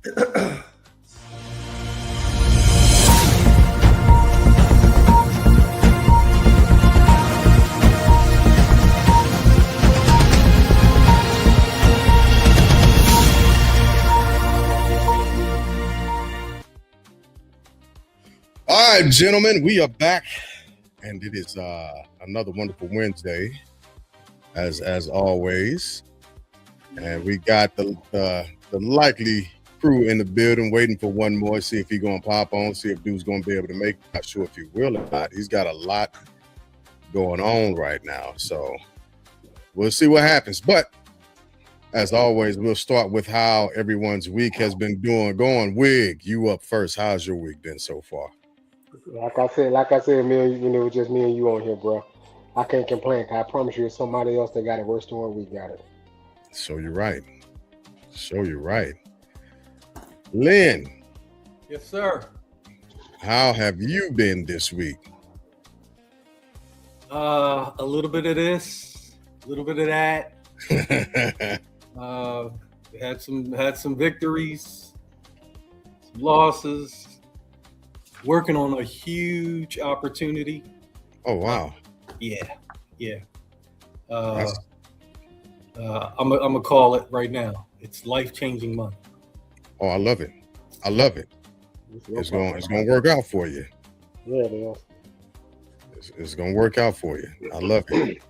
All right, gentlemen, we are back, and it is another wonderful Wednesday, as always. And we got the likely crew in the building waiting for one more. See if he's gonna pop on. See if dude's gonna be able to make. Not sure if he will or not. He's got a lot going on right now, so we'll see what happens. But as always, we'll start with how everyone's week has been going. Wig, you up first. How's your week been so far? Like I said, just me and you on here, bro. I can't complain. 'Cause I promise you, it's somebody else that got it worse than what we got it. So you're right. Lynn, Yes, sir. how have you been this week? A little bit of this, a little bit of that. Had some victories, some losses. Working on a huge opportunity. Oh wow! Yeah. I'm gonna call it right now. It's life-changing money. Oh, I love it. It's gonna work out for you. Yeah, it is. It's gonna work out for you. I love it.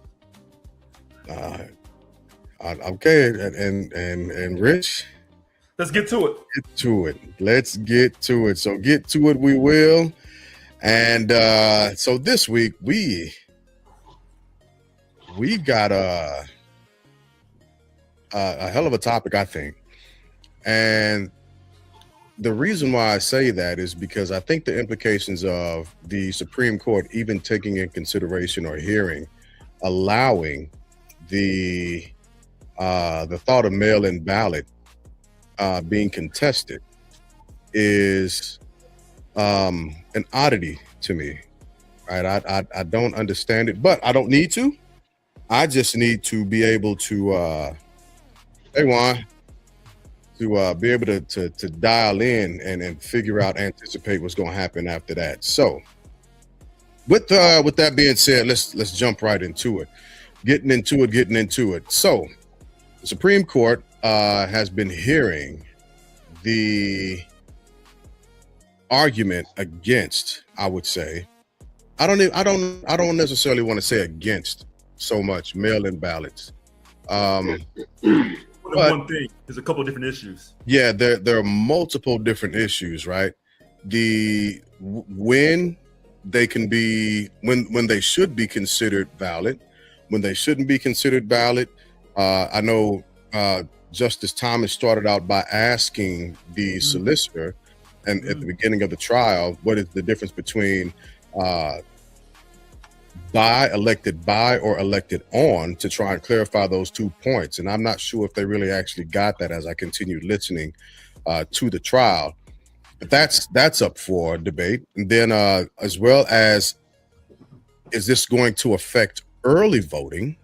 Okay, and Rich, Let's get to it. Let's get to it. So get to it we will. And so this week we got a hell of a topic, I think. And the reason why I say that is because I think the implications of the Supreme Court even taking in consideration or hearing, allowing the thought of mail-in ballot being contested is an oddity to me. Right? I don't understand it, but I don't need to. I just need to be able to hey Juan, to be able to dial in and figure out, anticipate what's going to happen after that. So with that being said, let's jump right into it. Getting into it. So the Supreme Court has been hearing the argument against, I would say, I don't necessarily want to say against so much mail-in ballots. But One thing, there's a couple of different issues. yeah, there are multiple different issues, right? When they can be, when they should be considered valid, when they shouldn't be considered valid. I know Justice Thomas started out by asking the solicitor, and at the beginning of the trial, what is the difference between elected by or elected on, to try and clarify those 2 points. And I'm not sure if they really actually got that as I continued listening to the trial. But that's up for debate. And then as well as, is this going to affect early voting?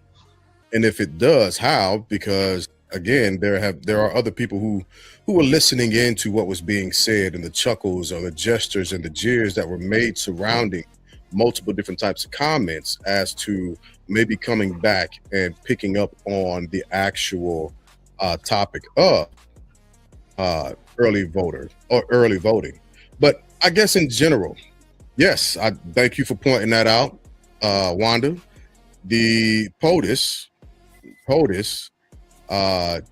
And if it does, how? Because again, there are other people who were listening into what was being said, and the chuckles or the gestures and the jeers that were made surrounding multiple different types of comments as to maybe coming back and picking up on the actual topic of early voter or early voting. But I guess in general, yes, I thank you for pointing that out, Wanda. The POTUS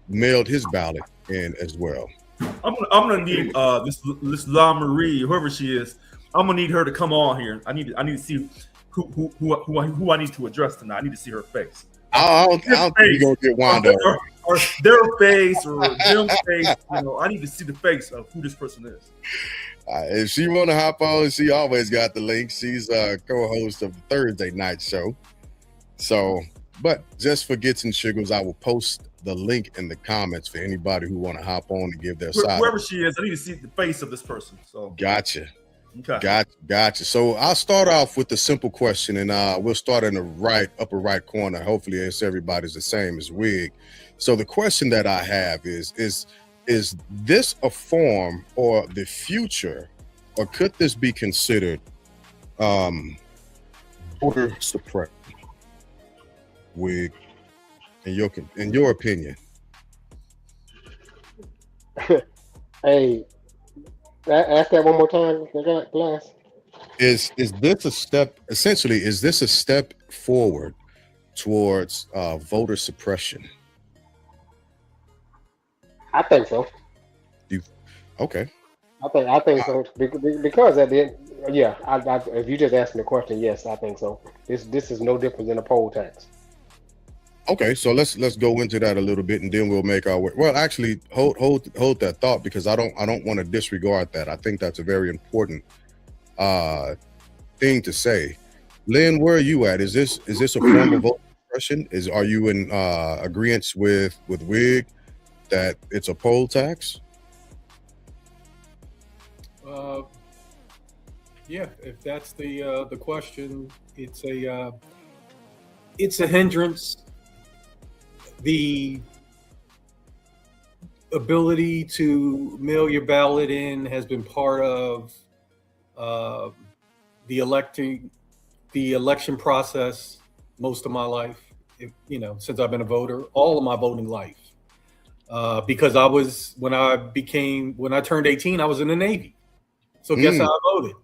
mailed his ballot in as well. I'm gonna need this La Marie, whoever she is. I'm gonna need her to come on here. I need to see who I need to address tonight. I need to see her face. I don't think you're gonna get Wanda. Or their face or them face. I need to see the face of who this person is. If she want to hop on, she always got the link. She's a co-host of the Thursday night show. So, but just for gits and shiggles, I will post the link in the comments for anybody who want to hop on and give their side. Whoever she is, I need to see the face of this person. So gotcha. Okay. Gotcha. So I'll start off with the simple question, and we'll start in the upper right corner. Hopefully, it's everybody's the same as Wig. So the question that I have is is this a form or the future, or could this be considered voter suppression? Wig, in your opinion, Hey, ask that one more time, Glass. is this a step? Essentially, is this a step forward towards voter suppression? I think so. Okay. I think so because at the end, yeah. If you just asking the question, yes, I think so. This is no different than a poll tax. Okay, so let's go into that a little bit, and then we'll make our way. Well, actually, hold that thought, because I don't want to disregard that. I think that's a very important thing to say. Lynn, where are you at? Is this a form of voter suppression? Are you in agreement with Wig that it's a poll tax? Yeah, if that's the question, it's a hindrance. The ability to mail your ballot in has been part of the election process most of my life. Since I've been a voter, all of my voting life. Because when I turned 18, I was in the Navy. So guess how I voted?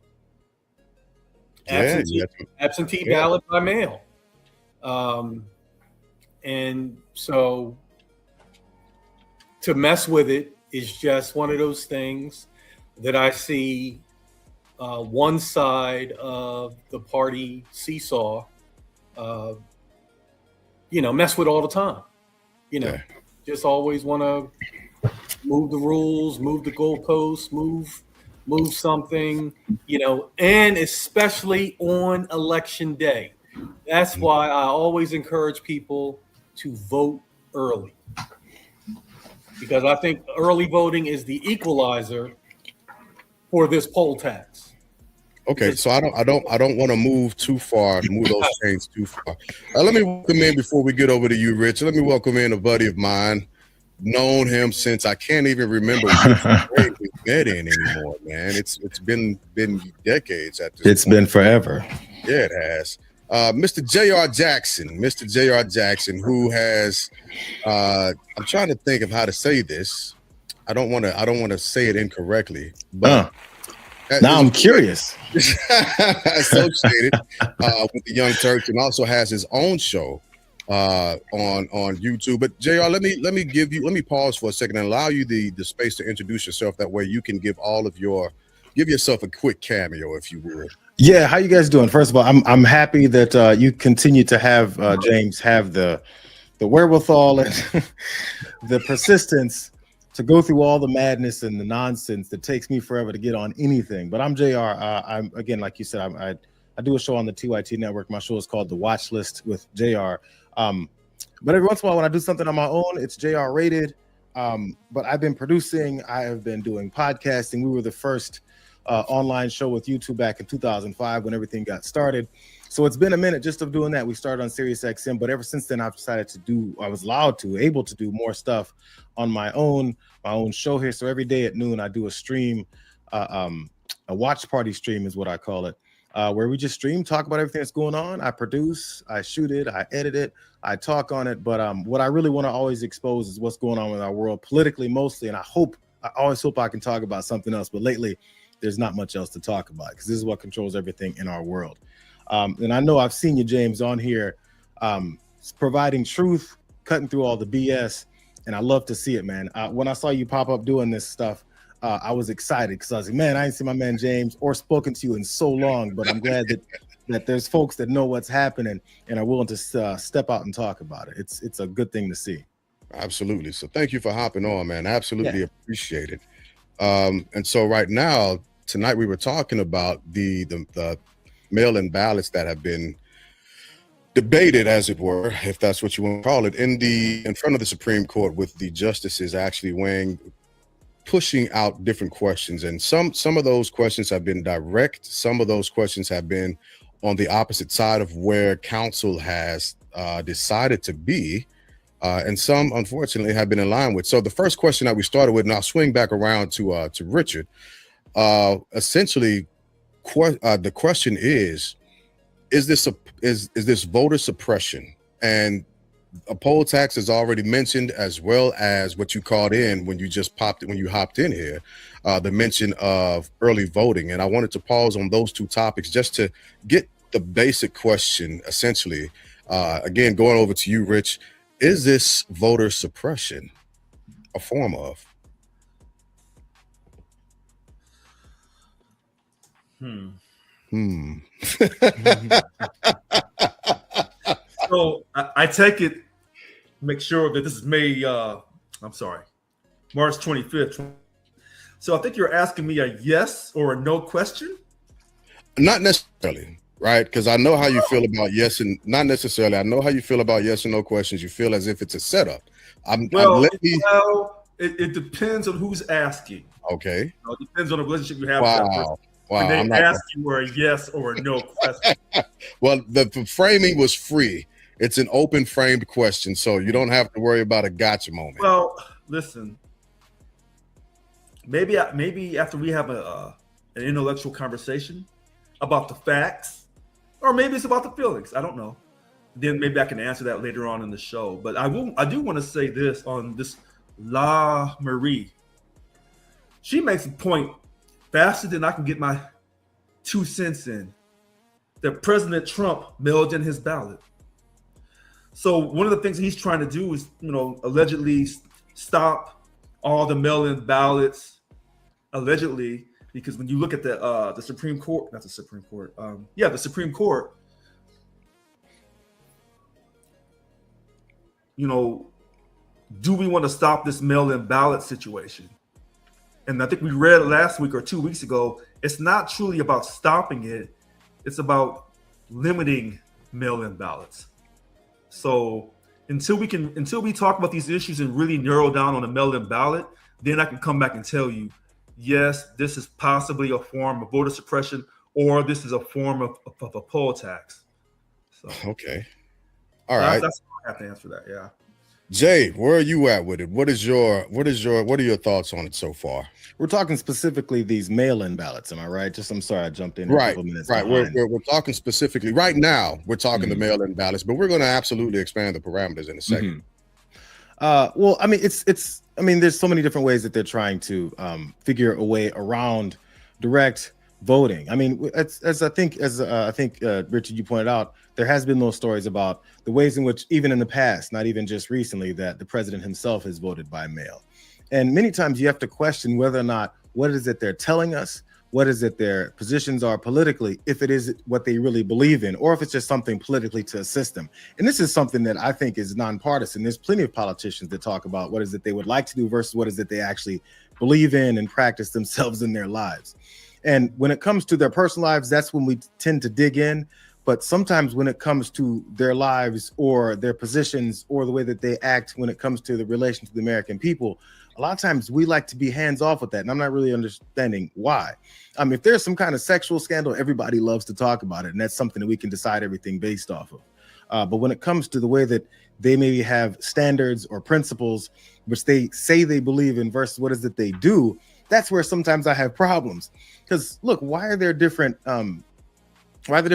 Absentee ballot by mail. And so to mess with it is just one of those things that I see one side of the party seesaw, mess with all the time. Just always want to move the rules, move the goalposts, move something, and especially on election day. That's why I always encourage people to vote early, because I think early voting is the equalizer for this poll tax. Okay, so I don't want to move those chains too far. Let me welcome in, before we get over to you, Rich. Let me welcome in a buddy of mine. Known him since I can't even remember which grade we met in anymore, man. It's been decades at this It's point. been forever. Yeah, it has. Mr. J.R. Jackson, who has I'm trying to think of how to say this. I don't want to say it incorrectly, but now I'm curious. Associated with the Young Turks, and also has his own show on YouTube. But JR, let me pause for a second and allow you the space to introduce yourself. That way you can give yourself a quick cameo, if you would. Yeah, how you guys doing? First of all, I'm happy that you continue to have James have the wherewithal and the persistence to go through all the madness and the nonsense that takes me forever to get on anything. But I'm JR. I'm, again, like you said, I do a show on the TYT network. My show is called The Watch List with JR. But every once in a while, when I do something on my own, it's JR rated. But I've been producing, I have been doing podcasting. We were the first online show with YouTube back in 2005 when everything got started. So it's been a minute just of doing that. We started on Sirius XM, but ever since then, I've decided I was able to do more stuff on my own show here. So every day at noon, I do a stream, a watch party stream is what I call it, where we just stream, talk about everything that's going on. I produce, I shoot it, I edit it, I talk on it. But what I really want to always expose is what's going on with our world politically mostly. And I always hope I can talk about something else. But lately, there's not much else to talk about because this is what controls everything in our world. And I know I've seen you, James, on here providing truth, cutting through all the BS. And I love to see it, man. When I saw you pop up doing this stuff, I was excited because I was like, man, I ain't seen my man James or spoken to you in so long. But I'm glad that there's folks that know what's happening and are willing to step out and talk about it. It's a good thing to see. Absolutely. So thank you for hopping on, man. Absolutely appreciate it. And so right now, tonight we were talking about the mail-in ballots that have been debated, as it were, if that's what you want to call it, in front of the Supreme Court, with the justices actually pushing out different questions. And some of those questions have been direct. Some of those questions have been on the opposite side of where counsel has decided to be. and some unfortunately have been in line with. So the first question that we started with, and I'll swing back around to Richard. Essentially, the question is this voter suppression? And a poll tax is already mentioned, as well as what you called in when you hopped in here, the mention of early voting. And I wanted to pause on those two topics just to get the basic question, essentially. Again, going over to you, Rich, is this voter suppression a form of? So I take it, make sure that this is March 25th. So I think you're asking me a yes or a no question? Not necessarily, right? Because I know how you feel about yes and not necessarily. I know how you feel about yes and no questions. You feel as if it's a setup. It depends on who's asking. Okay. It depends on the relationship you have with that person. Wow. When they ask you a yes or a no question. Well, the framing was free. It's an open framed question, so you don't have to worry about a gotcha moment. Well, listen, maybe after we have an intellectual conversation about the facts, or maybe it's about the feelings. I don't know. Then maybe I can answer that later on in the show. But I do want to say this on this La Marie. She makes a point faster than I can get my 2 cents in, that President Trump mailed in his ballot. So one of the things he's trying to do is, allegedly stop all the mail-in ballots, allegedly, because when you look at the Supreme Court, the Supreme Court, do we want to stop this mail-in ballot situation? And I think we read last week or 2 weeks ago, it's not truly about stopping it. It's about limiting mail-in ballots. So until we talk about these issues and really narrow down on a mail-in ballot, then I can come back and tell you, yes, this is possibly a form of voter suppression, or this is a form of a poll tax. So okay. All right. That's how I have to answer that. Yeah. Jay, where are you at with it? What are your thoughts on it so far? We're talking specifically these mail-in ballots. Am I right? I'm sorry, I jumped in. Right. A couple minutes right. We're talking specifically right now. We're talking the mail-in ballots, but we're going to absolutely expand the parameters in a second. Well, I mean, there's so many different ways that they're trying to figure a way around direct voting. I mean, as I think Richard, you pointed out, there has been those stories about the ways in which, even in the past, not even just recently, that the president himself has voted by mail. And many times you have to question whether or not what is it they're telling us, what is it their positions are politically, if it is what they really believe in, or if it's just something politically to assist them. And this is something that I think is nonpartisan. There's plenty of politicians that talk about what is it they would like to do versus what is it they actually believe in and practice themselves in their lives. And when it comes to their personal lives, that's when we tend to dig in. But sometimes when it comes to their lives or their positions or the way that they act when it comes to the relation to the American people, a lot of times we like to be hands off with that. And I'm not really understanding why. If there's some kind of sexual scandal, everybody loves to talk about it. And that's something that we can decide everything based off of. But when it comes to the way that they maybe have standards or principles, which they say they believe in versus what is it they do, that's where sometimes I have problems. Because look, why are there different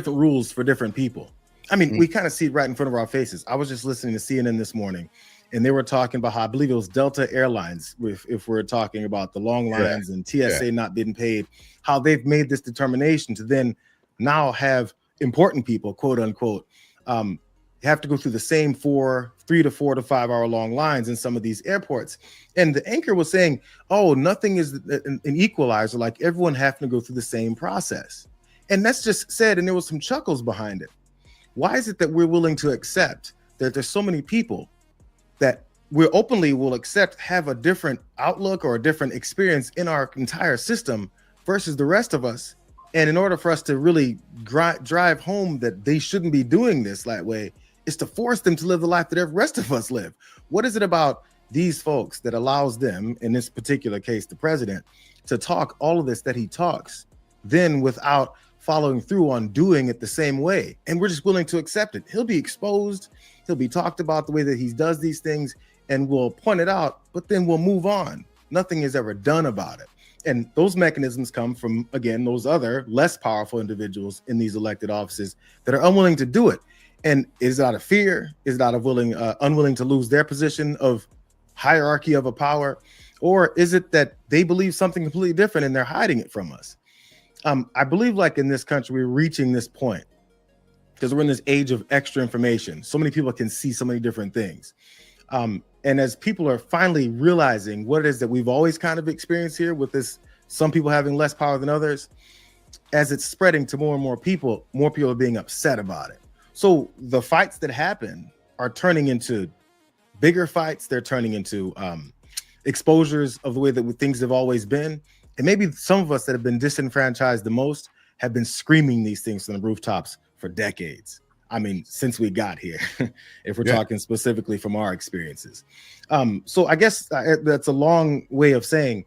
rules for different people? I mean, we kind of see it right in front of our faces. I was just listening to CNN this morning, and they were talking about how, I believe it was Delta Airlines, if we're talking about the long lines and TSA not being paid, how they've made this determination to then now have important people, quote unquote, have to go through the same 3 to 4 to 5 hour long lines in some of these airports. And the anchor was saying, oh, nothing is an equalizer, like everyone having to go through the same process. And that's just said, and there was some chuckles behind it. Why is it that we're willing to accept that there's so many people that we openly will accept have a different outlook or a different experience in our entire system versus the rest of us? And in order for us to really drive home that they shouldn't be doing this that way, is to force them to live the life that every rest of us live. What is it about these folks that allows them, in this particular case, the president, to talk all of this that he talks, then without following through on doing it the same way? And we're just willing to accept it. He'll be exposed. He'll be talked about the way that he does these things, and we'll point it out, but then we'll move on. Nothing is ever done about it. And those mechanisms come from, again, those other less powerful individuals in these elected offices that are unwilling to do it. And is it out of fear? Is it out of unwilling to lose their position of hierarchy of a power? Or is it that they believe something completely different and they're hiding it from us? I believe like in this country, we're reaching this point because we're in this age of extra information. So many people can see so many different things. And as people are finally realizing what it is that we've always kind of experienced here with this, some people having less power than others, as it's spreading to more and more people are being upset about it. So the fights that happen are turning into bigger fights. They're turning into exposures of the way that things have always been. And maybe some of us that have been disenfranchised the most have been screaming these things from the rooftops for decades. I mean, since we got here, if we're talking specifically from our experiences. So I guess that's a long way of saying,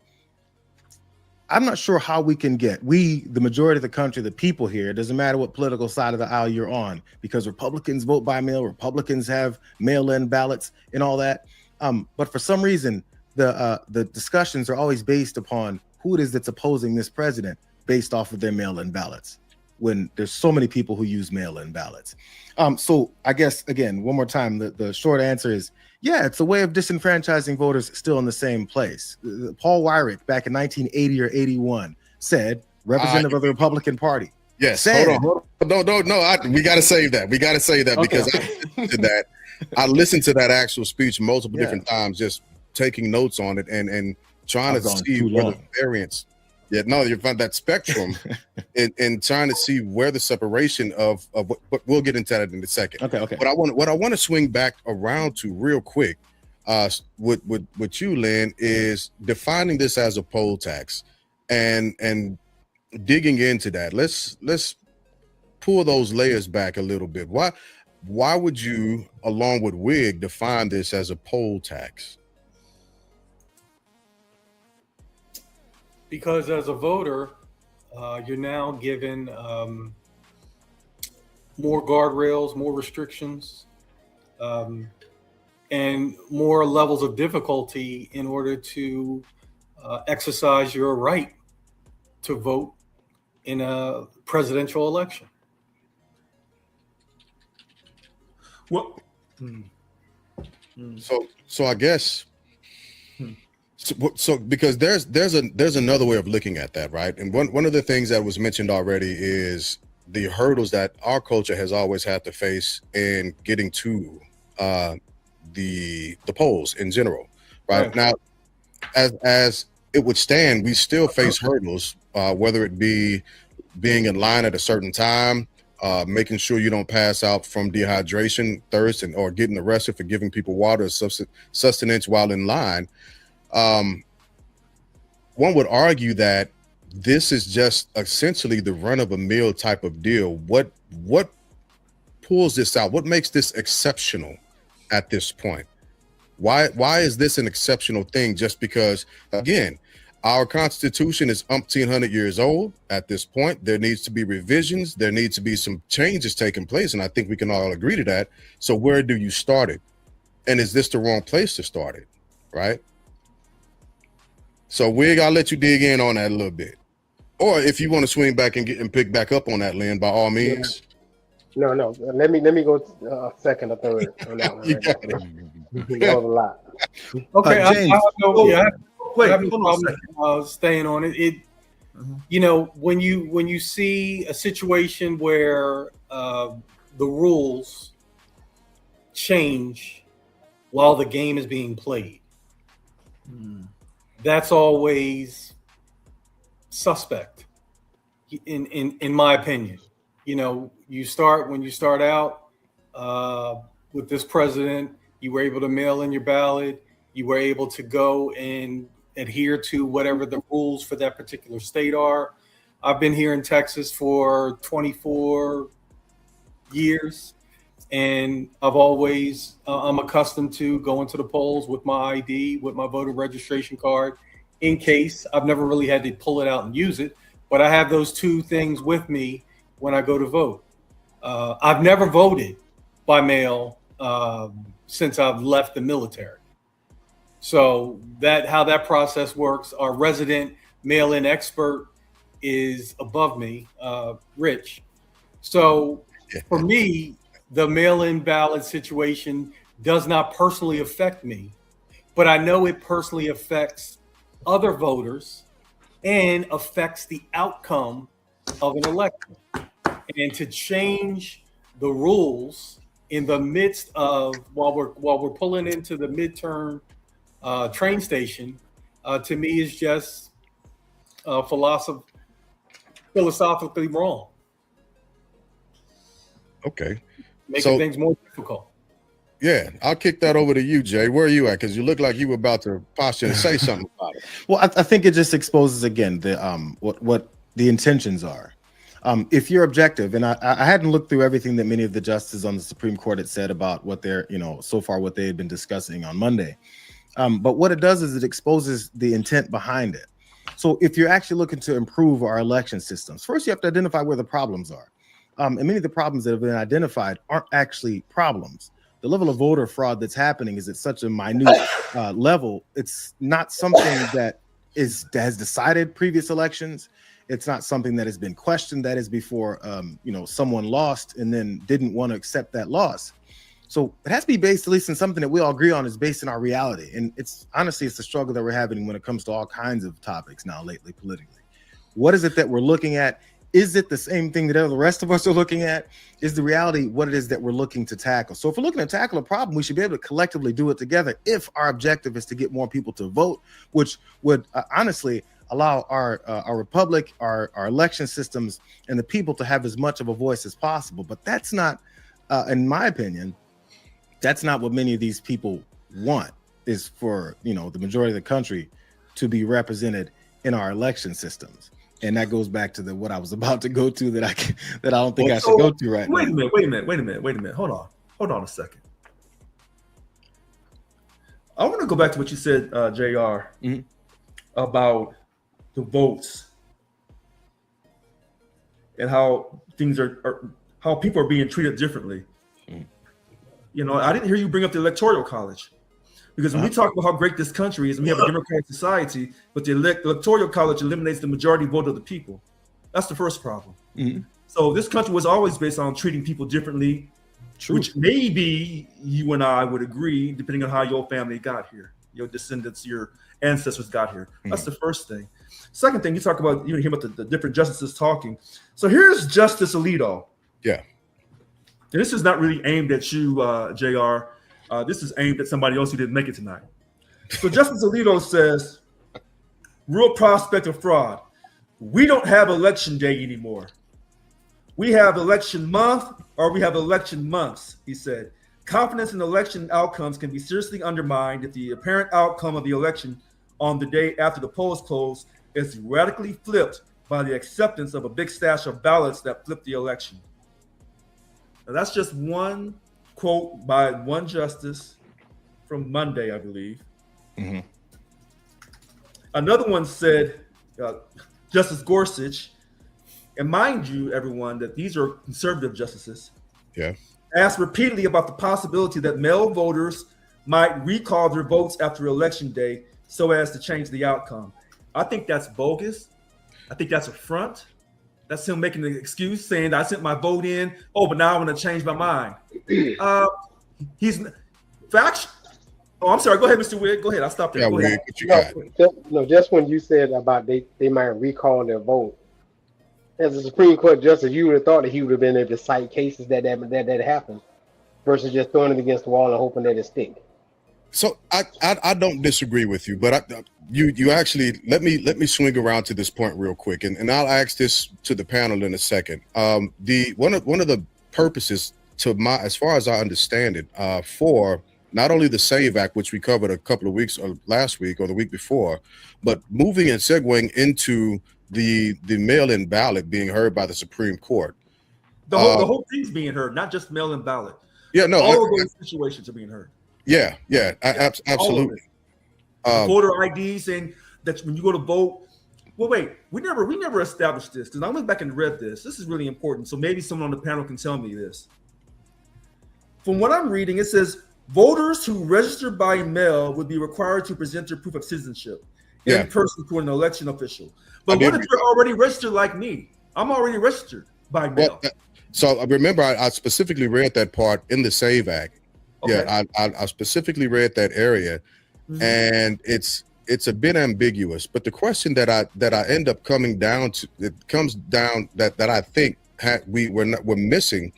I'm not sure how we can get, the majority of the country, the people here, it doesn't matter what political side of the aisle you're on, because Republicans vote by mail, Republicans have mail-in ballots and all that. But for some reason, the discussions are always based upon who it is that's opposing this president based off of their mail-in ballots, when there's so many people who use mail-in ballots. So I guess, again, one more time, the short answer is, yeah, it's a way of disenfranchising voters still in the same place. Paul Weyrich back in 1980 or 81 said, representative of the Republican Party. Yes, said, hold on. No, we got to save that. Because I listened to that actual speech multiple different times, just taking notes on it and trying to see where the variance. Yeah, no, you find that spectrum and trying to see where the separation of what, but we'll get into that in a second. Okay. But what I want to swing back around to real quick, with you, Lynn, is defining this as a poll tax and digging into that. Let's pull those layers back a little bit. Why would you, along with WIG, define this as a poll tax? Because as a voter, you're now given more guardrails, more restrictions, and more levels of difficulty in order to exercise your right to vote in a presidential election. Well, so I guess. So because there's another way of looking at that, right? And one of the things that was mentioned already is the hurdles that our culture has always had to face in getting to the polls in general, right? Now, as it would stand, we still face hurdles, whether it be being in line at a certain time, making sure you don't pass out from dehydration, thirst, or getting arrested for giving people water or sustenance while in line. One would argue that this is just essentially the run-of-the-mill type of deal. What pulls this out? What makes this exceptional at this point? Why is this an exceptional thing? Just because, again, our Constitution is umpteen hundred years old at this point. There needs to be revisions. There needs to be some changes taking place, and I think we can all agree to that. So where do you start it? And is this the wrong place to start it? Right? So Wig, I'll let you dig in on that a little bit. Or if you want to swing back and pick back up on that, Lynn, by all means. No. Let me go second or third on that one. You got it. That was a lot. Okay, James, I have no problem staying on it. You know, when you see a situation where the rules change while the game is being played, that's always suspect, in my opinion. You know, when you start out with this president, you were able to mail in your ballot. You were able to go and adhere to whatever the rules for that particular state are. I've been here in Texas for 24 years, and I'm accustomed to going to the polls with my ID, with my voter registration card, in case. I've never really had to pull it out and use it, but I have those two things with me when I go to vote. I've never voted by mail since I've left the military. So how that process works, our resident mail-in expert is above me, Rich. So for me, the mail-in ballot situation does not personally affect me, but I know it personally affects other voters and affects the outcome of an election. And to change the rules in the midst of while we're pulling into the midterm train station, to me is just philosophically wrong. Okay. Making things more difficult. Yeah, I'll kick that over to you, Jay. Where are you at? Because you look like you were about to posture and say something about it. Well, I think it just exposes again the what the intentions are. If you're objective, and I hadn't looked through everything that many of the justices on the Supreme Court had said about what they're, so far what they had been discussing on Monday. But what it does is it exposes the intent behind it. So if you're actually looking to improve our election systems, first you have to identify where the problems are. And many of the problems that have been identified aren't actually problems. The level of voter fraud that's happening is at such a minute level. It's not something that has decided previous elections. It's not something that has been questioned. That is before, someone lost and then didn't want to accept that loss. So it has to be based, at least in something that we all agree on, is based in our reality. And it's honestly, it's the struggle that we're having when it comes to all kinds of topics now lately politically. What is it that we're looking at? Is it the same thing that the rest of us are looking at? Is the reality what it is that we're looking to tackle? So if we're looking to tackle a problem, we should be able to collectively do it together if our objective is to get more people to vote, which would honestly allow our republic, our election systems, and the people to have as much of a voice as possible. But that's not, in my opinion, that's not what many of these people want, is for, the majority of the country to be represented in our election systems. And that goes back to what I was about to go to that I don't think I should go to right now. Wait a minute. Hold on a second. I want to go back to what you said, JR, about the votes and how things how people are being treated differently. I didn't hear you bring up the Electoral College. Because when we talk about how great this country is, and we have a democratic society, but the Electoral College eliminates the majority vote of the people. That's the first problem. Mm-hmm. So this country was always based on treating people differently, which maybe you and I would agree, depending on how your family got here, your descendants, your ancestors got here. Mm-hmm. That's the first thing. Second thing, you talk about, you hear about the different justices talking. So here's Justice Alito. Yeah. And this is not really aimed at you, JR. This is aimed at somebody else who didn't make it tonight. So Justice Alito says, real prospect of fraud. We don't have election day anymore. We have election month or we have election months, he said. Confidence in election outcomes can be seriously undermined if the apparent outcome of the election on the day after the polls close is radically flipped by the acceptance of a big stash of ballots that flip the election. Now, that's just one quote by one justice from Monday, I believe. Mm-hmm. Another one said, Justice Gorsuch, and mind you, everyone, that these are conservative justices, asked repeatedly about the possibility that male voters might recall their votes after Election Day so as to change the outcome. I think that's bogus. I think that's a front. That's him making an excuse saying I sent my vote in. Oh, but now I want to change my mind. He's facts. Oh, I'm sorry. Go ahead, Mr. Wigg. Go ahead. I'll stop there. Yeah, Wigg, what you got? Just when you said about they might recall their vote, as a Supreme Court justice, you would have thought that he would have been able to cite cases that happened, versus just throwing it against the wall and hoping that it stick. So I don't disagree with you, but you actually let me swing around to this point real quick, and I'll ask this to the panel in a second. One of the purposes as far as I understand it, for not only the SAVE Act, which we covered a couple of weeks last week or the week before, but moving and segueing into the mail-in ballot being heard by the Supreme Court. The whole thing's being heard, not just mail-in ballot. Yeah, no, all of those situations are being heard. Yeah, absolutely. Voter ID saying that when you go to vote. Well, wait, we never established this, because I went back and read this. This is really important. So maybe someone on the panel can tell me this. from what I'm reading, it says voters who register by mail would be required to present their proof of citizenship in person to an election official. But what if you're already registered like me? I'm already registered by mail. Well, so remember, I specifically read that part in the SAVE Act. Okay. Yeah, I specifically read that area, and it's a bit ambiguous. But the question that I end up coming down to, that I think we're missing,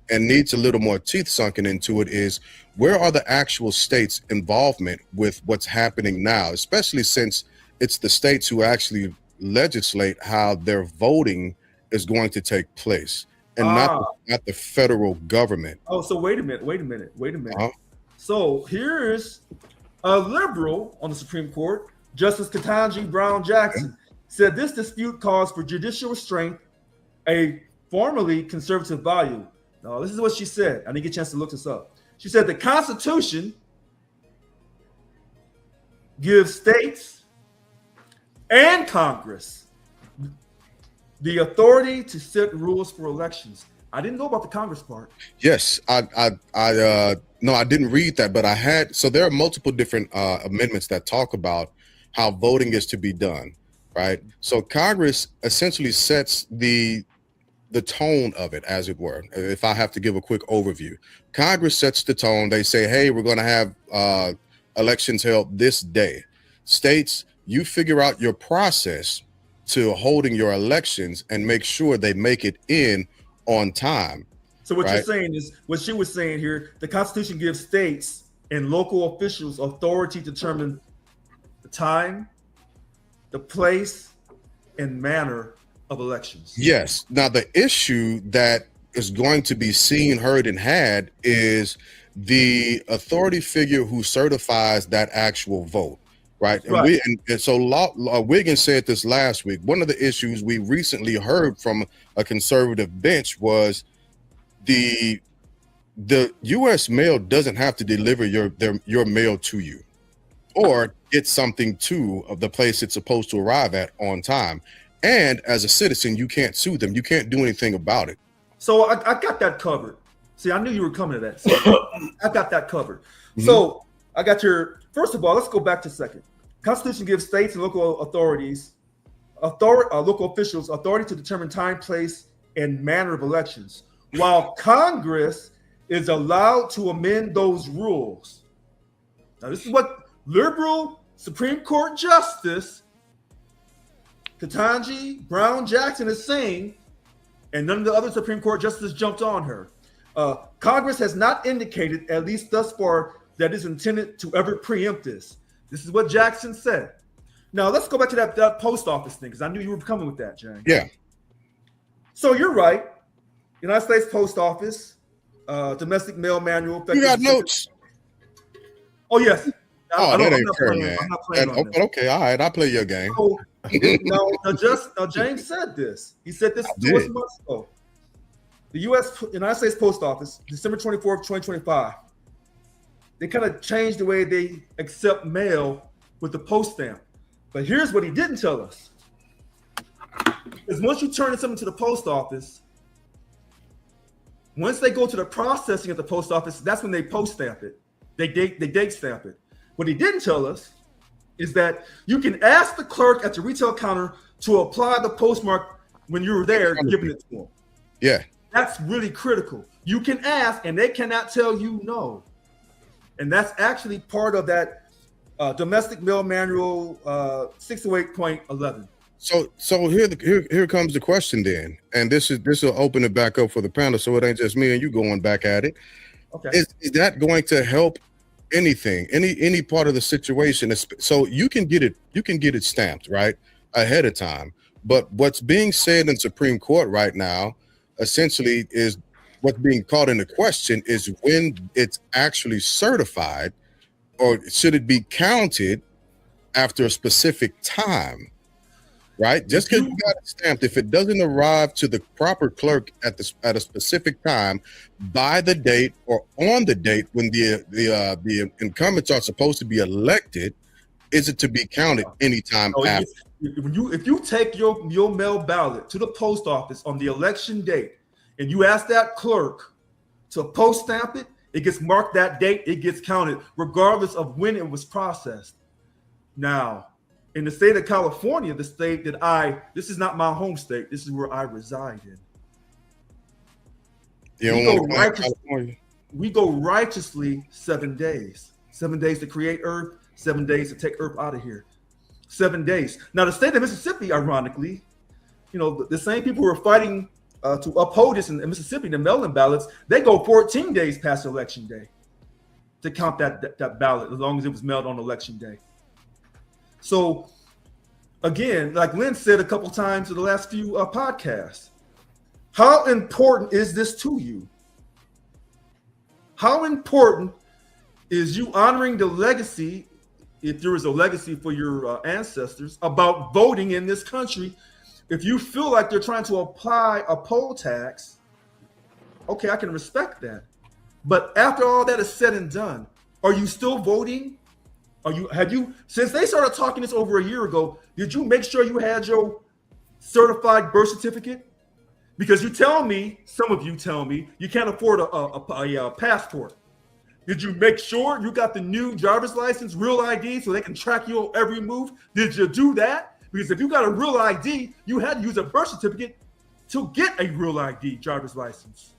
and needs a little more teeth sunken into it, is where are the actual states' involvement with what's happening now, especially since it's the states who actually legislate how their voting is going to take place, and not the federal government. Oh, so wait a minute. So here's a liberal on the Supreme Court, Justice Ketanji Brown Jackson, said this dispute calls for judicial restraint, a formerly conservative value. Now, this is what she said. I didn't get a chance to look this up. She said the Constitution gives states and Congress the authority to set rules for elections. I didn't know about the Congress part. Yes, no, I didn't read that, but I had. So there are multiple different amendments that talk about how voting is to be done, right? So Congress essentially sets the tone of it, as it were. If I have to give a quick overview, Congress sets the tone. They say, hey, we're going to have elections held this day. States, you figure out your process to holding your elections and make sure they make it in on time. So what you're saying is, what she was saying here, the Constitution gives states and local officials authority to determine the time, the place, and manner of elections. Yes. Now, the issue that is going to be seen, heard, and had is the authority figure who certifies that actual vote. Right. And so Wiggins said this last week. One of the issues we recently heard from a conservative bench was the U.S. mail doesn't have to deliver your mail to you or get something to the place it's supposed to arrive at on time. And as a citizen, you can't sue them. You can't do anything about it. So I got that covered. See, I knew you were coming to that. So I got that covered. So I got first of all, let's go back to a second. Constitution gives states and local authorities, local officials authority to determine time, place, and manner of elections, while Congress is allowed to amend those rules. Now, this is what liberal Supreme Court Justice Ketanji Brown Jackson is saying, and none of the other Supreme Court justices jumped on her. Congress has not indicated, at least thus far, that is intended to ever preempt this. This is what Jackson said. Now, let's go back to that post office thing, because I knew you were coming with that, Jane. Yeah. So you're right. United States Post Office, domestic mail manual. You got notes. Oh, yes. That ain't fair, man. I'm not playing on this. Okay, all right. I'll play your game. So, now, James said this. He said this 2 months ago. The United States Post Office, December 24th, 2025, they kind of changed the way they accept mail with the post stamp. But here's what he didn't tell us. Is once you turn something to the post office, once they go to the processing at the post office, that's when they post stamp it. They date stamp it. What he didn't tell us is that you can ask the clerk at the retail counter to apply the postmark when you're there, giving it to them. Yeah. That's really critical. You can ask, and they cannot tell you no. And that's actually part of that domestic mail manual 608.11. So here comes the question then, and this will open it back up for the panel, so it ain't just me and you going back at it. Okay, is that going to help anything, any part of the situation? So you can get it stamped right ahead of time, but what's being said in Supreme Court right now, essentially, is what's being called into question is when it's actually certified, or should it be counted after a specific time, right? Just because you got it stamped, if it doesn't arrive to the proper clerk at a specific time by the date or on the date when the incumbents are supposed to be elected, is it to be counted anytime after? If you take your mail ballot to the post office on the election date and you ask that clerk to post stamp it, It gets marked that date, it gets counted, regardless of when it was processed. Now, in the state of California, the state that this is not my home state, this is where I reside in. We go righteously 7 days. 7 days to create Earth, 7 days to take Earth out of here. 7 days. Now, the state of Mississippi, ironically, the same people who are fighting to uphold this in Mississippi, the mail-in ballots, they go 14 days past Election Day to count that ballot, as long as it was mailed on Election Day. So, again, like Lynn said a couple times in the last few podcasts, how important is this to you? How important is you honoring the legacy, if there is a legacy for your ancestors, about voting in this country? If you feel like they're trying to apply a poll tax, okay, I can respect that. But after all that is said and done, are you still voting? Since they started talking this over a year ago, did you make sure you had your certified birth certificate? Because some of you tell me, you can't afford a passport. Did you make sure you got the new driver's license, real ID, so they can track your every move? Did you do that? Because if you got a real ID, you had to use a birth certificate to get a real ID driver's license.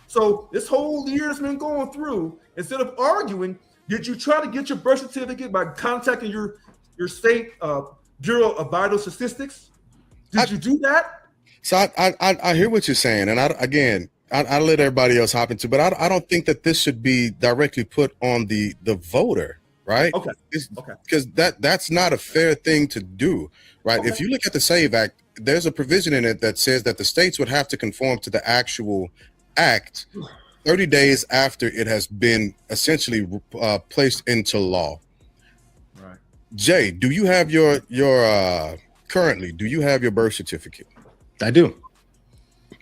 So this whole year has been going through. Instead of arguing, did you try to get your birth certificate by contacting your state Bureau of Vital Statistics? Did you do that? So I hear what you're saying, and I let everybody else hop into, but I don't think that this should be directly put on the voter, right? Okay. Because that's not a fair thing to do, right? Okay. If you look at the SAVE Act, there's a provision in it that says that the states would have to conform to the actual act 30 days after it has been essentially placed into law. Right. Jay, do you have your currently, do you have your birth certificate? I do.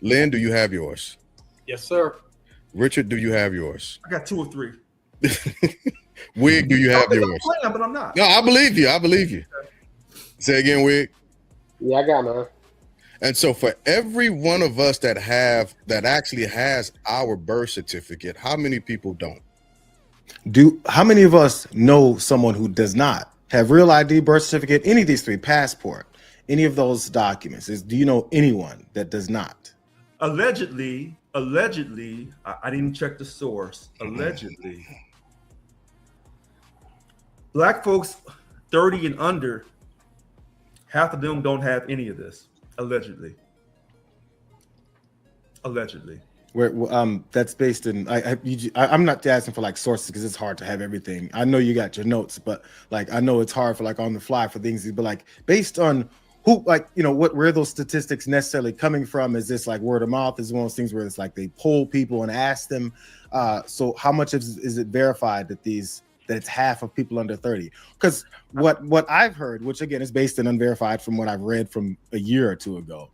Lynn, do you have yours? Yes, sir. Richard, do you have yours? I got 2 or 3. Wig, do you have yours? I'm but I'm not. No, I believe you. Okay. Say again, Wig. Yeah, I got mine. And so for every one of us that actually has our birth certificate, how many people don't? How many of us know someone who does not have real ID, birth certificate, any of these 3, passport, any of those documents? Do you know anyone that does not? Allegedly, I didn't check the source. Allegedly, Black folks 30 and under, half of them don't have any of this. Allegedly. Where that's based in. I'm not asking for like sources because it's hard to have everything. I know you got your notes, but like I know it's hard for like on the fly for things. But like based on who, like where those statistics necessarily coming from? Is this like word of mouth? Is one of those things where it's like they poll people and ask them. So how much is it verified that it's half of people under 30? Because what I've heard, which again is based and unverified from what I've read from a year or 2 ago,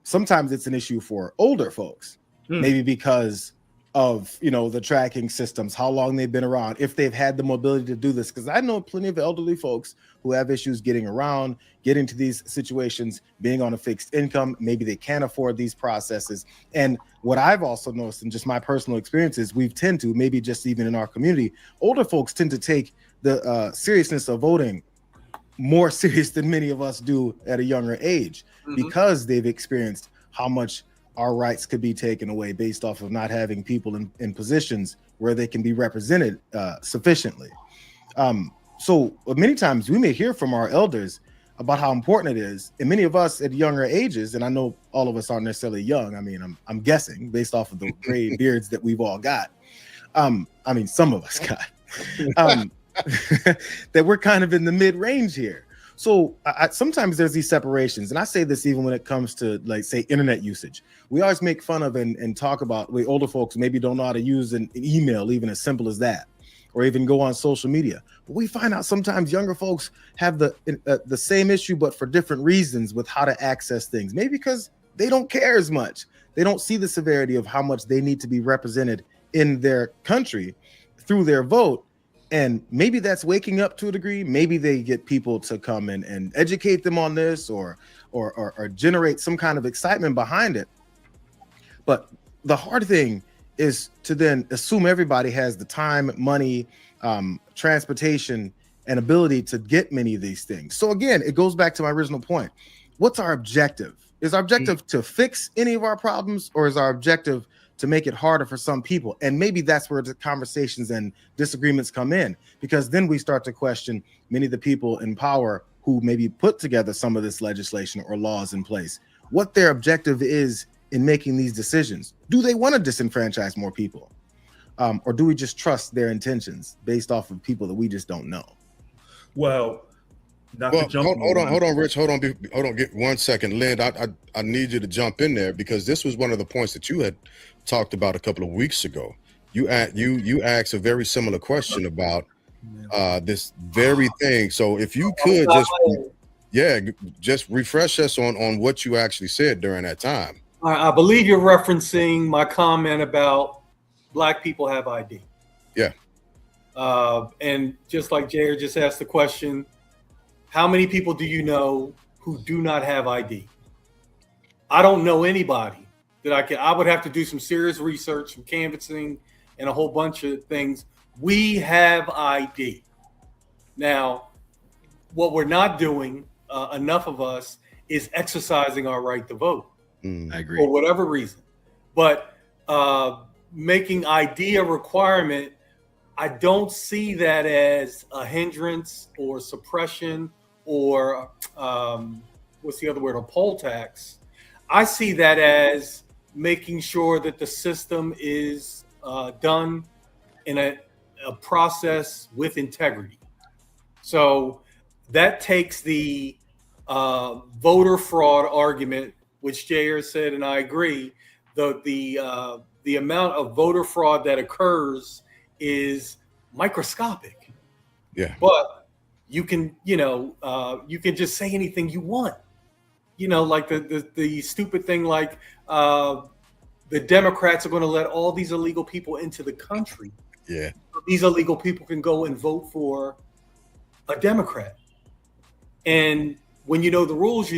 sometimes it's an issue for older folks, maybe because of the tracking systems, how long they've been around, if they've had the mobility to do this. Because I know plenty of elderly folks who have issues getting around, getting to these situations, being on a fixed income. Maybe they can't afford these processes. And what I've also noticed in just my personal experiences, we tend to, maybe just even in our community, older folks tend to take the seriousness of voting more serious than many of us do at a younger age, because they've experienced how much our rights could be taken away based off of not having people in positions where they can be represented sufficiently. So many times we may hear from our elders about how important it is, and many of us at younger ages, and I know all of us aren't necessarily young. I mean, I'm guessing based off of the gray beards that we've all got. I mean, some of us got that we're kind of in the mid-range here. So sometimes there's these separations, and I say this even when it comes to, like, say, internet usage. We always make fun of and talk about the older folks maybe don't know how to use an email, even as simple as that, or even go on social media. But we find out sometimes younger folks have the same issue, but for different reasons with how to access things. Maybe because they don't care as much. They don't see the severity of how much they need to be represented in their country through their vote. And maybe that's waking up to a degree. Maybe they get people to come and educate them on this or generate some kind of excitement behind it. But the hard thing is to then assume everybody has the time, money, transportation, and ability to get many of these things. So again, it goes back to my original point. What's our objective? Is our objective to fix any of our problems, or is our objective to make it harder for some people? And maybe that's where the conversations and disagreements come in, because then we start to question many of the people in power who maybe put together some of this legislation or laws in place, what their objective is in making these decisions. Do they want to disenfranchise more people? Or do we just trust their intentions based off of people that we just don't know? Well, hold on, Rich. Hold on. Get 1 second, Lynn. I need you to jump in there, because this was one of the points that you had talked about a couple of weeks ago. You asked a very similar question about this very thing. So if you could just refresh us on what you actually said during that time. I believe you're referencing my comment about Black people have ID. Yeah. And just like Jared just asked the question, how many people do you know who do not have ID? I don't know anybody that I would have to do some serious research, some canvassing, and a whole bunch of things. We have ID. Now, what we're not doing, enough of us, is exercising our right to vote. I agree. For whatever reason. But making ID a requirement, I don't see that as a hindrance or suppression or what's the other word, a poll tax. I see that as making sure that the system is done in a process with integrity. So that takes the voter fraud argument, which Jair said, and I agree, the amount of voter fraud that occurs is microscopic. Yeah. But you can, you can just say anything you want. Like the stupid thing, like the Democrats are going to let all these illegal people into the country. Yeah. These illegal people can go and vote for a Democrat. And when you know the rules,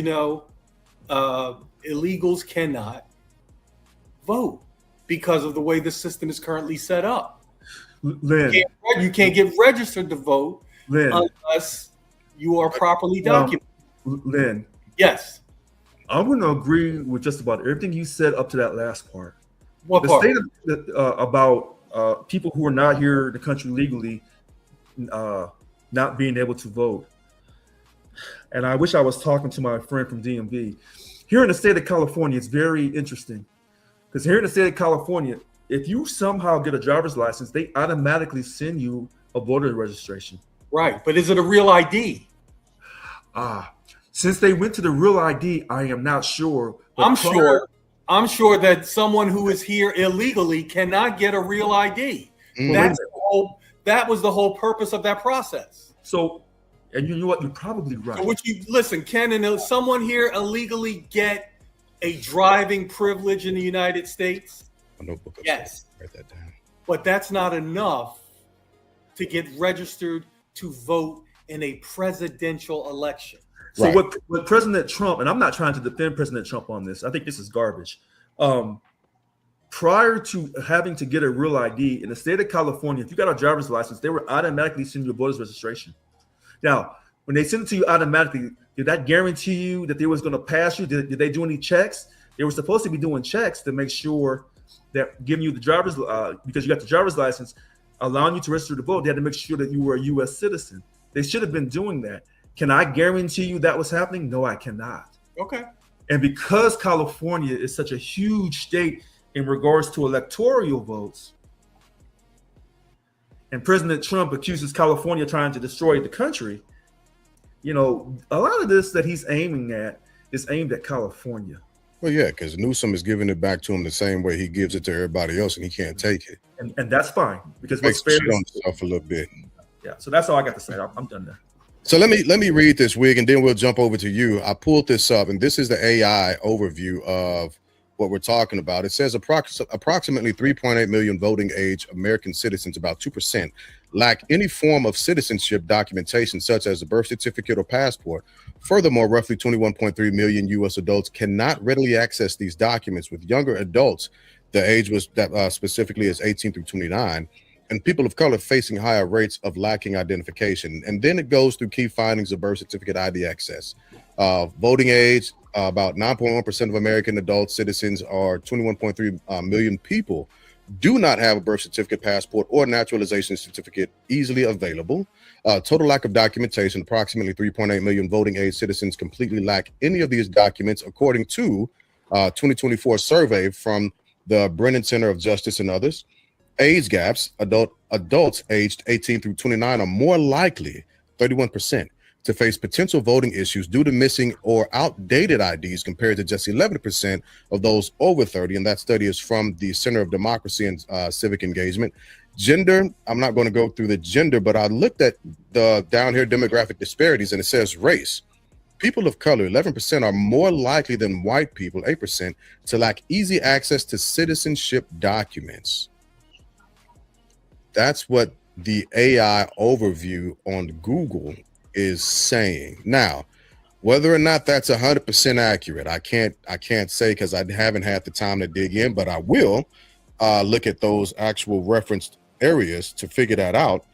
illegals cannot vote because of the way the system is currently set up. Lynn, you can't get registered to vote, Lynn, unless you are properly documented. Lynn. Yes. I'm going to agree with just about everything you said up to that last part. What part? The state about people who are not here in the country legally not being able to vote. And I wish I was talking to my friend from DMV. Here in the state of California, it's very interesting. Because here in the state of California, if you somehow get a driver's license, they automatically send you a voter registration. Right. But is it a real ID? Since they went to the real ID, I am not sure. I'm sure that someone who is here illegally cannot get a real ID. That was the whole purpose of that process. So, and you know what? You're probably right. So listen, can someone here illegally get a driving privilege in the United States? A notebook. Yes. Write that down. But that's not enough to get registered to vote in a presidential election. So Right. what President Trump, and I'm not trying to defend President Trump on this, I think this is garbage. Prior to having to get a real ID in the state of California, if you got a driver's license, they would automatically send you a voter's registration. Now, when they send it to you automatically, did that guarantee you that they was going to pass you? Did they do any checks? They were supposed to be doing checks to make sure that giving you the driver's, because you got the driver's license, allowing you to register to vote, they had to make sure that you were a U.S. citizen. They should have been doing that. Can I guarantee you that was happening? No, I cannot. Okay. And because California is such a huge state in regards to electoral votes, and President Trump accuses California trying to destroy the country, a lot of this that he's aiming at is aimed at California. Well, yeah, because Newsom is giving it back to him the same way he gives it to everybody else, and he can't take it. And that's fine, because Makes what's him fair shit on himself a little bit. Yeah, so that's all I got to say. I'm done there. So let me read this, Wig, and then we'll jump over to you. I pulled this up, and this is the AI overview of what we're talking about. It says approximately 3.8 million voting age American citizens, about 2%, lack any form of citizenship documentation, such as a birth certificate or passport. Furthermore, roughly 21.3 million U.S. adults cannot readily access these documents, with younger adults The age was that specifically is 18 through 29, and people of color facing higher rates of lacking identification. And then it goes through key findings of birth certificate ID access. Voting age, about 9.1% of American adult citizens, or 21.3 million people, do not have a birth certificate, passport, or naturalization certificate easily available. Total lack of documentation, approximately 3.8 million voting age citizens completely lack any of these documents, according to 2024 survey from the Brennan Center of Justice and others. Age gaps, adults aged 18 through 29 are more likely, 31%, to face potential voting issues due to missing or outdated IDs compared to just 11% of those over 30. And that study is from the Center of Democracy and Civic Engagement. Gender, I'm not going to go through the gender, but I looked at the down here demographic disparities, and it says race. People of color, 11%, are more likely than white people, 8%, to lack easy access to citizenship documents. That's what the AI overview on Google is saying. Now, whether or not that's 100% accurate, I can't say, because I haven't had the time to dig in, but I will look at those actual referenced areas to figure that out.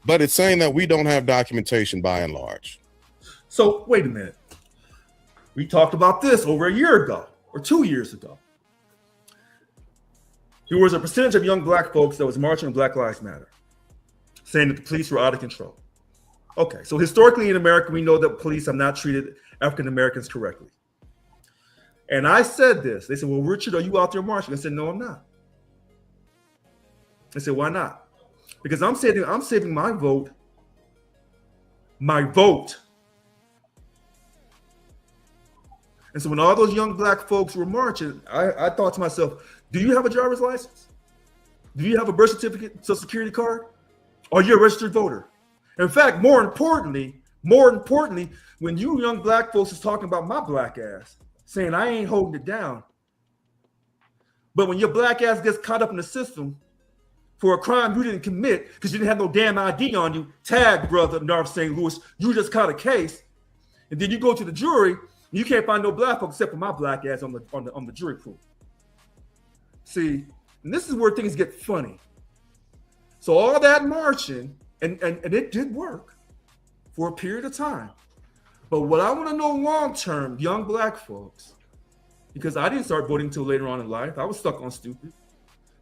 But it's saying that we don't have documentation by and large. So wait a minute. We talked about this over a year ago or 2 years ago. There was a percentage of young black folks that was marching on Black Lives Matter, saying that the police were out of control. Okay, so historically in America, we know that police have not treated African Americans correctly. And I said this. They said, well, Richard, are you out there marching? I said, no, I'm not. I said, why not? Because I'm saving my vote. My vote. And so when all those young black folks were marching, I thought to myself, do you have a driver's license? Do you have a birth certificate, social security card? Are you a registered voter? In fact, more importantly, when you young black folks is talking about my black ass, saying I ain't holding it down, but when your black ass gets caught up in the system for a crime you didn't commit because you didn't have no damn ID on you, tag brother North St. Louis, you just caught a case, and then you go to the jury, you can't find no black folks except for my black ass on the jury pool. See, and this is where things get funny. So all that marching, and it did work for a period of time. But what I want to know long-term, young black folks, because I didn't start voting until later on in life. I was stuck on stupid.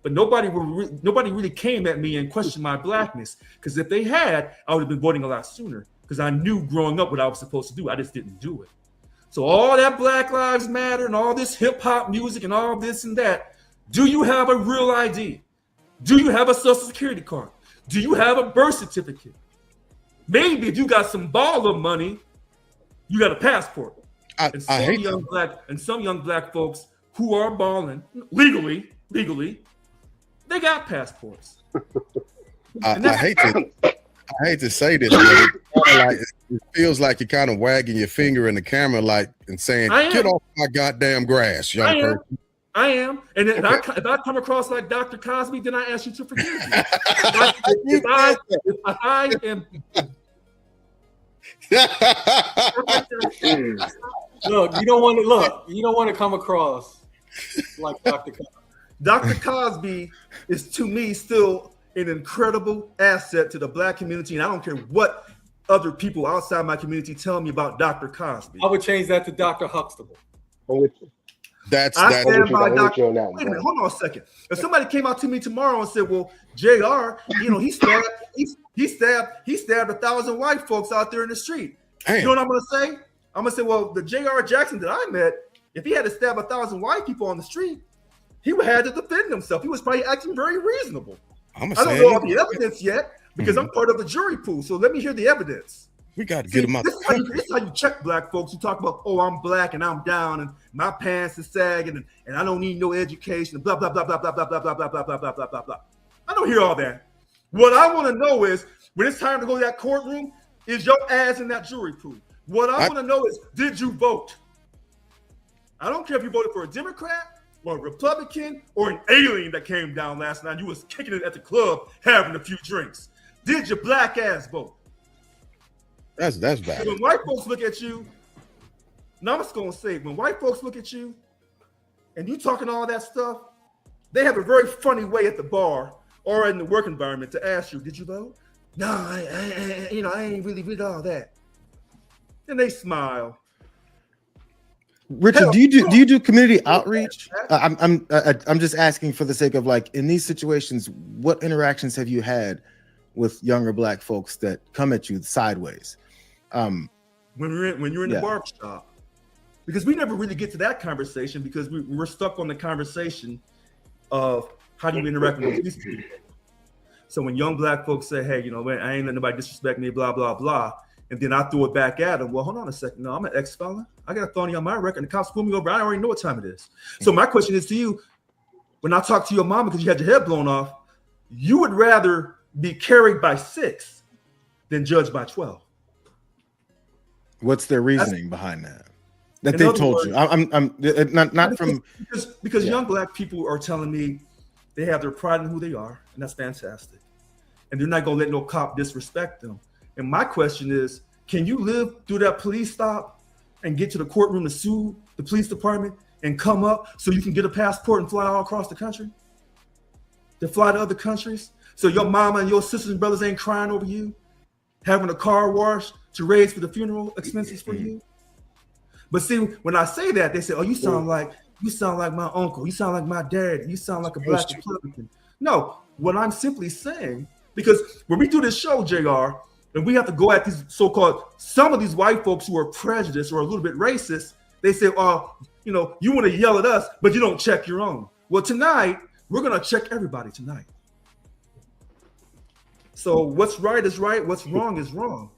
But nobody really came at me and questioned my blackness. Because if they had, I would have been voting a lot sooner. Because I knew growing up what I was supposed to do. I just didn't do it. So all that Black Lives Matter and all this hip-hop music and all this and that, do you have a real ID? Do you have a social security card? Do you have a birth certificate? Maybe if you got some baller money, you got a passport. Some young black folks who are balling legally, they got passports. I hate to say this, but it feels like you're kind of wagging your finger in the camera, like, and saying, "Get off my goddamn grass, young person." I am, and if I come across like Dr. Cosby, then I ask you to forgive me. if I am. Look, you don't want to come across like Dr. Cosby. Dr. Cosby is, to me, still an incredible asset to the black community, and I don't care what other people outside my community tell me about Dr. Cosby. I would change that to Dr. Huxtable. I stand by Dr. Wait a minute, hold on a second. If somebody came out to me tomorrow and said, "Well, JR, he stabbed 1,000 white folks out there in the street," you know what I'm gonna say? I'm gonna say, "Well, the JR Jackson that I met, if he had to stab 1,000 white people on the street, he would have to defend himself. He was probably acting very reasonable." I don't know all the evidence yet because I'm part of the jury pool. So let me hear the evidence. We got to get him out. This is how you check black folks. You talk about, "Oh, I'm black and I'm down and my pants is sagging and I don't need no education and blah blah blah blah blah blah blah blah blah blah blah blah blah blah blah." I don't hear all that. What I want to know is when it's time to go to that courtroom, is your ass in that jury pool? What I want to know is, did you vote? I don't care if you voted for a Democrat or a Republican or an alien that came down last night. You was kicking it at the club, having a few drinks. Did your black ass vote? That's bad. When white folks look at you, now I'm just gonna say, when white folks look at you and you talking all that stuff, they have a very funny way at the bar or in the work environment to ask you, did you vote? No, I ain't really read all that. And they smile. Richard, do you do community outreach? I'm just asking for the sake of, like, in these situations, what interactions have you had with younger Black folks that come at you sideways? When you're in the barbershop, because we never really get to that conversation because we're stuck on the conversation of how do you interact with these people. So when young Black folks say, hey, I ain't letting nobody disrespect me, blah, blah, blah. And then I throw it back at them. Well, hold on a second. No, I'm an ex-felon. I got a felony on my record. And the cops pull me over. I already know what time it is. So my question is to you, when I talk to your mama because you had your head blown off, you would rather be carried by 6 than judged by 12. What's their reasoning behind that? That they told you? I'm not from because young Black people are telling me they have their pride in who they are, and that's fantastic. And they're not gonna let no cop disrespect them. And my question is, can you live through that police stop and get to the courtroom to sue the police department and come up so you can get a passport and fly all across the country? To fly to other countries? So your mama and your sisters and brothers ain't crying over you? Having a car wash to raise for the funeral expenses for you? But see, when I say that, they say, oh, you sound like my uncle. You sound like my dad. You sound like a Black Republican. No, what I'm simply saying, because when we do this show, JR, and we have to go at these so-called, some of these white folks who are prejudiced or a little bit racist, they say, oh, you want to yell at us, but you don't check your own. Well, tonight, we're going to check everybody tonight. So what's right is right, what's wrong is wrong.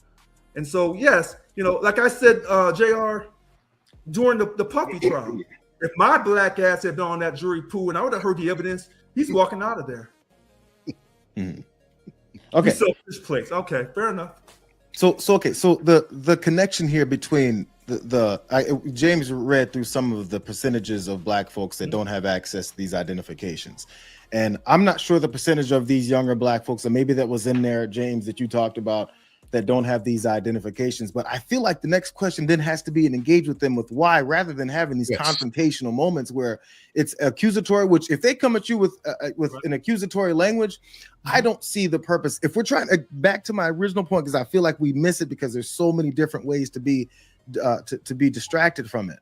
And so, yes, like I said, JR, during the Puffy trial, if my Black ass had been on that jury pool and I would have heard the evidence, he's walking out of there. Mm-hmm. Okay. This place. Okay, fair enough. So the connection here between James read through some of the percentages of Black folks that don't have access to these identifications. And I'm not sure the percentage of these younger Black folks, and maybe that was in there, James, that you talked about, that don't have these identifications. But I feel like the next question then has to be and engage with them with why, rather than having these confrontational moments where it's accusatory, which if they come at you with an accusatory language, I don't see the purpose. If we're trying to, back to my original point, because I feel like we miss it because there's so many different ways to be distracted from it.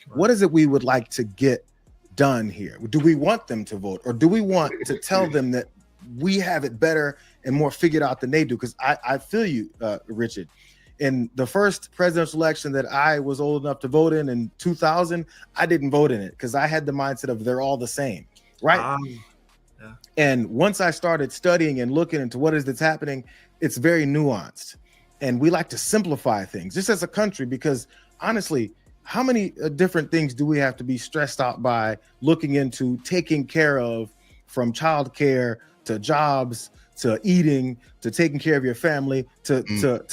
Right. What is it we would like to get done here? Do we want them to vote, or do we want to tell them that we have it better and more figured out than they do? Because I feel you, Richard. In the first presidential election that I was old enough to vote in 2000, I didn't vote in it because I had the mindset of they're all the same, right? Yeah. And once I started studying and looking into what is that's happening, it's very nuanced. And we like to simplify things just as a country, because honestly, how many different things do we have to be stressed out by looking into, taking care of, from childcare to jobs, to eating, to taking care of your family, to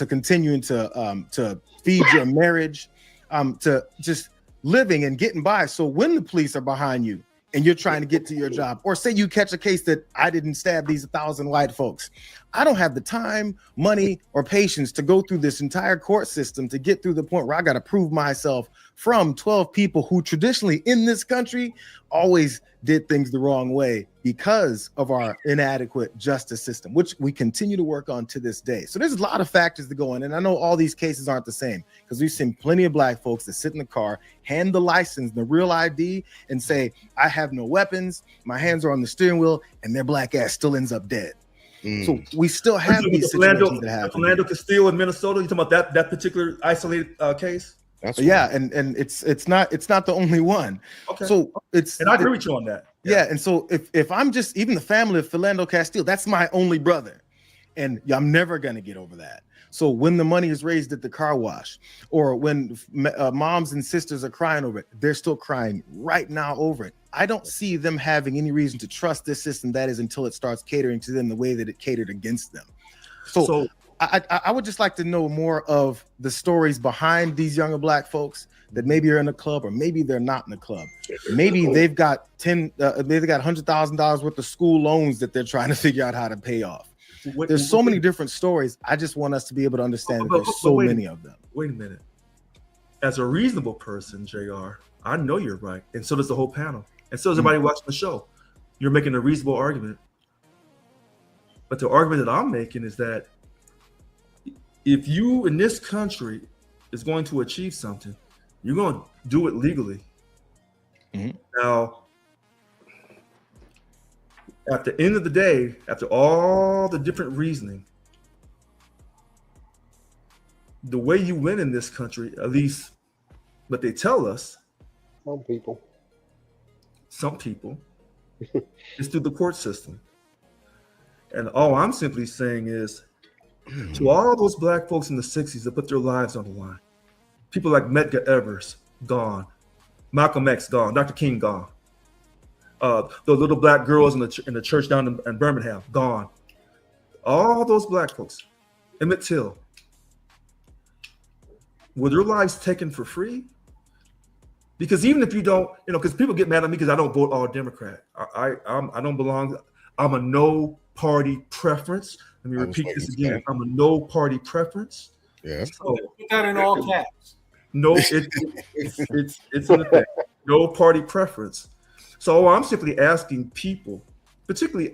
continuing to feed your marriage, to just living and getting by. So when the police are behind you and you're trying to get to your job, or say you catch a case that I didn't stab these 1,000 white folks, I don't have the time, money, or patience to go through this entire court system to get through the point where I got to prove myself from 12 people who traditionally in this country always did things the wrong way because of our inadequate justice system, which we continue to work on to this day. So there's a lot of factors that go in, and I know all these cases aren't the same, because we've seen plenty of Black folks that sit in the car, hand the license, the real ID, and say, I have no weapons, my hands are on the steering wheel, and their Black ass still ends up dead. So we still have these situations that happen. Philando Castile in Minnesota, you talking about that particular isolated case? That's and it's not the only one. Okay. So I agree with you on that. Yeah. And so if I'm just, even the family of Philando Castile, that's my only brother, and I'm never gonna get over that. So when the money is raised at the car wash, or when moms and sisters are crying over it, they're still crying right now over it. I don't see them having any reason to trust this system, that is, until it starts catering to them the way that it catered against them. So I would just like to know more of the stories behind these younger Black folks that maybe are in a club, or maybe they're not in a club. Maybe they've got $100,000 worth of school loans that they're trying to figure out how to pay off. There's so many different stories. I just want us to be able to understand that there's so many of them. Wait a minute. As a reasonable person, JR, I know you're right, and so does the whole panel, and so does everybody watching the show. you're making a reasonable argument. But the argument that I'm making is that if you in this country is going to achieve something, you're going to do it legally. Now, at the end of the day, after all the different reasoning, the way you win in this country, at least what they tell us, some people, is through the court system. And all I'm simply saying is, to all those black folks in the 60s that put their lives on the line, people like Medgar Evers, gone. Malcolm X, gone. Dr. King, gone. The little black girls in the church down in Birmingham, gone. All those black folks, Emmett Till, were their lives taken for free? Because even if you don't, because people get mad at me because I don't vote all Democrat. I don't belong. I'm a no party preference. Let me repeat this again. I'm a no party preference. Yeah. So, put that in all caps. No, it's in the thing. No party preference. So I'm simply asking people, particularly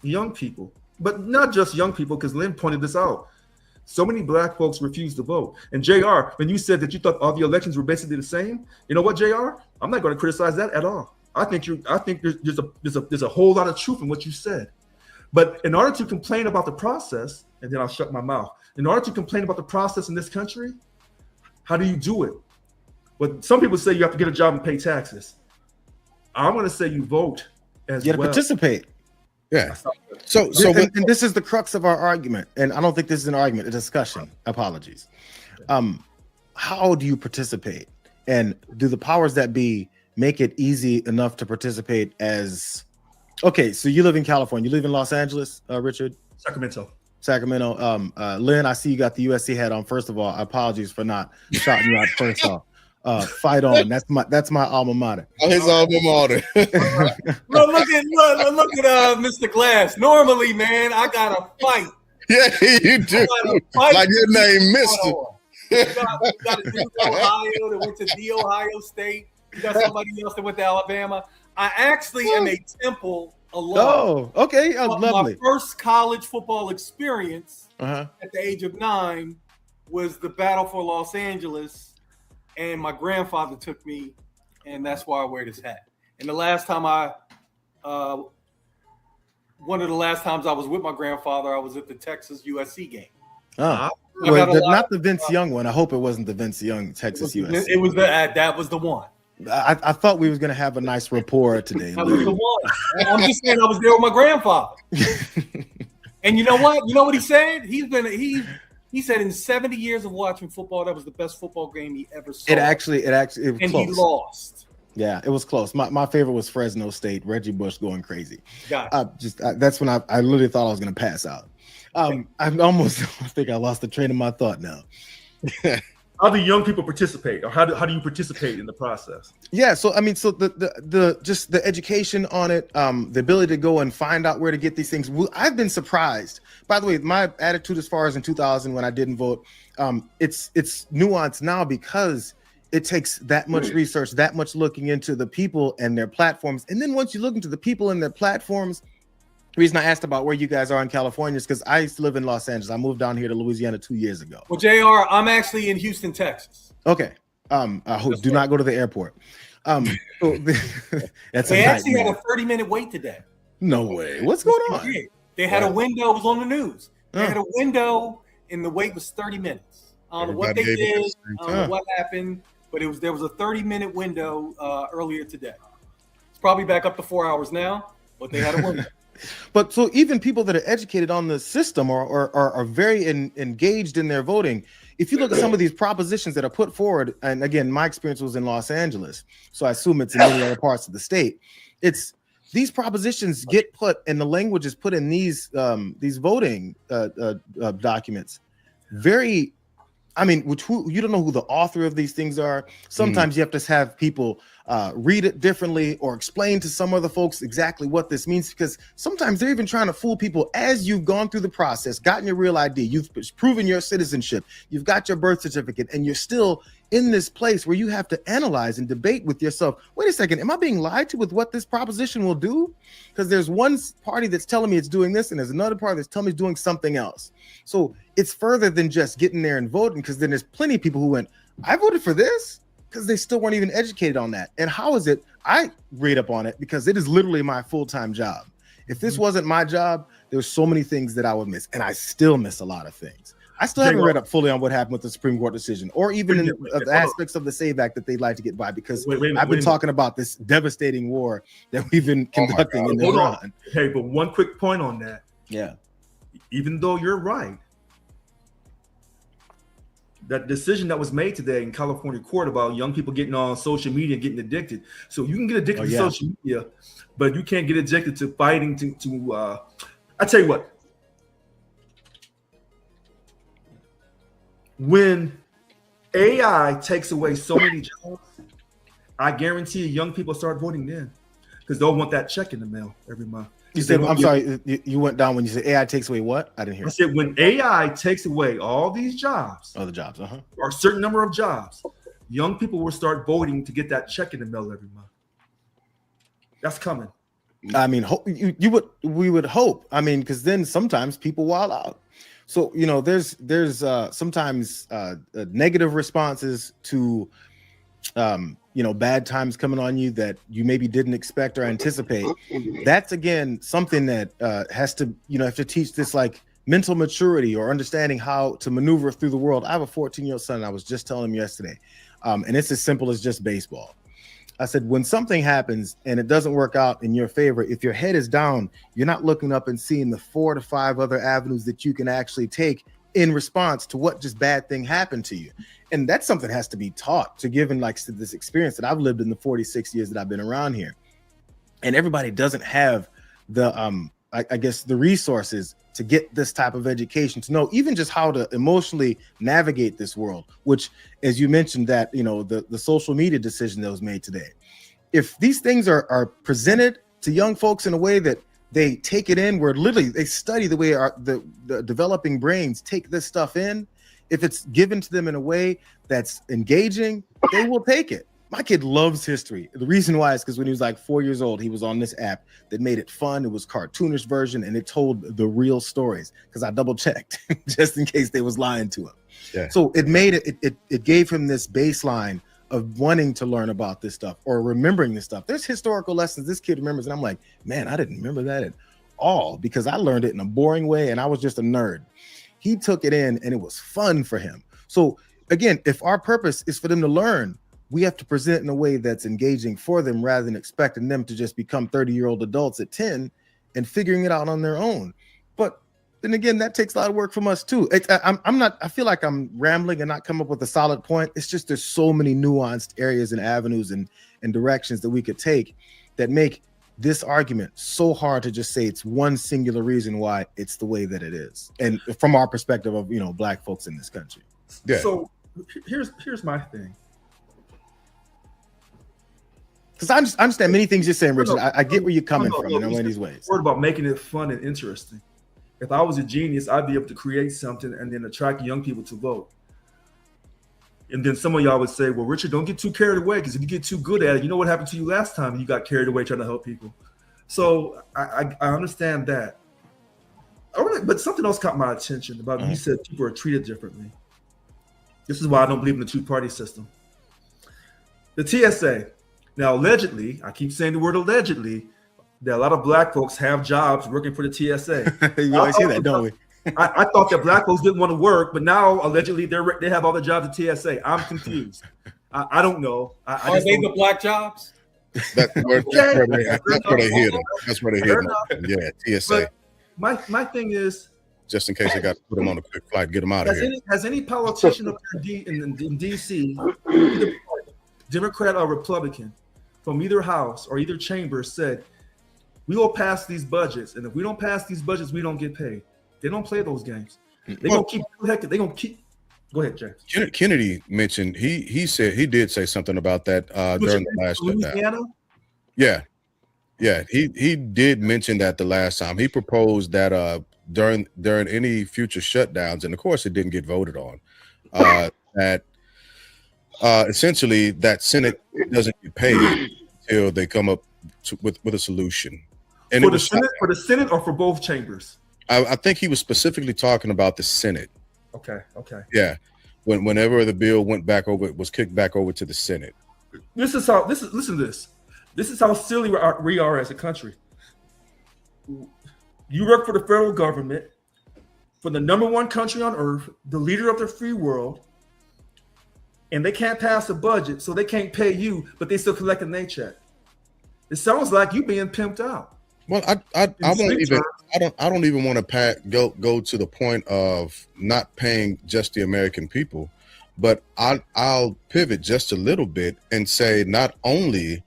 young people, but not just young people, because Lynn pointed this out. So many black folks refuse to vote. And JR, when you said that you thought all the elections were basically the same, you know what, JR? I'm not going to criticize that at all. I think there's a whole lot of truth in what you said. But in order to complain about the process, and then I'll shut my mouth. In order to complain about the process in this country, how do you do it? Well, some people say you have to get a job and pay taxes. I'm going to say you vote as You got to well. participate. Yeah. And this is the crux of our argument. And I don't think this is an argument, a discussion. Apologies. How do you participate? And do the powers that be make it easy enough to participate as... Okay, so you live in California. You live in Los Angeles, Richard? Sacramento. Lynn, I see you got the USC hat on. First of all, apologies for not shouting you out first off. Fight on. That's my alma mater. Oh, his alma mater. Look at Mr. Glass. Normally, man, I gotta fight. Yeah, you do. Like your name, Mister. You got a dude in Ohio that went to the Ohio State. You got somebody else that went to Alabama. I actually am a Temple alum. Oh, okay. Lovely. My first college football experience Uh-huh. at the age of 9 was the Battle for Los Angeles, and my grandfather took me, and that's why I wear this hat. And the last time one of the last times I was with my grandfather, I was at the Texas USC game. Not the Vince Young one. I hope it wasn't the Vince Young Texas USC. It was that was the one. I thought we was gonna have a nice rapport today. That was the one. I'm just saying I was there with my grandfather. And you know what? You know what he said? He said in 70 years of watching football, that was the best football game he ever saw. It actually was and close. He lost. Yeah, it was close. My favorite was Fresno State. Reggie Bush going crazy. Gotcha. That's when I literally thought I was gonna pass out. I almost think I lost the train of my thought now. How do young people participate, or how do you participate in the process? Yeah, so the education on it, the ability to go and find out where to get these things. I've been surprised. By the way, my attitude as far as in 2000 when I didn't vote, it's nuanced now because it takes that much research, that much looking into the people and their platforms, and then once you look into the people and their platforms. The reason I asked about where you guys are in California is because I used to live in Los Angeles. I moved down here to Louisiana 2 years ago. Well, JR, I'm actually in Houston, Texas. Okay. Do not go to the airport. They actually had a 30-minute wait today. No way. What's going on? They had a window. It was on the news. They had a window, and the wait was 30 minutes. I don't know what they did. I don't know what happened, but there was a 30-minute window earlier today. It's probably back up to 4 hours now, but they had a window. But so even people that are educated on the system are very engaged in their voting. If you look at some of these propositions that are put forward, and again, my experience was in Los Angeles, so I assume it's in many other parts of the state. It's these propositions get put, and the language is put in these voting documents. Very, I mean, you don't know who the author of these things are. Sometimes you have to have people read it differently or explain to some other folks exactly what this means, because sometimes they're even trying to fool people as you've gone through the process, gotten your real ID, you've proven your citizenship, you've got your birth certificate, and you're still in this place where you have to analyze and debate with yourself. Wait a second, am I being lied to with what this proposition will do? Because there's one party that's telling me it's doing this, and there's another party that's telling me it's doing something else. So it's further than just getting there and voting, because then there's plenty of people who went, I voted for this, because they still weren't even educated on that. And how is it? I read up on it because it is literally my full-time job. If this wasn't my job, there's so many things that I would miss, and I still miss a lot of things. I still haven't read up fully on what happened with the Supreme Court decision, or even in the aspects of the SAVE Act that they'd like to get by, because I've been talking about this devastating war that we've been conducting in Iran. Hey, but one quick point on that. Yeah. Even though you're right, that decision that was made today in California court about young people getting on social media and getting addicted. So you can get addicted to social media, but you can't get addicted to fighting I tell you what, when AI takes away so many jobs, I guarantee young people start voting then, because they'll want that check in the mail every month. You said, I'm sorry, you went down when you said AI takes away what? I didn't hear. I said when AI takes away all these jobs, other jobs, or a certain number of jobs, young people will start voting to get that check in the mail every month. That's coming. I mean, we would hope. I mean, because then sometimes people wild out. So there's sometimes negative responses to bad times coming on you that you maybe didn't expect or anticipate. That's again something that has to have to teach this like mental maturity or understanding how to maneuver through the world. I have a 14-year-old son. I was just telling him yesterday, and it's as simple as just baseball. I said, when something happens and it doesn't work out in your favor, if your head is down, you're not looking up and seeing the 4 to 5 other avenues that you can actually take in response to what just bad thing happened to you. And that's something that has to be taught, to given like this experience that I've lived in the 46 years that I've been around here. And everybody doesn't have the, I guess, the resources to get this type of education, to know even just how to emotionally navigate this world, which, as you mentioned, that, the social media decision that was made today. If these things are presented to young folks in a way that they take it in, where literally they study the way the developing brains take this stuff in, if it's given to them in a way that's engaging, they will take it. My kid loves history. The reason why is because when he was like 4 years old, he was on this app that made it fun. It was cartoonish version, and it told the real stories, because I double checked just in case they was lying to him. Yeah. So it made it gave him this baseline of wanting to learn about this stuff or remembering this stuff. There's historical lessons this kid remembers, and I'm like, man, I didn't remember that at all, because I learned it in a boring way and I was just a nerd. He took it in and it was fun for him. So again, if our purpose is for them to learn, we have to present in a way that's engaging for them, rather than expecting them to just become 30-year-old adults at 10 and figuring it out on their own. But then again, that takes a lot of work from us too. I feel like I'm rambling and not come up with a solid point. It's just, there's so many nuanced areas and avenues and directions that we could take that make this argument so hard to just say it's one singular reason why it's the way that it is. And from our perspective of, Black folks in this country. Yeah. So here's my thing. Because I understand many things you're saying, Richard. I get where you're coming from in one of these ways. Word about making it fun and interesting. If I was a genius, I'd be able to create something and then attract young people to vote. And then some of y'all would say, well, Richard, don't get too carried away, because if you get too good at it, you know what happened to you last time you got carried away trying to help people. So I understand that. But something else caught my attention about you said people are treated differently. This is why I don't believe in the two-party system. The TSA. Now, allegedly, I keep saying the word allegedly, that a lot of Black folks have jobs working for the TSA. You always hear that, don't we? I thought that Black folks didn't want to work, but now allegedly they have all the jobs at TSA. I'm confused. I don't know. Are they the Black jobs? That's where they hear them. That's where they hear them. Yeah, TSA. But my thing is, just in case they got to put them on a quick flight, get them out of here. Has any politician up there in D.C., either Democrat or Republican, from either house or either chamber said, we will pass these budgets, and if we don't pass these budgets, we don't get paid? They don't play those games. They're gonna keep. Go ahead, James. Kennedy mentioned he said he did say something about that during the last shutdown. Yeah, he did mention that the last time. He proposed that during any future shutdowns, and of course it didn't get voted on. That essentially that Senate doesn't get paid until they come up with a solution. And for the Senate or for both chambers? I think he was specifically talking about the Senate. Okay. Yeah, whenever the bill was kicked back over to the Senate. Listen to this. This is how silly we are as a country. You work for the federal government, for the number one country on earth, the leader of the free world, and they can't pass a budget, so they can't pay you, but they still collect their check. It sounds like you being pimped out. Well, I don't even want to go to the point of not paying just the American people, but I'll pivot just a little bit and say not only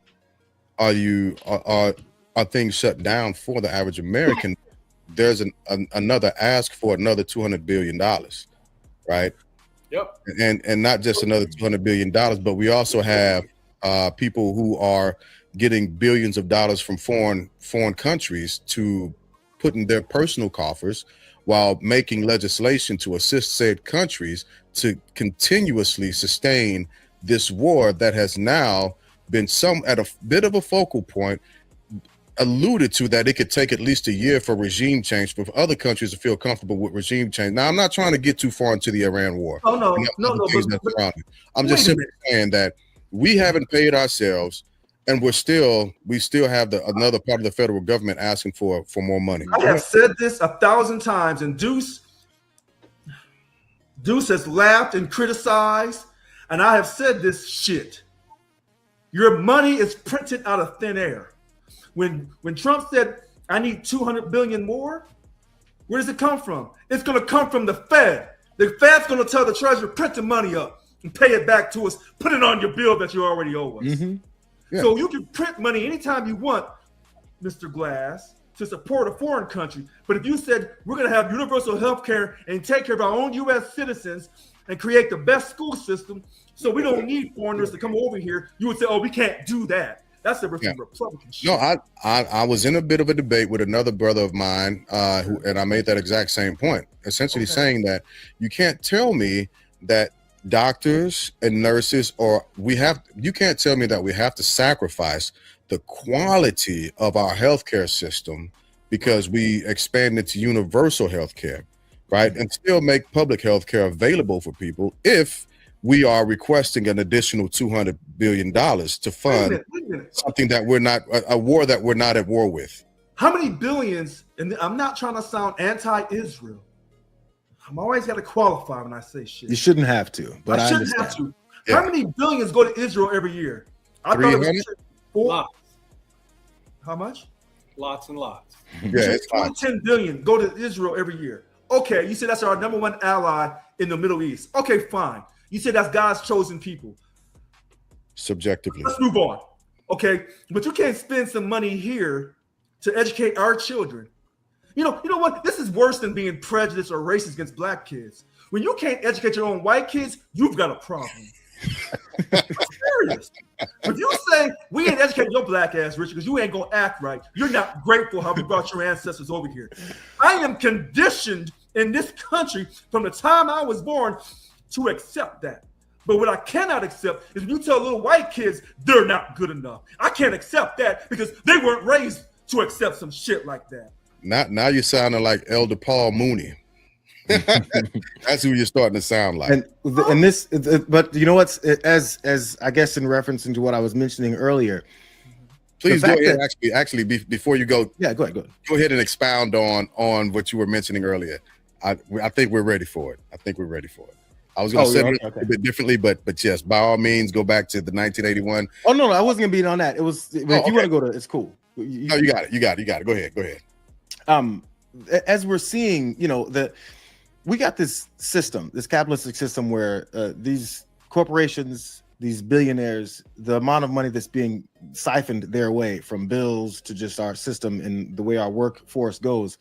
are things shut down for the average American, there's another ask for another $200 billion, right? Yep. And not just another $200 billion, but we also have people who are getting billions of dollars from foreign countries to put in their personal coffers while making legislation to assist said countries to continuously sustain this war that has now been at a bit of a focal point, alluded to that it could take at least a year for regime change for other countries to feel comfortable with regime change. Now, I'm not trying to get too far into the Iran war. Oh, no. I'm just simply saying that we haven't paid ourselves, and we still have another part of the federal government asking for more money. I have said this 1,000 times, and Deuce has laughed and criticized, and I have said this shit. Your money is printed out of thin air. When Trump said, I need 200 billion more, where does it come from? It's going to come from the Fed. The Fed's going to tell the Treasury, print the money up and pay it back to us. Put it on your bill that you already owe us. Mm-hmm. Yeah. So you can print money anytime you want, Mr. Glass, to support a foreign country. But if you said we're going to have universal health care and take care of our own U.S. citizens and create the best school system so we don't need foreigners to come over here, you would say, oh, we can't do that. That's the Republican shit. No, I was in a bit of a debate with another brother of mine, and I made that exact same point, essentially saying that you can't tell me that doctors and nurses, you can't tell me that we have to sacrifice the quality of our healthcare system because we expand it to universal healthcare, right? And still make public healthcare available for people if we are requesting an additional $200 billion to fund Wait a minute. something that we're not, a war that we're not at war with. How many billions, and I'm not trying to sound anti-Israel. I'm always got to qualify when I say shit. You shouldn't have to, but I shouldn't understand. have to. Yeah. How many billions go to Israel every year? I thought it was 4. Lots. How much? Lots and lots. Yeah, it's fine. 10 billion go to Israel every year. Okay, you said that's our number one ally in the Middle East. Okay, fine. You said that's God's chosen people. Subjectively. Let's move on. Okay, but you can't spend some money here to educate our children. You know what? This is worse than being prejudiced or racist against black kids. When you can't educate your own white kids, you've got a problem. I'm serious. If you say we ain't educating your black ass, Richard, because you ain't gonna act right, you're not grateful how we brought your ancestors over here. I am conditioned in this country from the time I was born to accept that. But what I cannot accept is when you tell little white kids they're not good enough. I can't accept that because they weren't raised to accept some shit like that. Now you're sounding like Elder Paul Mooney. That's who you're starting to sound like. And this, but you know what's, as I guess in reference to what I was mentioning earlier. Please go ahead. Actually, before you go, yeah, go ahead. Go ahead and expound on what you were mentioning earlier. I think we're ready for it. I was going to say it a bit differently, but yes, by all means, go back to the 1981. Oh no, I wasn't going to be on that. It was. If you want to go to, it's cool. No, you got it. Go ahead. As we're seeing, we got this system, this capitalistic system where these corporations, these billionaires, the amount of money that's being siphoned their way from bills to just our system and the way our workforce goes,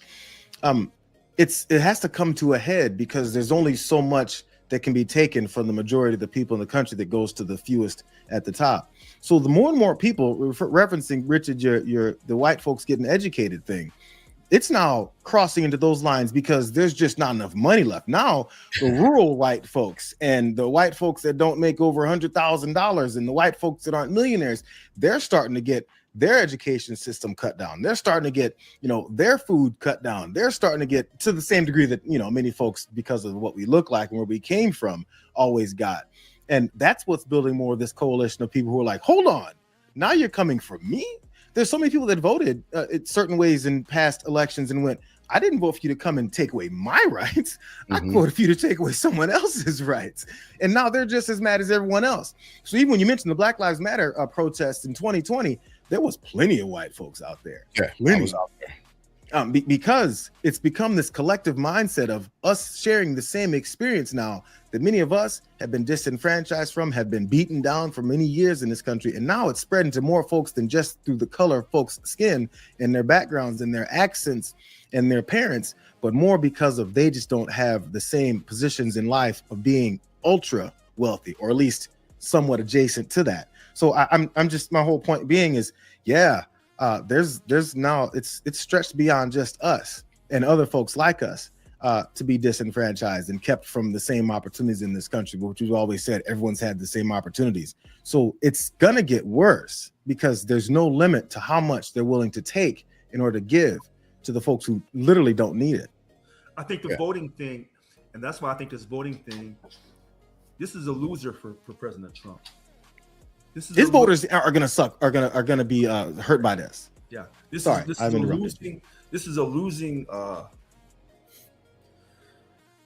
it has to come to a head because there's only so much that can be taken from the majority of the people in the country that goes to the fewest at the top. So the more and more people, referencing Richard, the white folks getting educated thing, it's now crossing into those lines because there's just not enough money left. Now, the rural white folks and the white folks that don't make over $100,000 and the white folks that aren't millionaires, they're starting to get their education system cut down. They're starting to get, their food cut down. They're starting to get to the same degree that, many folks, because of what we look like and where we came from, always got. And that's what's building more of this coalition of people who are like, hold on, now you're coming for me? There's so many people that voted in certain ways in past elections and went, I didn't vote for you to come and take away my rights. I voted for you to take away someone else's rights. And now they're just as mad as everyone else. So even when you mentioned the Black Lives Matter protests in 2020, there was plenty of white folks out there. Yeah, plenty. I was out there. Because it's become this collective mindset of us sharing the same experience now that many of us have been disenfranchised from, have been beaten down for many years in this country. And now it's spreading to more folks than just through the color of folks' skin and their backgrounds and their accents and their parents, but more because of they just don't have the same positions in life of being ultra wealthy, or at least somewhat adjacent to that. So I'm just, my whole point being is, there's now it's stretched beyond just us and other folks like us to be disenfranchised and kept from the same opportunities in this country, which we've always said everyone's had the same opportunities. So it's gonna get worse because there's no limit to how much they're willing to take in order to give to the folks who literally don't need it. I think the voting thing, and that's why I think this voting thing, this is a loser for President Trump. His voters are gonna be hurt by this. Yeah, this is a losing.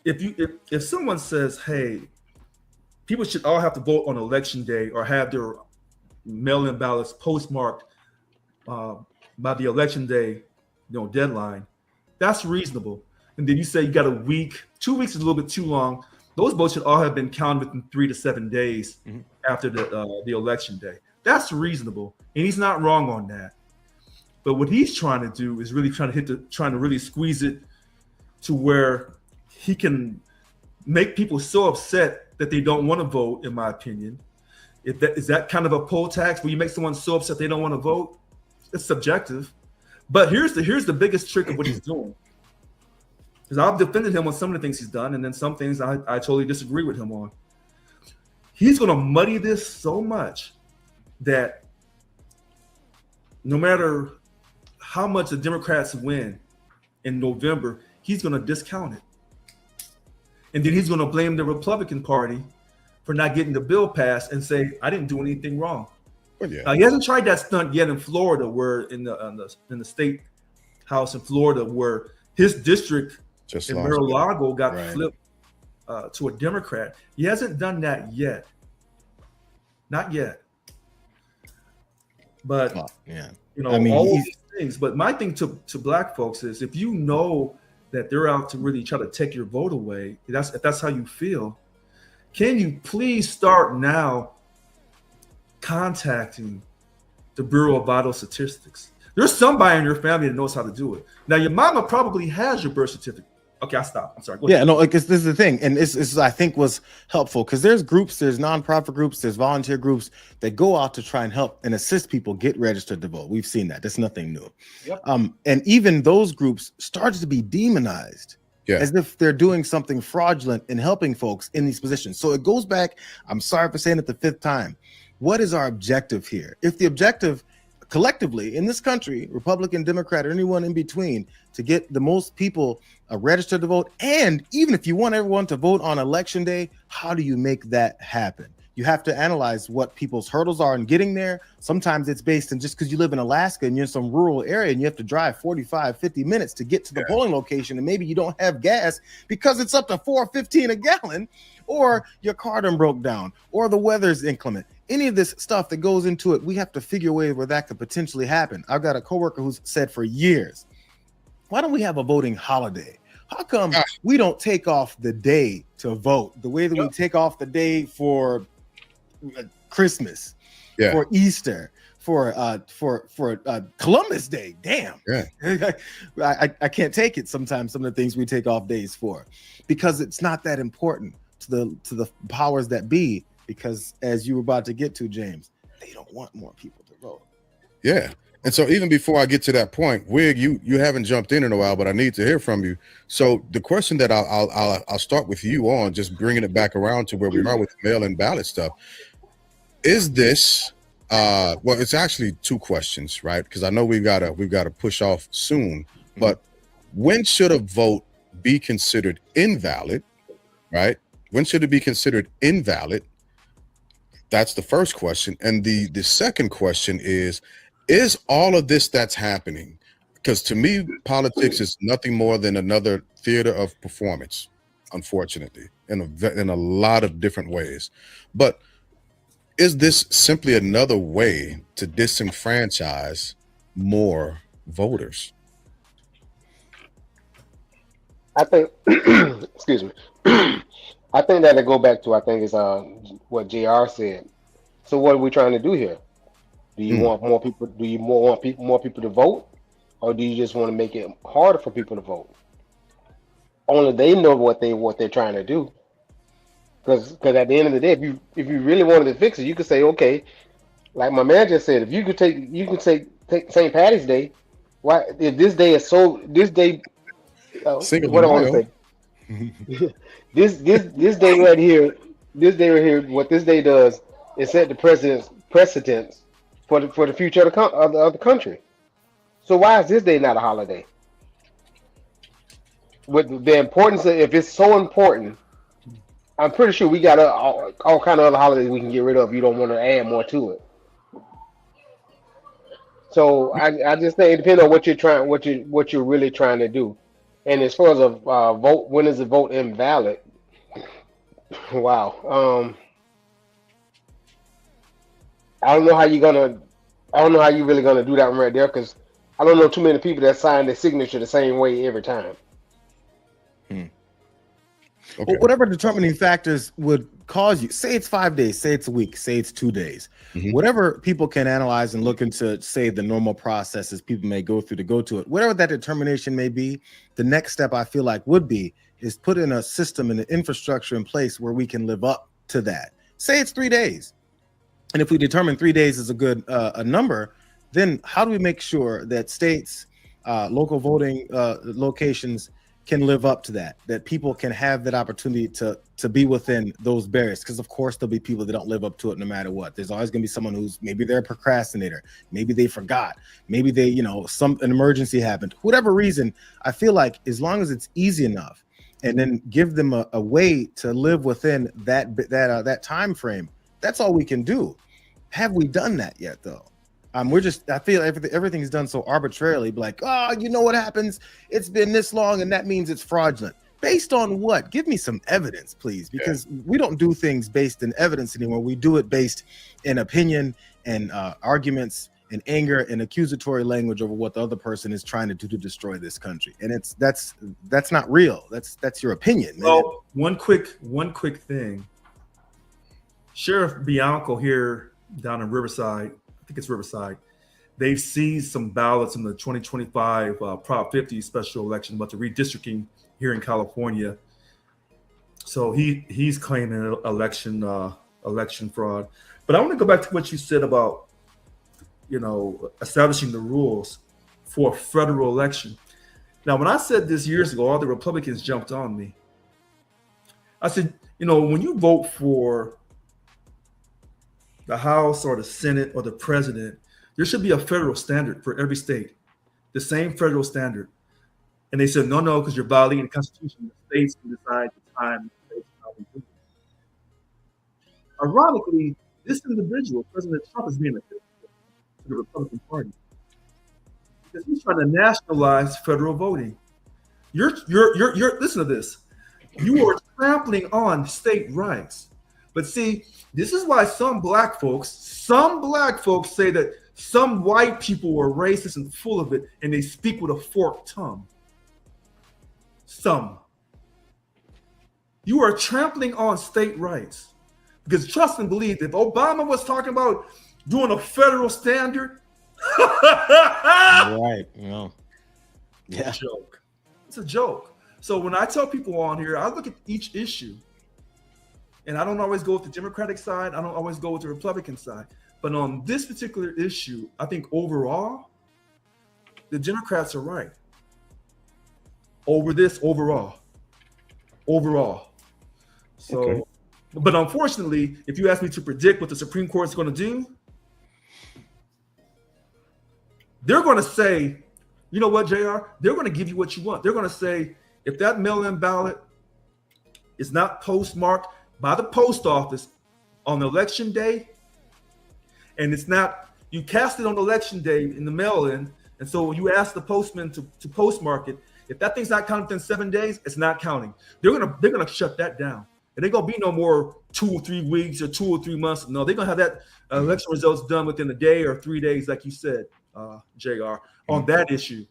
If someone says, "Hey, people should all have to vote on election day or have their mail-in ballots postmarked by the election day, deadline," that's reasonable. And then you say you got a week. 2 weeks is a little bit too long. Those votes should all have been counted within 3 to 7 days after the election day. That's reasonable, and he's not wrong on that. But what he's trying to do is really trying to really squeeze it to where he can make people so upset that they don't want to vote. In my opinion, is that kind of a poll tax where you make someone so upset they don't want to vote? It's subjective. But here's the biggest trick of what he's doing. Because I've defended him on some of the things he's done, and then some things I totally disagree with him on. He's going to muddy this so much that no matter how much the Democrats win in November, he's going to discount it. And then he's going to blame the Republican Party for not getting the bill passed and say, I didn't do anything wrong. Well, yeah. Now, he hasn't tried that stunt yet in Florida, where in the state house in Florida, where his district in Mar-a-Lago got flipped to a Democrat. He hasn't done that yet. Not yet. But all these things. But my thing to black folks is, if you know that they're out to really try to take your vote away, if that's how you feel, can you please start now contacting the Bureau of Vital Statistics? There's somebody in your family that knows how to do it. Now, your mama probably has your birth certificate. Okay, I'll stop. I'm sorry. Yeah, no, this is the thing. And this I think was helpful because there's nonprofit groups, there's volunteer groups that go out to try and help and assist people get registered to vote. We've seen that. That's nothing new. Yep. And even those groups started to be demonized as if they're doing something fraudulent in helping folks in these positions. So it goes back, I'm sorry for saying it the fifth time. What is our objective here? If the objective collectively in this country, Republican, Democrat, or anyone in between, to get the most people registered to vote, and even if you want everyone to vote on election day, how do you make that happen? You have to analyze what people's hurdles are in getting there. Sometimes it's based on just because you live in Alaska and you're in some rural area and you have to drive 45, 50 minutes to get to the polling location, and maybe you don't have gas because it's up to $4.15 a gallon, or your car done broke down, or the weather's inclement. Any of this stuff that goes into it, we have to figure a way where that could potentially happen. I've got a coworker who's said for years, why don't we have a voting holiday? How come we don't take off the day to vote the way that we take off the day for Christmas, for Easter, for Columbus Day? Damn. I can't take it sometimes, some of the things we take off days for, because it's not that important to the powers that be. Because as you were about to get to, James, they don't want more people to vote. Yeah. And so even before I get to that point, Wig, you haven't jumped in a while, but I need to hear from you. So the question that I'll start with you on, just bringing it back around to where we are with mail-in ballot stuff. Is this well, it's actually two questions, right? Because I know we've got to push off soon. But when should a vote be considered invalid? Right? When should it be considered invalid? That's the first question. And the second question is all of this that's happening, because to me, politics is nothing more than another theater of performance, unfortunately, in a lot of different ways. But is this simply another way to disenfranchise more voters? I think, excuse me, I think that'll go back to, I think it's what JR said. So what are we trying to do here? Do you want more people? Do you want more people to vote, or do you just want to make it harder for people to vote? Only they know what they're trying to do. Because at the end of the day, if you really wanted to fix it, you could say, okay, like my man just said, if you could take take St. Patty's Day. Why if this day is so this day? Cinco de What I want to Mayo. say. This day right here, what this day does is set the precedence for the future of the country. So why is this day not a holiday? With the importance of, if it's so important, I'm pretty sure we got all kind of other holidays we can get rid of. You don't want to add more to it. So I just think it depends on what you're really trying to do. And as far as a vote, when is the vote invalid? Wow. I don't know how you're gonna. I don't know how you're really gonna do that one right there, because I don't know too many people that sign their signature the same way every time. Okay. Well, whatever determining factors would cause you, say it's 5 days, say it's a week, say it's 2 days, whatever people can analyze and look into, say the normal processes people may go through to go to it, whatever that determination may be, the next step I feel like would be is put in a system and an infrastructure in place where we can live up to that. Say it's 3 days. And if we determine 3 days is a good a number, then how do we make sure that states, local voting locations can live up to that people can have that opportunity to be within those barriers? Because of course there'll be people that don't live up to it no matter what. There's always going to be someone who's, maybe they're a procrastinator, maybe they forgot, maybe they, an emergency happened, whatever reason. I feel like as long as it's easy enough, and then give them a way to live within that time frame, that's all we can do. Have we done that yet though? I feel everything's done so arbitrarily, like, oh, you know what happens? It's been this long and that means it's fraudulent. Based on what? Give me some evidence, please, because we don't do things based in evidence anymore. We do it based in opinion and arguments and anger and accusatory language over what the other person is trying to do to destroy this country. And that's not real. That's your opinion, man. Well, one quick thing. Sheriff Bianco here down in Riverside, I think it's Riverside, they've seized some ballots in the 2025 Prop 50 special election about the redistricting here in California. So he's claiming election fraud. But I want to go back to what you said about, establishing the rules for a federal election. Now, when I said this years ago, all the Republicans jumped on me. I said, when you vote for the House or the Senate or the president, there should be a federal standard for every state, the same federal standard. And they said, no, because you're violating the Constitution. The states can decide the time. How we do it. Ironically, this individual, President Trump, is being a hypocrite to the Republican Party because he's trying to nationalize federal voting. You're listen to this. You are trampling on state rights. But see, this is why some black folks say that some white people are racist and full of it, and they speak with a forked tongue. Some. You are trampling on state rights. Because trust and believe, if Obama was talking about doing a federal standard, right? Yeah. It's a joke. It's a joke. So when I tell people on here, I look at each issue, and I don't always go with the Democratic side. I don't always go with the Republican side. But on this particular issue, I think overall, the Democrats are right. Overall. So, Okay. but unfortunately, if you ask me to predict what the Supreme Court is going to do, they're going to say, you know what, JR? They're going to give you what you want. They're going to say, if that mail-in ballot is not postmarked by the post office on election day, and it's not, you cast it on election day in the mail-in, and so you ask the postman to postmark it. If that thing's not counted within 7 days, it's not counting. They're gonna shut that down. And they're gonna be no more 2 or 3 weeks or 2 or 3 months. No, they're gonna have that election results done within a day or 3 days, like you said, JR, on that issue.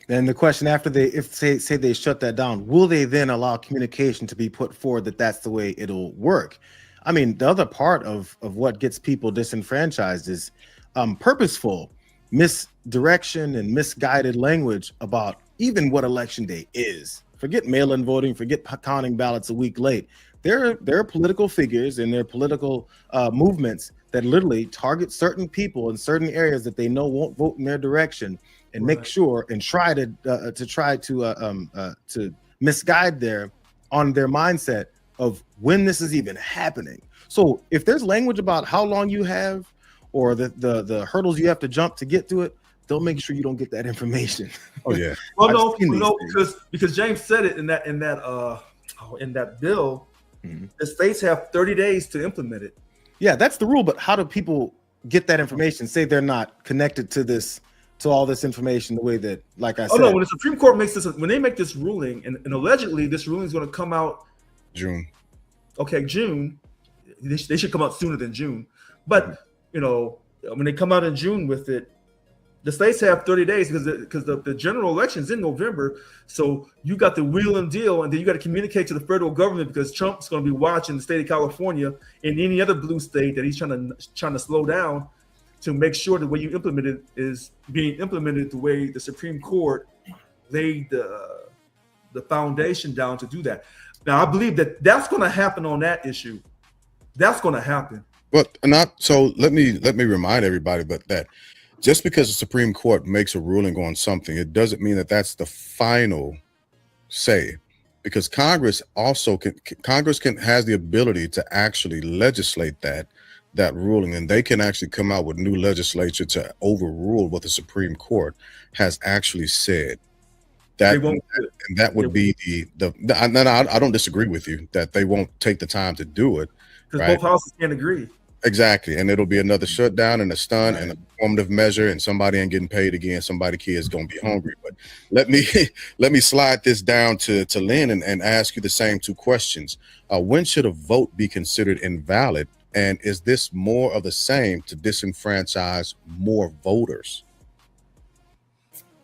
And the question after say they shut that down, will they then allow communication to be put forward that that's the way it'll work? I mean, the other part of what gets people disenfranchised is purposeful misdirection and misguided language about even what election day is. Forget mail-in voting, forget counting ballots a week late. There are political figures and there are political movements that literally target certain people in certain areas that they know won't vote in their direction, and make sure and try to misguide their mindset of when this is even happening. So if there's language about how long you have or the hurdles you have to jump to get to it, they'll make sure you don't get that information. Oh yeah. Well, no, because James said it in that bill, the states have 30 days to implement it. Yeah, that's the rule. But how do people get that information? Say they're not connected to all this information the way that, like I said. Oh no, when the Supreme Court when they make this ruling, and allegedly this ruling is going to come out June. Okay, June. They should come out sooner than June. But when they come out in June with it, the states have 30 days because the general election is in November. So you got the wheel and deal, and then you got to communicate to the federal government because Trump's going to be watching the state of California and any other blue state that he's trying to slow down to make sure the way you implement it is being implemented the way the Supreme Court laid the foundation down to do that. Now, I believe that's going to happen on that issue. That's going to happen. But let me remind everybody that just because the Supreme Court makes a ruling on something, it doesn't mean that that's the final say, because Congress has the ability to actually legislate that ruling, and they can actually come out with new legislation to overrule what the Supreme Court has actually said. That would be I don't disagree with you that they won't take the time to do it, because right? both houses can't agree. Exactly, and it'll be another shutdown and a stun and a formative measure, and somebody ain't getting paid again. Somebody kid's gonna be hungry. But let me slide this down to Lynn and ask you the same two questions. When should a vote be considered invalid, and is this more of the same to disenfranchise more voters?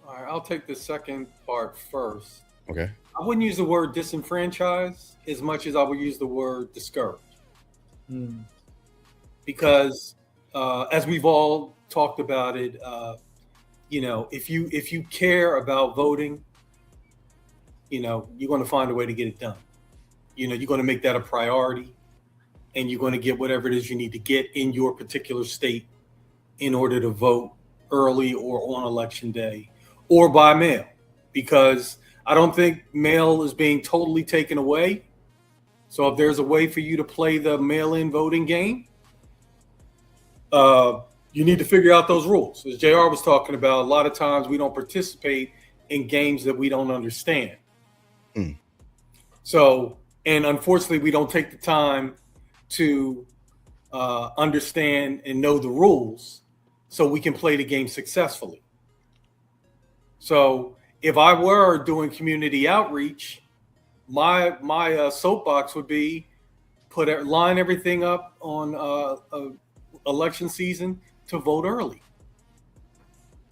All right, I'll take the second part first. Okay. I wouldn't use the word disenfranchise as much as I would use the word discourage. Because as we've all talked about it, if you care about voting, you're going to find a way to get it done. You're going to make that a priority, and you're going to get whatever it is you need to get in your particular state in order to vote early or on election day or by mail, because I don't think mail is being totally taken away. So if there's a way for you to play the mail-in voting game, you need to figure out those rules. As JR was talking about, a lot of times we don't participate in games that we don't understand. So, and unfortunately, we don't take the time to understand and know the rules so we can play the game successfully. So if I were doing community outreach, my soapbox would be line everything up on election season to vote early.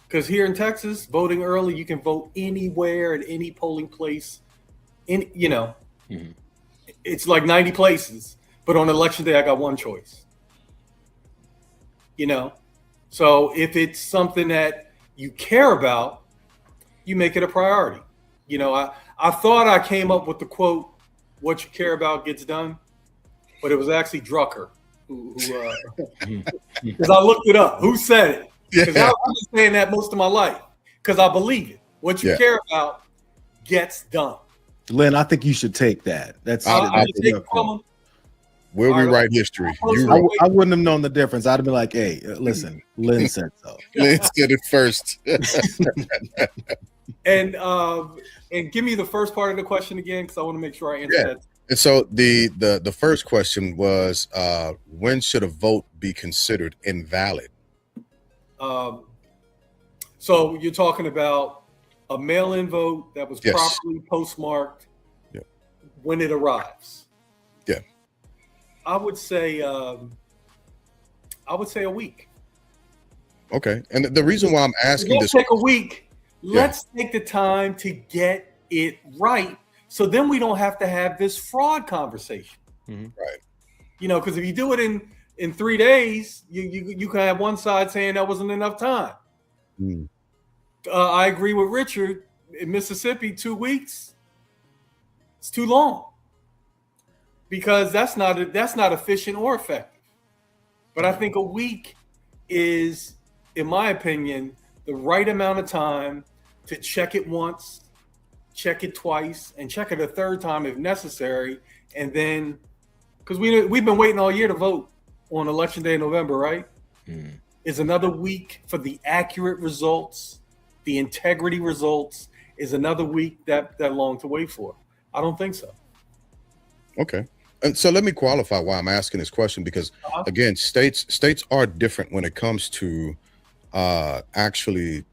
Because here in Texas, voting early, you can vote anywhere at any polling place. It's like 90 places, but on election day, I got one choice. So if it's something that you care about, you make it a priority. I thought I came up with the quote, "What you care about gets done," but it was actually Drucker because I looked it up. Who said it? Because I've been saying that most of my life. Because I believe it. What you care about gets done. Lynn, I think you should take that. That's we'll rewrite history. I wouldn't have known the difference. I'd have been like, hey, listen, Lynn said so. Lynn said it first. And give me the first part of the question again, because I want to make sure I answer that. And so the first question was, when should a vote be considered invalid? So you're talking about a mail-in vote that was properly postmarked when it arrives. Yeah. I would say a week. Okay. And the reason why I'm asking this, take a week. Let's take the time to get it right, so then we don't have to have this fraud conversation. Right. Because if you do it in 3 days, you can have one side saying that wasn't enough time. I agree with Richard. In Mississippi, 2 weeks, it's too long, because that's not efficient or effective. But I think a week is, in my opinion, the right amount of time to check it once, check it twice, and check it a third time if necessary. And then, because we've been waiting all year to vote on Election Day in November, right? Is another week for the accurate results, the integrity results, is another week that long to wait for? I don't think so. Okay. And so let me qualify why I'm asking this question, because again, states are different when it comes to actually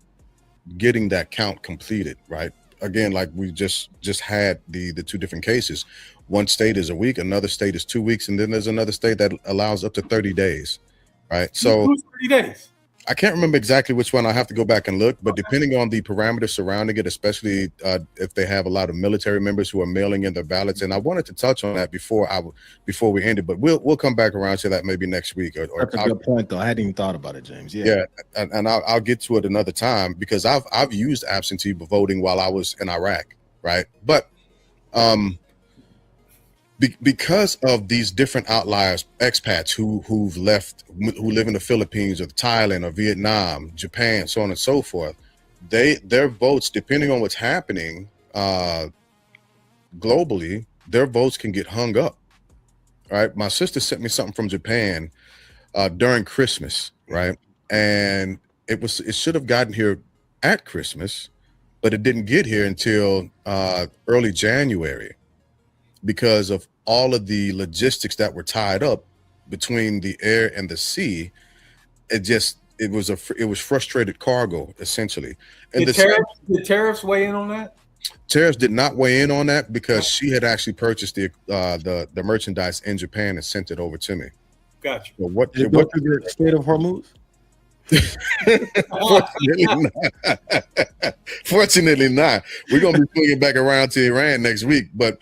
getting that count completed, right? Again, like we just had the two different cases. One state is a week, another state is 2 weeks, and then there's another state that allows up to 30 days, right? So 30 days. I can't remember exactly which one. I have to go back and look, but depending on the parameters surrounding it, especially if they have a lot of military members who are mailing in their ballots, and I wanted to touch on that before we ended, but we'll come back around to that maybe next week. Or that's a good point, though. I hadn't even thought about it, James. And I'll get to it another time, because I've used absentee voting while I was in Iraq, right? But because of these different outliers, expats who live in the Philippines or Thailand or Vietnam, Japan, so on and so forth, their votes, depending on what's happening globally, their votes can get hung up. Right. My sister sent me something from Japan during Christmas, right? And it should have gotten here at Christmas, but it didn't get here until early January, because of all of the logistics that were tied up between the air and the sea. It was frustrated cargo, essentially. And did tariffs weigh in on that? Tariffs did not weigh in on that, because she had actually purchased the merchandise in Japan and sent it over to me. Gotcha. So what through the Strait of Hormuz? Fortunately not. We're gonna be swinging back around to Iran next week, but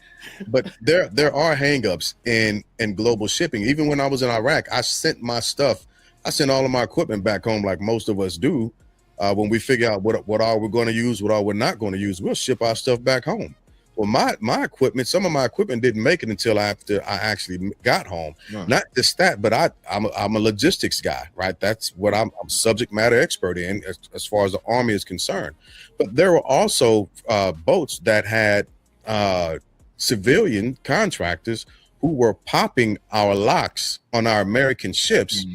there are hangups in global shipping. Even when I was in Iraq, I sent all of my equipment back home, like most of us do. When we figure out what all we're going to use, what all we're not going to use, we'll ship our stuff back home. Well, my equipment, some of my equipment didn't make it until after I actually got home. Not just that, but I'm a logistics guy, right? That's what I'm subject matter expert in as far as the Army is concerned. But there were also boats that had civilian contractors who were popping our locks on our American ships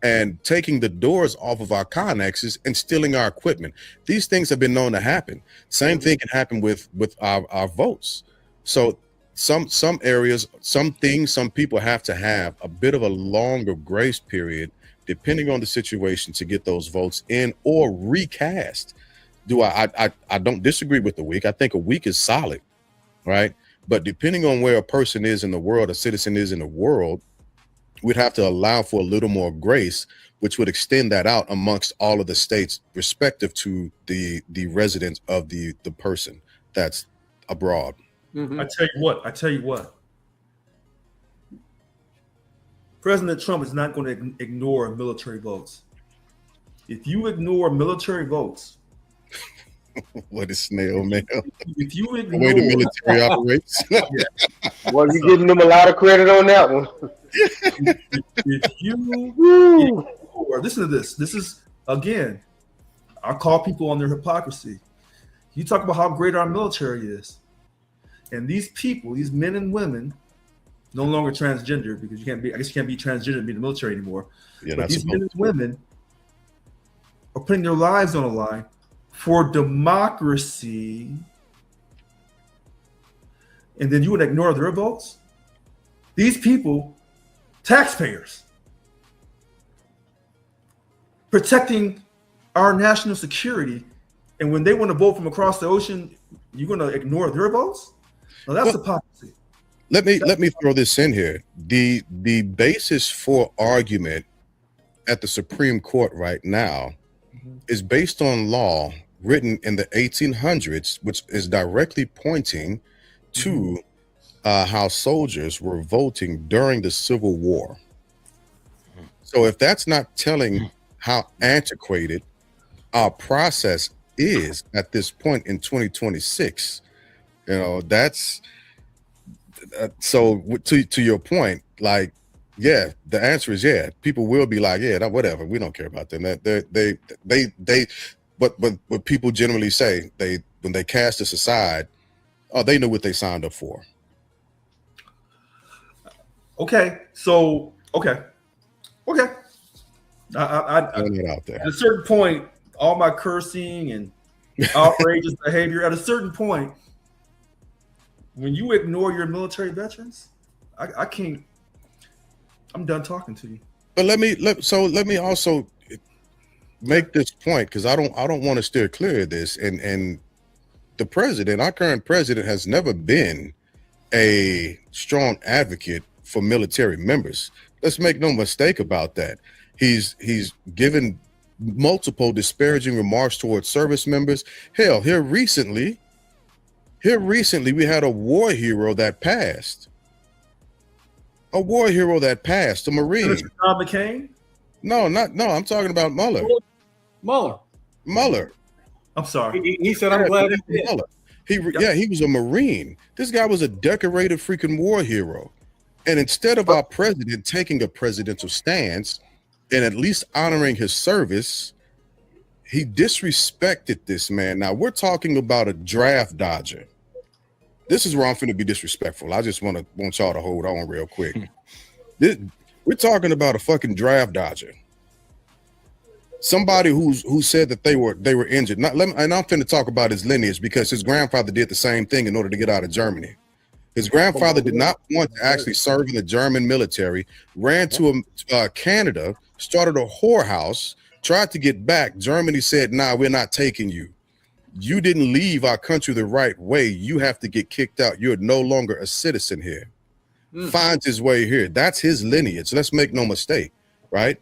and taking the doors off of our connexes and stealing our equipment. These things have been known to happen. Same thing can happen with our votes. So some areas, some people have to have a bit of a longer grace period, depending on the situation, to get those votes in or recast. I don't disagree with the week. I think a week is solid, right? But depending on where a person is in the world, a citizen is in the world, we'd have to allow for a little more grace, which would extend that out amongst all of the states respective to the residence of the person that's abroad. I tell you what. President Trump is not going to ignore military votes. If you ignore military votes, what is snail mail? If you ignore the way the military operates. Well, you're giving them a lot of credit on that one. if you Woo! or listen to this. This is again, I call people on their hypocrisy. You talk about how great our military is, and these people, these men and women, no longer transgender because you can't be. I guess you can't be transgender and be in the military anymore. Yeah, But that's these men and women are putting their lives on the line for democracy, and then you would ignore their votes. These people, taxpayers, protecting our national security, and when they want to vote from across the ocean, you're going to ignore their votes? No, that's hypocrisy. Let me throw this in here. The basis for argument at the Supreme Court right now is based on law written in the 1800s, which is directly pointing to how soldiers were voting during the Civil War. So if that's not telling how antiquated our process is at this point in 2026, that's so to your point, like, yeah, the answer is yeah. People will be like, yeah, whatever, we don't care about them. But people generally say when they cast us aside, oh, they knew what they signed up for. Okay, so okay. I Throwing it out there. at a certain point, all my cursing and outrageous behavior. At a certain point, when you ignore your military veterans, I can't. I'm done talking to you. But let me also make this point, because I don't want to steer clear of this. And the president, our current president, has never been a strong advocate for military members. Let's make no mistake about that. He's given multiple disparaging remarks towards service members. Hell, here recently we had a war hero that passed. A war hero that passed, a Marine. John McCain? No, I'm talking about Mueller. Mueller. I'm sorry. He said, "I'm glad he did." Mueller. He was a Marine. This guy was a decorated freaking war hero. And instead of our president taking a presidential stance and at least honoring his service, he disrespected this man. Now we're talking about a draft dodger. This is where I'm finna be disrespectful. I just want y'all to hold on real quick. We're talking about a fucking draft dodger. Somebody who said that they were injured. And I'm finna talk about his lineage, because his grandfather did the same thing in order to get out of Germany. His grandfather did not want to actually serve in the German military, ran to Canada, started a whorehouse, tried to get back. Germany said, nah, we're not taking you. You didn't leave our country the right way. You have to get kicked out. You're no longer a citizen here. Finds his way here. That's his lineage. Let's make no mistake, right?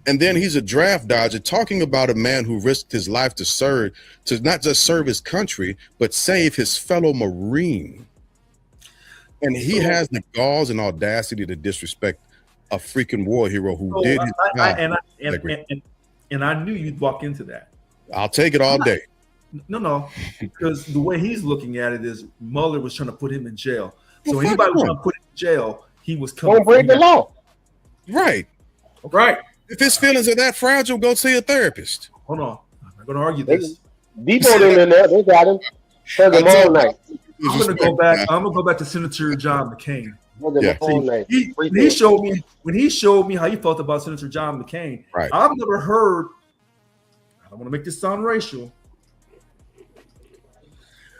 And then he's a draft dodger, talking about a man who risked his life to serve, to not just serve his country, but save his fellow Marine. And he has the galls and audacity to disrespect a freaking war hero who did his job. And I knew you'd walk into that. I'll take it all day. No, because the way he's looking at it is Mueller was trying to put him in jail. So anybody was trying to put him in jail, he was coming. Don't break the law. Right. Right. If his feelings are that fragile, go see a therapist. Hold on. I'm not going to argue this. Depot them in there. They got him. Tell them all night. I'm going to go back to Senator John McCain. Yeah. When he showed me how he felt about Senator John McCain, right. I've never heard, I don't want to make this sound racial,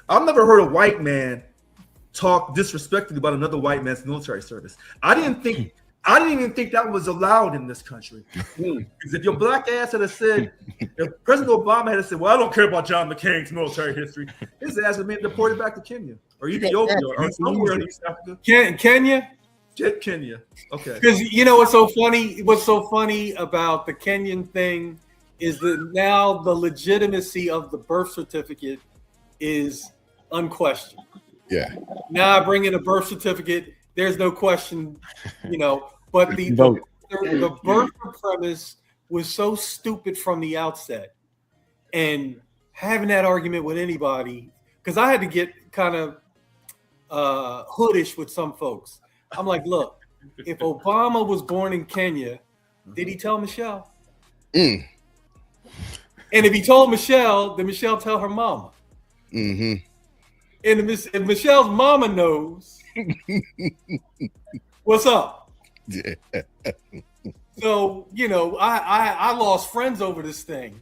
I've never heard a white man talk disrespectfully about another white man's military service. I didn't even think that was allowed in this country. Because if your black ass had said, if President Obama had said, well, I don't care about John McCain's military history, his ass would have been deported back to Kenya or Ethiopia or somewhere in East Africa. Kenya? Kenya. Okay. Because you know what's so funny? What's so funny about the Kenyan thing is that now the legitimacy of the birth certificate is unquestioned. Yeah. Now I bring in a birth certificate. There's no question, but the birth premise was so stupid from the outset. And having that argument with anybody, because I had to get kind of hoodish with some folks. I'm like, look, if Obama was born in Kenya, did he tell Michelle? Mm. And if he told Michelle, then Michelle tell her mama. Mm-hmm. And if Michelle's mama knows, what's up? Yeah. So, I lost friends over this thing,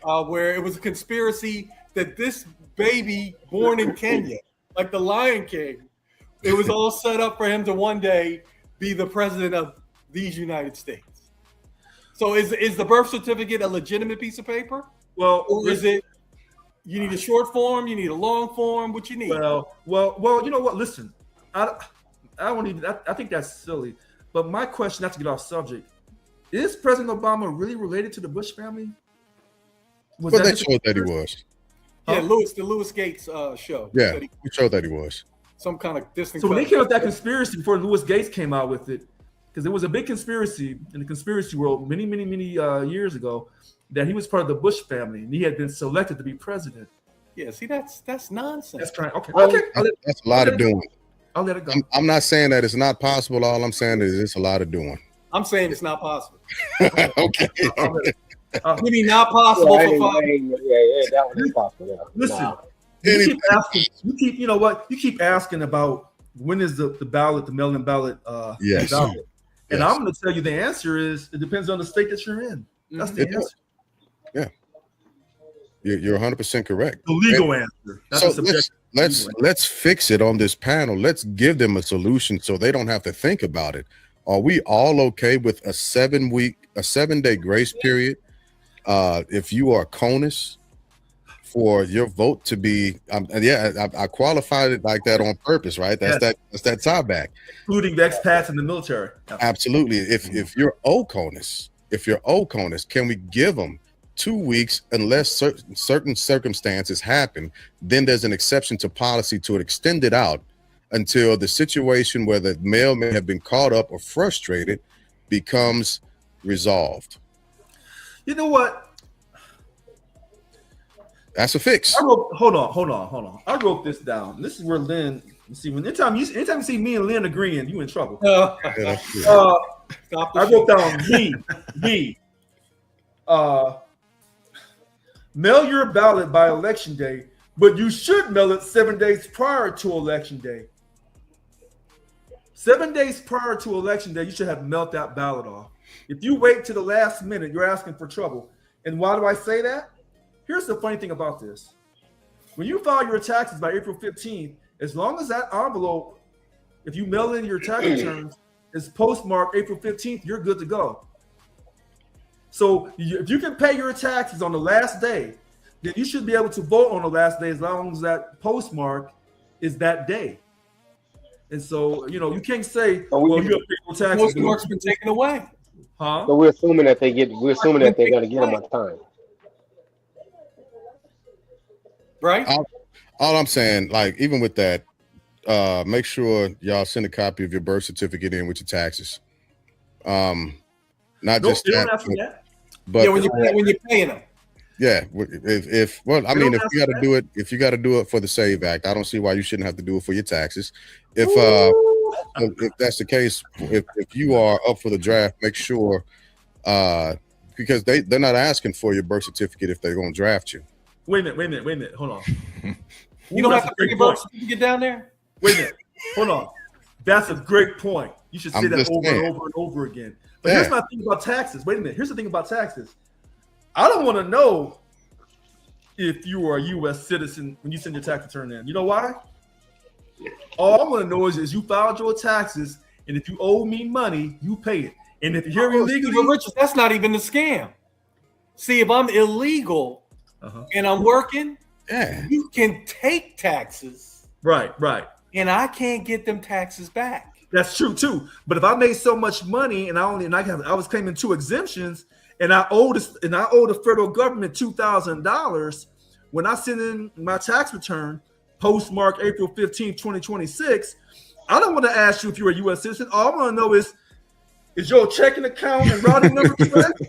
where it was a conspiracy that this baby born in Kenya, like the Lion King, it was all set up for him to one day be the president of these United States. So is the birth certificate a legitimate piece of paper? Well, Or is it, you need a short form, you need a long form, what you need? Well, you know what? Listen, I won't even. I think that's silly. But my question, not to get off subject, is President Obama really related to the Bush family? Well, they showed that he was. Yeah, the Lewis Gates show. Yeah, we showed that he was. Some kind of distant. So when they came up with that conspiracy before Lewis Gates came out with it, because there was a big conspiracy in the conspiracy world many years ago that he was part of the Bush family and he had been selected to be president. Yeah, see, that's nonsense. That's trying. Okay. That's a lot of doing. I'll let it go. I'm not saying that it's not possible. All I'm saying is it's a lot of doing. I'm saying it's not possible. Okay. Maybe not possible for five. Yeah, that one is possible. Yeah. Listen, Nah. you keep asking. You know what? You keep asking about when is the ballot, the mail-in ballot. Yes. Ballot. And Yes. I'm going to tell you the answer is it depends on the state that you're in. That's the It answer. does. Yeah. You're 100% correct. The legal answer. Not So the subjective. let's fix it on this panel. Let's give them a solution so they don't have to think about it. Are we all okay with a 7-day grace period? If you are CONUS, for your vote to be, I qualified it like that on purpose, right? That's that tie back. Including the expats in the military. Absolutely. If you're OCONUS, can we give them 2 weeks unless certain circumstances happen? Then there's an exception to policy to extend it out until the situation where the mail may have been caught up or frustrated becomes resolved. You know what? That's a fix. Hold on. I wrote this down. This is where Lynn. You see, anytime you see me and Lynn agreeing, you in trouble. Stop I wrote down me. Mail your ballot by election day, but you should mail it 7 days prior to election day. 7 days prior to election day, you should have mailed that ballot off. If you wait to the last minute, you're asking for trouble. And why do I say that? Here's the funny thing about this. When you file your taxes by April 15th, as long as that envelope, if you mail in your tax returns, is postmarked April 15th, you're good to go. So if you can pay your taxes on the last day, then you should be able to vote on the last day as long as that postmark is that day. And so, you can't say, well, you have to pay your taxes. Postmark's been taken away. Huh? So we're assuming that they're going to get them on time. Right? All I'm saying, like, even with that, make sure y'all send a copy of your birth certificate in with your taxes. Not just that, but when you're paying them. Yeah, if you got to do it for the SAVE Act, I don't see why you shouldn't have to do it for your taxes. If that's the case, if you are up for the draft, make sure because they're not asking for your birth certificate if they're going to draft you. Wait a minute. Hold on. You don't have to bring your birth certificate down there? Wait a minute. Hold on. That's a great point. You should say that over and over and over again. But here's my thing about taxes. Wait a minute. Here's the thing about taxes. I don't want to know if you are a U.S. citizen when you send your tax return in. You know why? All I want to know is you filed your taxes, and if you owe me money, you pay it. And if you're here illegally, Richard, that's not even a scam. See, if I'm illegal and I'm working, you can take taxes. Right. And I can't get them taxes back. That's true too. But if I made so much money and I was claiming 2 exemptions, and I owe the federal government $2,000 when I send in my tax return postmark April 15th, 2026. I don't want to ask you if you're a U.S. citizen. All I want to know is your checking account and routing number correct?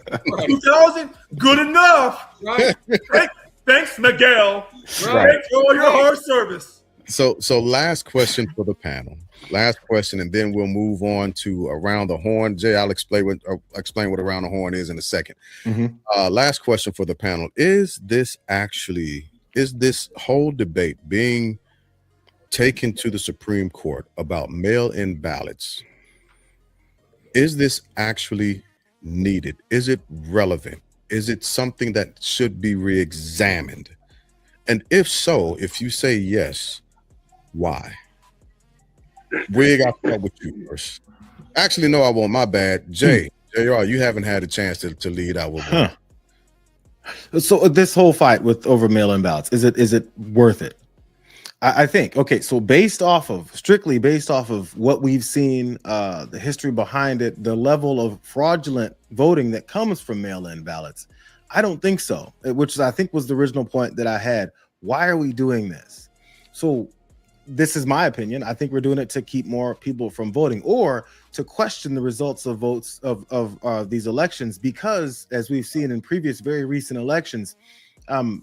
2,000, good enough. Right. Thanks, Miguel. Right. Thanks for all your hard service. So last question for the panel. Last question, and then we'll move on to around the horn. Jay, I'll explain what around the horn is in a second. Mhm. Last question for the panel: is this whole debate being taken to the Supreme Court about mail-in ballots? Is this actually needed? Is it relevant? Is it something that should be re-examined? And if so, if you say yes, why? Wig, I'll start with you first. Actually, no, I won't. My bad. Jay, JR, you haven't had a chance to lead out with one. So this whole fight with over mail-in ballots, is it worth it? I think, okay, so strictly based off of what we've seen, the history behind it, the level of fraudulent voting that comes from mail-in ballots, I don't think so, which I think was the original point that I had. Why are we doing this? So this is my opinion. I think we're doing it to keep more people from voting, or to question the results of votes of these elections, because as we've seen in previous very recent elections,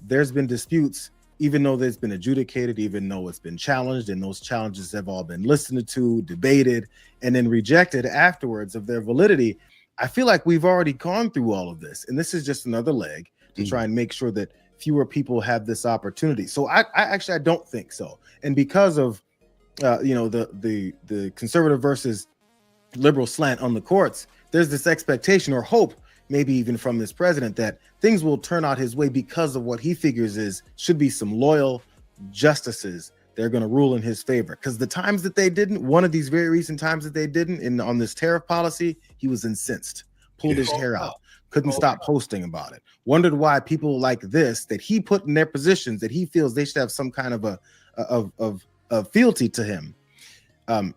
there's been disputes, even though there's been adjudicated, even though it's been challenged, and those challenges have all been listened to, debated, and then rejected afterwards of their validity. I feel like we've already gone through all of this, and this is just another leg to try and make sure that fewer people have this opportunity. So I actually don't think so. And because of the conservative versus liberal slant on the courts, there's this expectation or hope, maybe even from this president, that things will turn out his way because of what he figures should be some loyal justices. They're going to rule in his favor. Because the times that they didn't, one of these very recent times that they didn't, on this tariff policy, he was incensed, pulled his hair out, couldn't stop posting about it, wondered why people like this, that he put in their positions, that he feels they should have some kind of a fealty to him.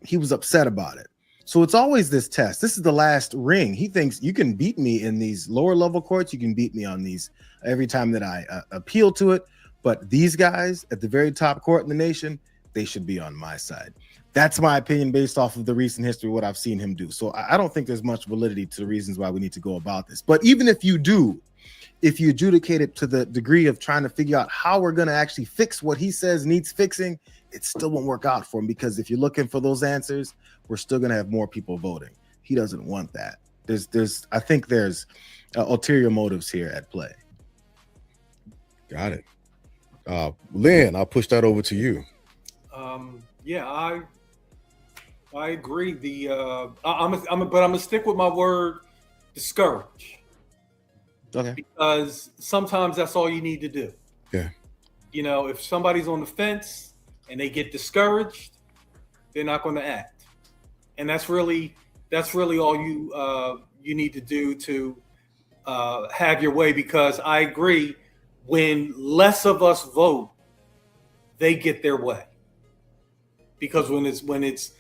He was upset about it. So it's always this test. This is the last ring. He thinks you can beat me in these lower level courts. You can beat me on these every time that I appeal to it. But these guys at the very top court in the nation, they should be on my side. That's my opinion based off of the recent history, what I've seen him do. So I don't think there's much validity to the reasons why we need to go about this. But even if you do, if you adjudicate it to the degree of trying to figure out how we're going to actually fix what he says needs fixing, it still won't work out for him, because if you're looking for those answers, we're still going to have more people voting. He doesn't want that. I think there's ulterior motives here at play. Got it. Lynn, I'll push that over to you. Yeah, I agree. But I'm gonna stick with my word, discourage. Okay. Because sometimes that's all you need to do. Yeah. If somebody's on the fence and they get discouraged, they're not going to act. And that's really all you need to do to have your way. Because I agree, when less of us vote, they get their way. Because when it's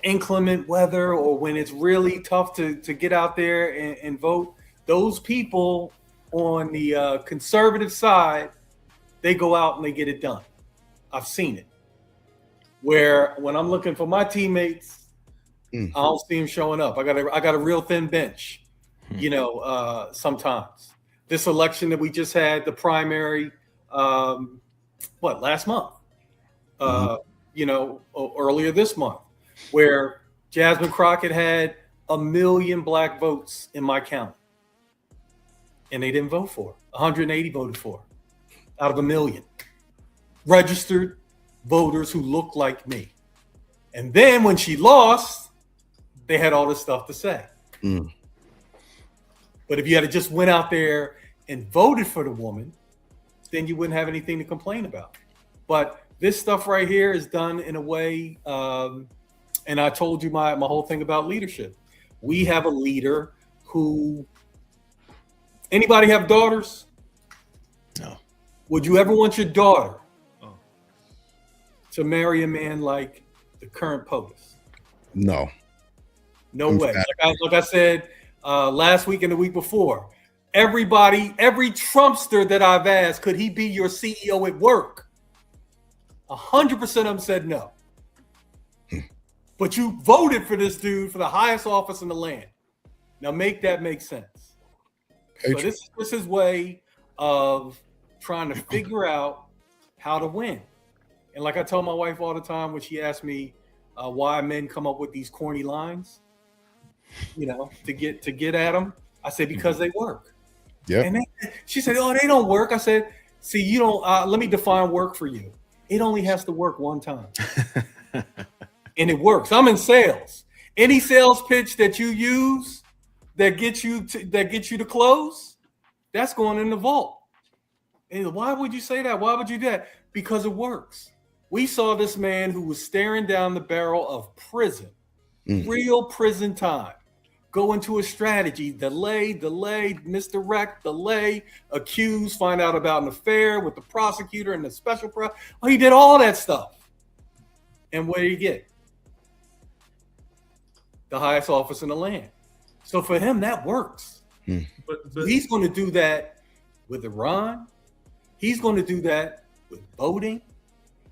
inclement weather, or when it's really tough to get out there and vote, those people on the conservative side, they go out and they get it done. I've seen it. Where when I'm looking for my teammates, I don't see them showing up. I got a real thin bench, sometimes. This election that we just had, the primary, last month, earlier this month, where Jasmine Crockett had 1 million black votes in my county. And they didn't vote for her. 180 voted for her out of 1 million. Registered voters who looked like me. And then when she lost, they had all this stuff to say. But if you had just went out there and voted for the woman, then you wouldn't have anything to complain about. But this stuff right here is done in a way, and I told you my whole thing about leadership. We have a leader who... Anybody have daughters? No. Would you ever want your daughter to marry a man like the current POTUS? No. No way. Like I said last week and the week before, every Trumpster that I've asked, could he be your CEO at work? 100% of them said no. But you voted for this dude for the highest office in the land. Now make that make sense. So this is his way of trying to figure out how to win. And like I tell my wife all the time when she asks me, why men come up with these corny lines, to get at them. I said, because they work. Yeah. And she said, oh, they don't work. I said, see, you don't, let me define work for you. It only has to work one time. And it works. I'm in sales. Any sales pitch that you use that gets you to close, that's going in the vault. And why would you say that? Why would you do that? Because it works. We saw this man who was staring down the barrel of prison, real prison time, go into a strategy, delay, misdirect, delay, accuse, find out about an affair with the prosecutor and the special he did all that stuff. And what did he get? The highest office in the land. So for him, that works. But he's going to do that with Iran. He's going to do that with voting.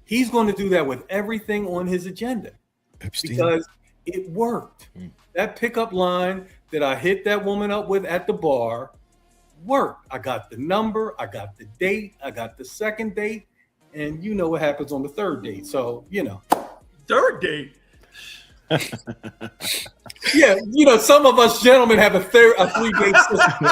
He's going to do that with everything on his agenda. Epstein. Because it worked. That pickup line that I hit that woman up with at the bar worked. I got the number, I got the date, I got the second date, and you know what happens on the third date. So, Third date? Yeah, some of us gentlemen have a 3-date system.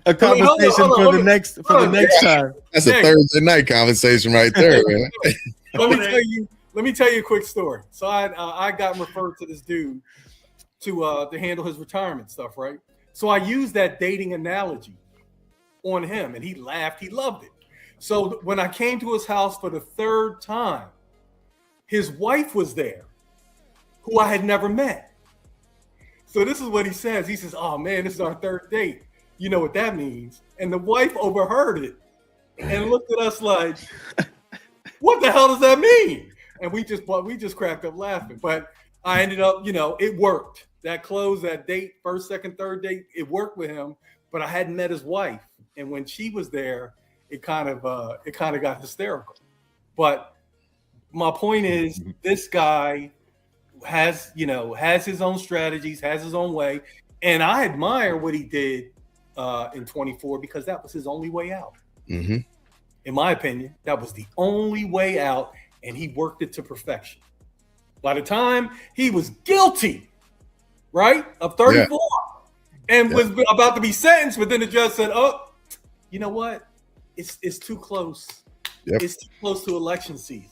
A conversation for the next time. That's a Thursday night conversation right there, man. Let me tell you a quick story. So I got referred to this dude to handle his retirement stuff, right? So I used that dating analogy on him, and he laughed. He loved it. So when I came to his house for the third time, his wife was there, who I had never met. So this is what he says. He says, oh, man, this is our third date. You know what that means. And the wife overheard it and looked at us like, what the hell does that mean? And we just cracked up laughing. But I ended up, it worked. That close, that date, first, second, third date, it worked with him. But I hadn't met his wife. And when she was there, it kind of got hysterical. But my point is, this guy has his own strategies, has his own way. And I admire what he did in 24 because that was his only way out. Mm-hmm. In my opinion, that was the only way out, and he worked it to perfection. By the time he was guilty, right, of 34 and was about to be sentenced, but then the judge said, oh, you know what? It's too close. Yep. It's too close to election season.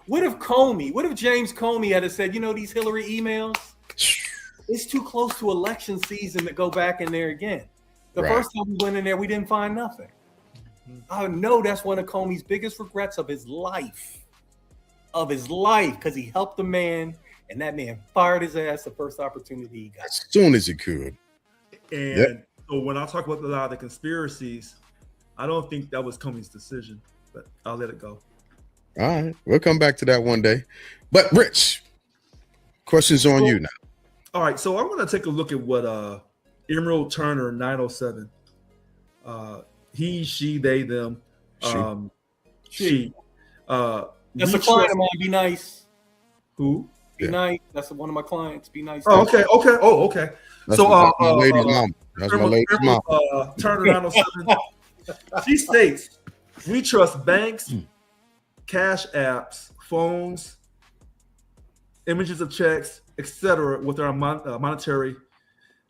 What if James Comey had said, these Hillary emails, it's too close to election season to go back in there again. The first time we went in there, we didn't find nothing. I know that's one of Comey's biggest regrets of his life, because he helped a man, and that man fired his ass the first opportunity he got. As soon as he could. And so when I talk about a lot of the conspiracies, I don't think that was Comey's decision, but I'll let it go. All right. We'll come back to that one day. But Rich, questions on you now. All right. So I'm going to take a look at what Emerald Turner 907, he, she, they, them, she. That's a client of mine. Be nice. Who? Be nice. That's one of my clients. Be nice. Oh, okay. Okay. That's my lady's mom. That's my lady's mom. Turner 907. She states, we trust banks, cash apps, phones, images of checks, etc. with our monetary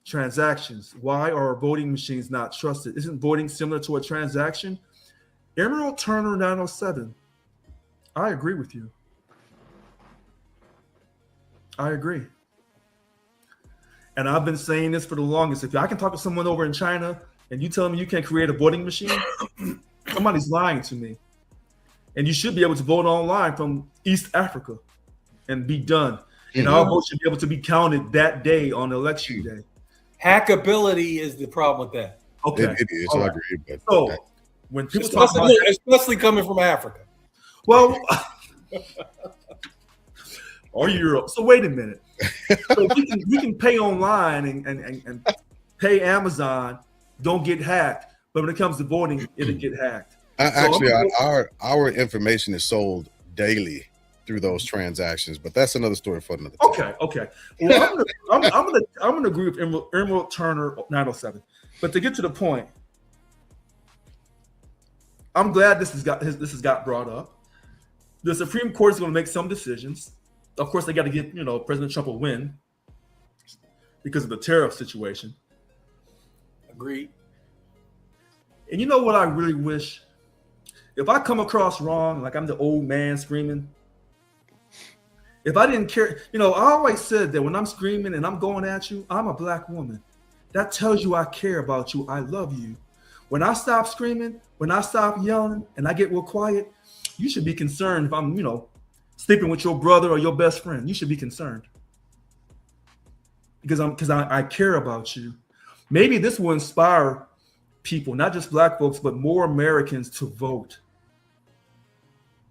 transactions. Why are voting machines not trusted? Isn't voting similar to a transaction? Emerald Turner 907. I agree with you. I agree. And I've been saying this for the longest. If I can talk to someone over in China and you tell me you can't create a voting machine, somebody's lying to me. And you should be able to vote online from East Africa and be done. And our vote should be able to be counted that day on election day. Hackability is the problem with that. Okay. It is. I agree. But so when people talk about especially coming from Africa. Well, or Europe. So wait a minute. So we can pay online and pay Amazon, don't get hacked. But when it comes to voting, it'll get hacked. Actually, our information is sold daily through those transactions, but that's another story for another time. Okay. Well, I'm gonna agree with Emerald Turner 907. But to get to the point, I'm glad this has got brought up. The Supreme Court is going to make some decisions. Of course, they got to get, President Trump a win because of the tariff situation. Agreed. And you know what I really wish? If I come across wrong, like I'm the old man screaming, if I didn't care, I always said that when I'm screaming and I'm going at you, I'm a black woman. That tells you I care about you. I love you. When I stop screaming, when I stop yelling and I get real quiet, you should be concerned if I'm, sleeping with your brother or your best friend. You should be concerned because I care about you. Maybe this will inspire people, not just black folks, but more Americans to vote.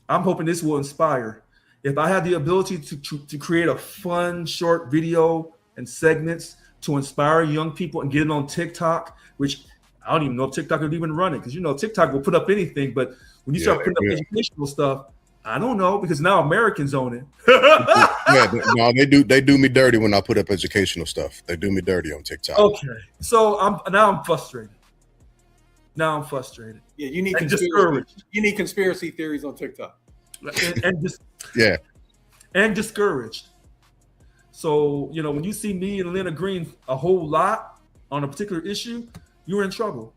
I'm hoping this will inspire. If I have the ability to create a fun short video and segments to inspire young people and get it on TikTok, which I don't even know if TikTok would even run it, because TikTok will put up anything, but when you start putting up educational stuff, I don't know, because now Americans own it. No, they do me dirty when I put up educational stuff. They do me dirty on TikTok. Okay, so I'm frustrated. Now I'm frustrated. Yeah, you need discouraged. You need conspiracy theories on TikTok. And discouraged. So when you see me and Lena Green a whole lot on a particular issue, you're in trouble.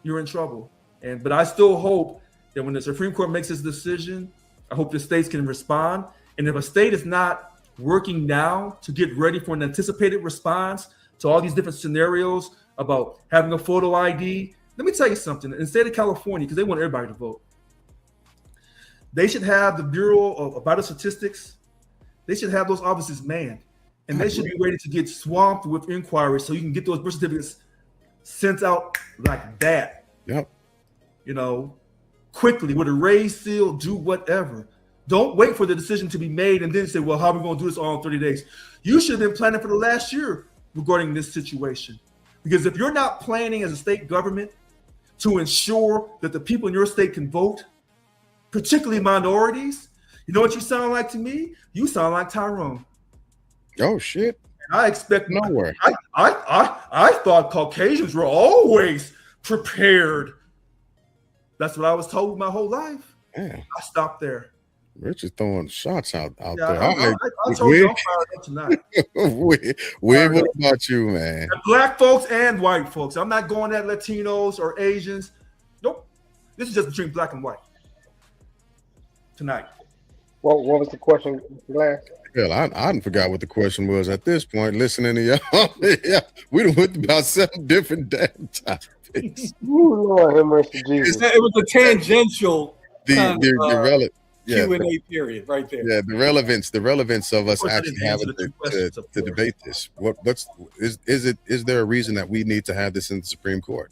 You're in trouble. But I still hope that when the Supreme Court makes its decision, I hope the states can respond. And if a state is not working now to get ready for an anticipated response to all these different scenarios about having a photo ID, let me tell you something. In the state of California, because they want everybody to vote, they should have the Bureau of Vital Statistics. They should have those offices manned. And they should be ready to get swamped with inquiries so you can get those birth certificates sent out like that. Yep. Quickly with a raised seal, do whatever. Don't wait for the decision to be made and then say, well, how are we going to do this all in 30 days? You should have been planning for the last year regarding this situation. Because if you're not planning as a state government to ensure that the people in your state can vote, particularly minorities, you know what you sound like to me? You sound like Tyrone. Oh, shit. I expect nowhere. I thought Caucasians were always prepared. That's what I was told my whole life. Yeah. I stopped there. Richard's throwing shots out there. I told you I'm fired up tonight. What about you, man? And black folks and white folks. I'm not going at Latinos or Asians. Nope. This is just between black and white tonight. What was the question, Glass? Hell, I forgot what the question was at this point. Listening to y'all, yeah, we done went about 7 different damn topics. Ooh, Lord have mercy, Jesus. It was a tangential the Q&A period right there. Yeah, the relevance of us actually having to debate this. Is there a reason that we need to have this in the Supreme Court?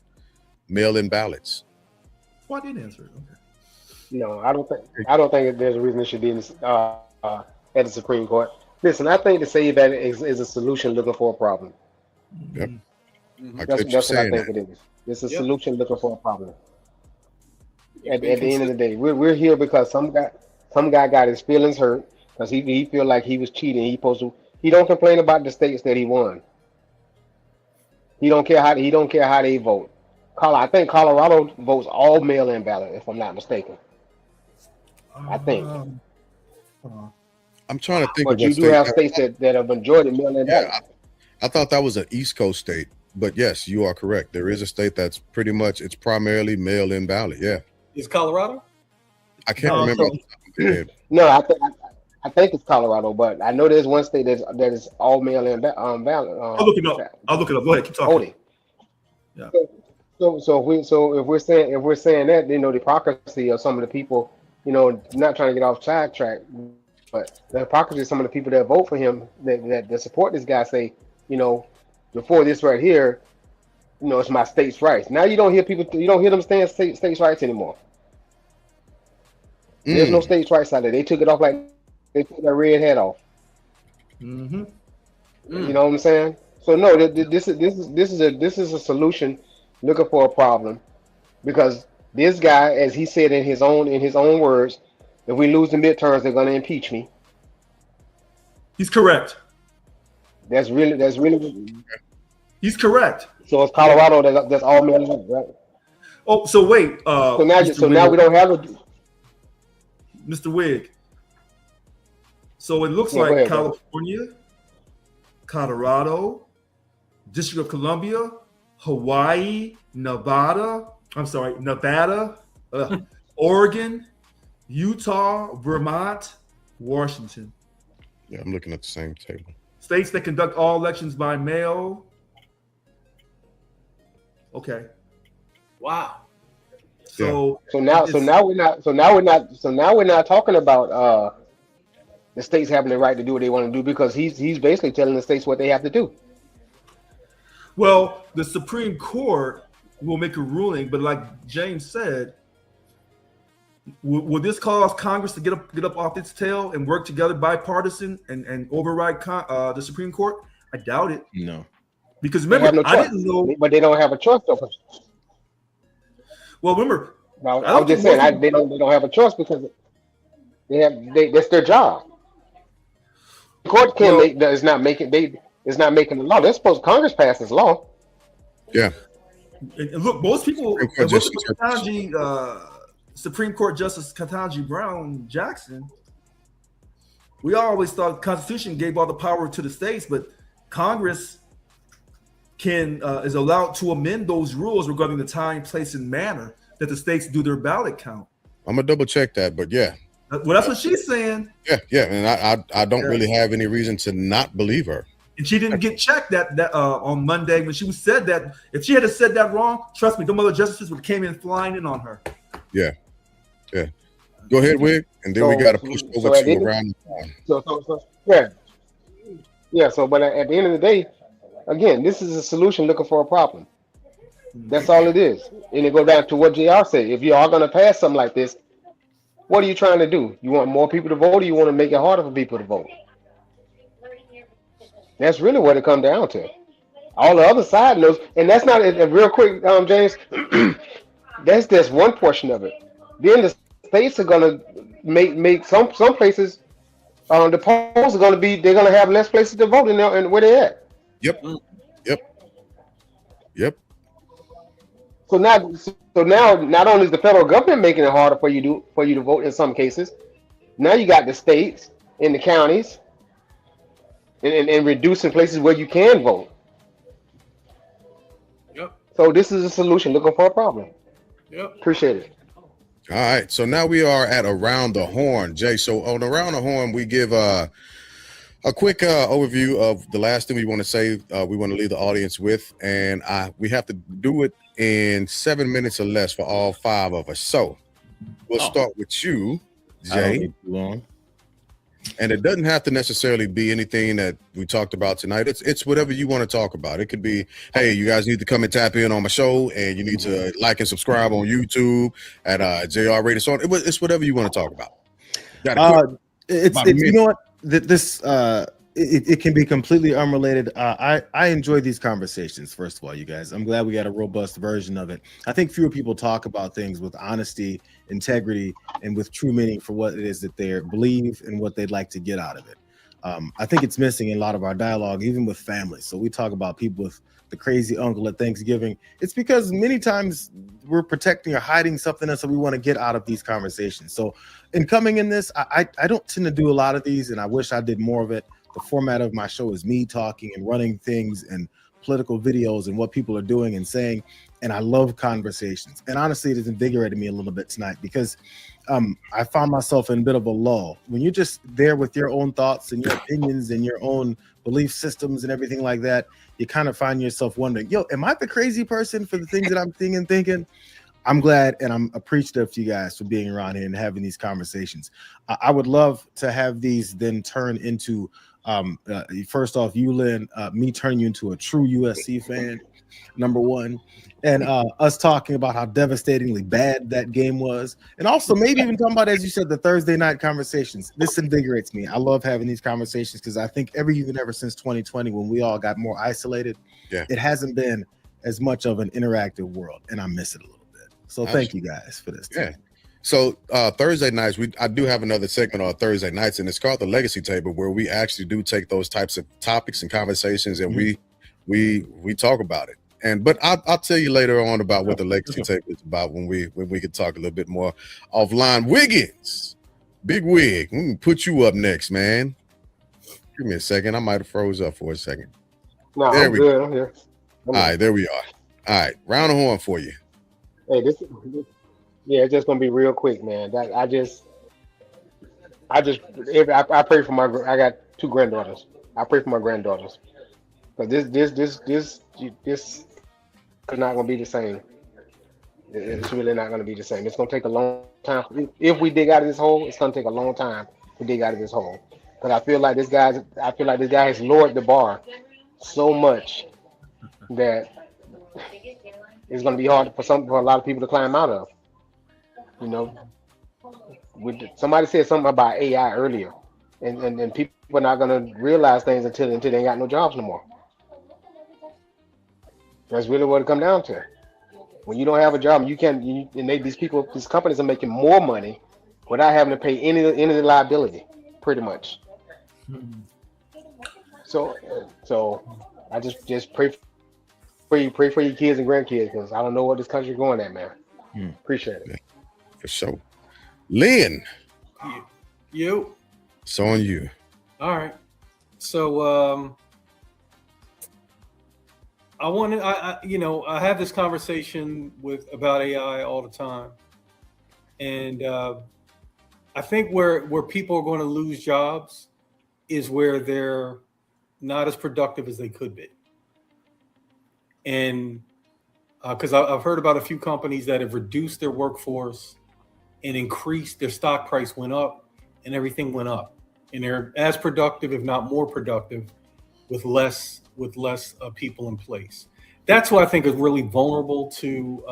Mail-in ballots. Well, I didn't answer it. Okay. No, I don't think there's a reason it should be in at the Supreme Court. Listen, I think to say that is a solution looking for a problem. Yep. Mm-hmm. That's what I think it is. It's a solution looking for a problem. At the end of the day, we're here because some guy got his feelings hurt because he feel like he was cheating. He don't complain about the states that he won. He don't care how they vote. I think Colorado votes all mail-in ballot, if I'm not mistaken. I think. I'm trying to think. But you do have states that have majority mail-in ballot. I thought that was an East Coast state, but yes, you are correct. There is a state that's it's primarily mail-in ballot. Yeah. Is Colorado? I can't remember. No, I think it's Colorado, but I know there's one state that is all mail-in ballot. I'll look it up. Go ahead, keep talking. Yeah. So if we're saying that, the hypocrisy of some of the people, not trying to get off track, but the hypocrisy of some of the people that vote for him, that support this guy, say, before this right here, it's my states' rights. Now you don't hear them saying states' rights anymore. There's no states' rights out there. They took it off like they took that red hat off. Mm-hmm. You know what I'm saying? So no, this is a solution looking for a problem, because this guy, as he said in his own words, if we lose the midterms, they're going to impeach me. He's correct. That's really. He's correct. So it's Colorado that's all mail-in, right? Oh, so wait. So now we don't have a. Mr. Wig. So it looks Yeah, go like ahead, bro. California, Colorado, District of Columbia, Hawaii, Nevada, Oregon, Utah, Vermont, Washington. Yeah, I'm looking at the same table. States that conduct all elections by mail. Okay. Wow. So So now we're not talking about the states having the right to do what they want to do, because he's basically telling the states what they have to do. well, the Supreme Court will make a ruling, but like James said, will this cause Congress to get up off its tail and work together bipartisan and override the Supreme Court? I doubt it. No. Because They have remember, no I choice, didn't know. but they don't have a choice though. Well, remember, Now, I don't I'm just think saying they don't have a choice because that's their job. The court can't Well- make is not making the law. They're supposed Congress passes law. Yeah. and look, most people Supreme Court look at Justice Ketanji, Supreme Court Justice Ketanji Brown Jackson. We always thought the Constitution gave all the power to the states, but Congress is allowed to amend those rules regarding the time, place, and manner that the states do their ballot count. I'm gonna double check that, but yeah. Well, that's what she's saying, Yeah, and I don't really have any reason to not believe her. and she didn't get checked that on Monday when she said that. If she had said that wrong, trust me, them other justices would have came in flying in on her. Yeah. Go ahead, Wig, and then we got to push over at the to end of- around. So but at the end of the day, again, this is a solution looking for a problem. That's all it is. And it goes down to what JR said. If you are going to pass something like this, what are you trying to do? You want more people to vote, or you want to make it harder for people to vote? That's really what it comes down to. All the other side knows, and that's not real quick, James. That's just one portion of it. Then the states are going to make some places. The polls are going to be. They're going to have less places to vote in there, and where they at. Yep. So now, not only is the federal government making it harder for you to vote in some cases, now you got the states and the counties, and reducing places where you can vote. Yep. So this is a solution looking for a problem. Yep. Appreciate it. All right. So now we are at Around the Horn, Jay. So on Around the Horn, we give a quick overview of the last thing we want to say. We want to leave the audience with, and we have to do it in 7 minutes or less for all 5 of us. So we'll start with you, I don't Jay. need too long. And it doesn't have to necessarily be anything that we talked about tonight. It's whatever you want to talk about. It could be, hey, you guys need to come and tap in on my show, and you need to like and subscribe on YouTube at JR Radio. So it's whatever you want to talk about. It's you know what, this it can be completely unrelated. I enjoy these conversations. First of all, you guys, I'm glad we got a robust version of it. I think fewer people talk about things with honesty, integrity, and with true meaning for what it is that they believe and what they'd like to get out of it. I think it's missing in a lot of our dialogue, even with families. So we talk about people with the crazy uncle at Thanksgiving. It's because many times we're protecting or hiding something else that we want to get out of these conversations. So in coming in this, I don't tend to do a lot of these, and I wish I did more of it. The format of my show is me talking and running things and political videos and what people are doing and saying. And I love conversations. And honestly, it has invigorated me a little bit tonight because I found myself in a bit of a lull. When you're just there with your own thoughts and your opinions and your own belief systems and everything like that, you kind of find yourself wondering, yo, am I the crazy person for the things that I'm thinking? I'm glad and I'm appreciative to you guys for being around here and having these conversations. I would love to have these then turn into, first off, you, Lynn, me turning you into a true USC fan, number one, and us talking about how devastatingly bad that game was. And also maybe even talking about, as you said, the Thursday night conversations. This invigorates me. I love having these conversations because I think even ever since 2020, when we all got more isolated, it hasn't been as much of an interactive world, and I miss it a little bit. So thank you guys for this. Yeah. So Thursday nights, I do have another segment on Thursday nights, and it's called the Legacy Table, where we actually do take those types of topics and conversations, and we talk about it. But I'll tell you later on about what the Legacy Table is about when we can talk a little bit more offline. Wiggins, Big Wig, we can put you up next, man. Give me a second. I might have froze up for a second. No, There I'm we good. I'm here. All right, there we are. All right, round of horn for you. Hey, yeah, it's just gonna be real quick, man. That I pray for I got two granddaughters. I pray for my granddaughters because this is not gonna be the same. It's really not gonna be the same. It's gonna take a long time. If we dig out of this hole, it's gonna take a long time to dig out of this hole. Because I feel like this guy has lowered the bar so much that it's going to be hard for a lot of people to climb out of. You know, somebody said something about AI earlier, and people are not going to realize things until they ain't got no jobs no more. That's really what it comes down to. When you don't have a job, these companies are making more money without having to pay any of the liability, pretty much. So I just pray for you, pray for your kids and grandkids, because I don't know what this country's going at, man. Appreciate it. For sure. Lynn. You. It's on you. All right. So I have this conversation about AI all the time, and I think where people are going to lose jobs is where they're not as productive as they could be. And because I've heard about a few companies that have reduced their workforce and increased their stock price went up and everything went up. And they're as productive, if not more productive, with less people in place. That's what I think is really vulnerable to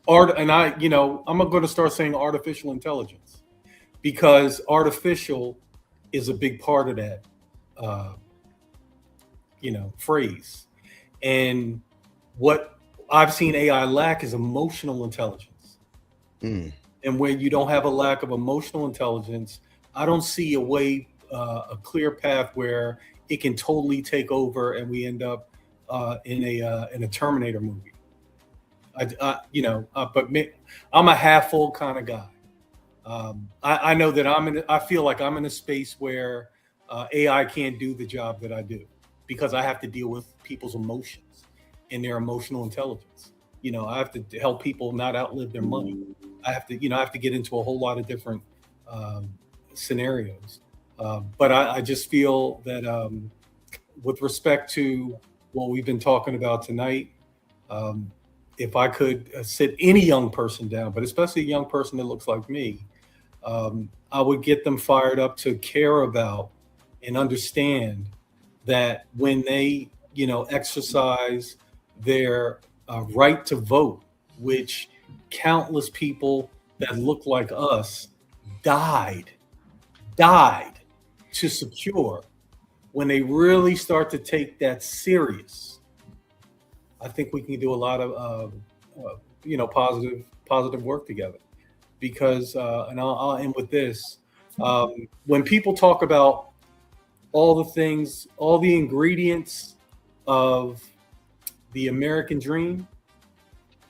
art. And I'm going to start saying artificial intelligence, because artificial is a big part of that, phrase. And what I've seen AI lack is emotional intelligence. And when you don't have a lack of emotional intelligence, I don't see a clear path where it can totally take over and we end up in a Terminator movie. But I'm a half full kind of guy. I know that I feel like I'm in a space where AI can't do the job that I do, because I have to deal with people's emotions and their emotional intelligence. I have to help people not outlive their money. I have to get into a whole lot of different scenarios. But I just feel that with respect to what we've been talking about tonight, if I could sit any young person down, but especially a young person that looks like me, I would get them fired up to care about and understand that when they, exercise their right to vote, which countless people that look like us died to secure, when they really start to take that serious, I think we can do a lot of positive work together. Because and I'll end with this: when people talk about all the things, all the ingredients of the American dream,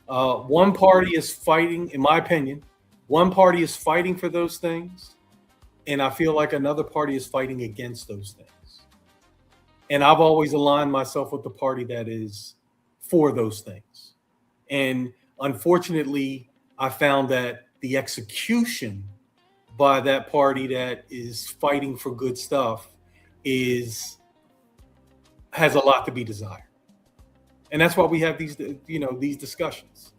one party is fighting, in my opinion, one party is fighting for those things, and I feel like another party is fighting against those things. And I've always aligned myself with the party that is for those things. And unfortunately, I found that the execution by that party that is fighting for good stuff has a lot to be desired. And that's why we have these discussions.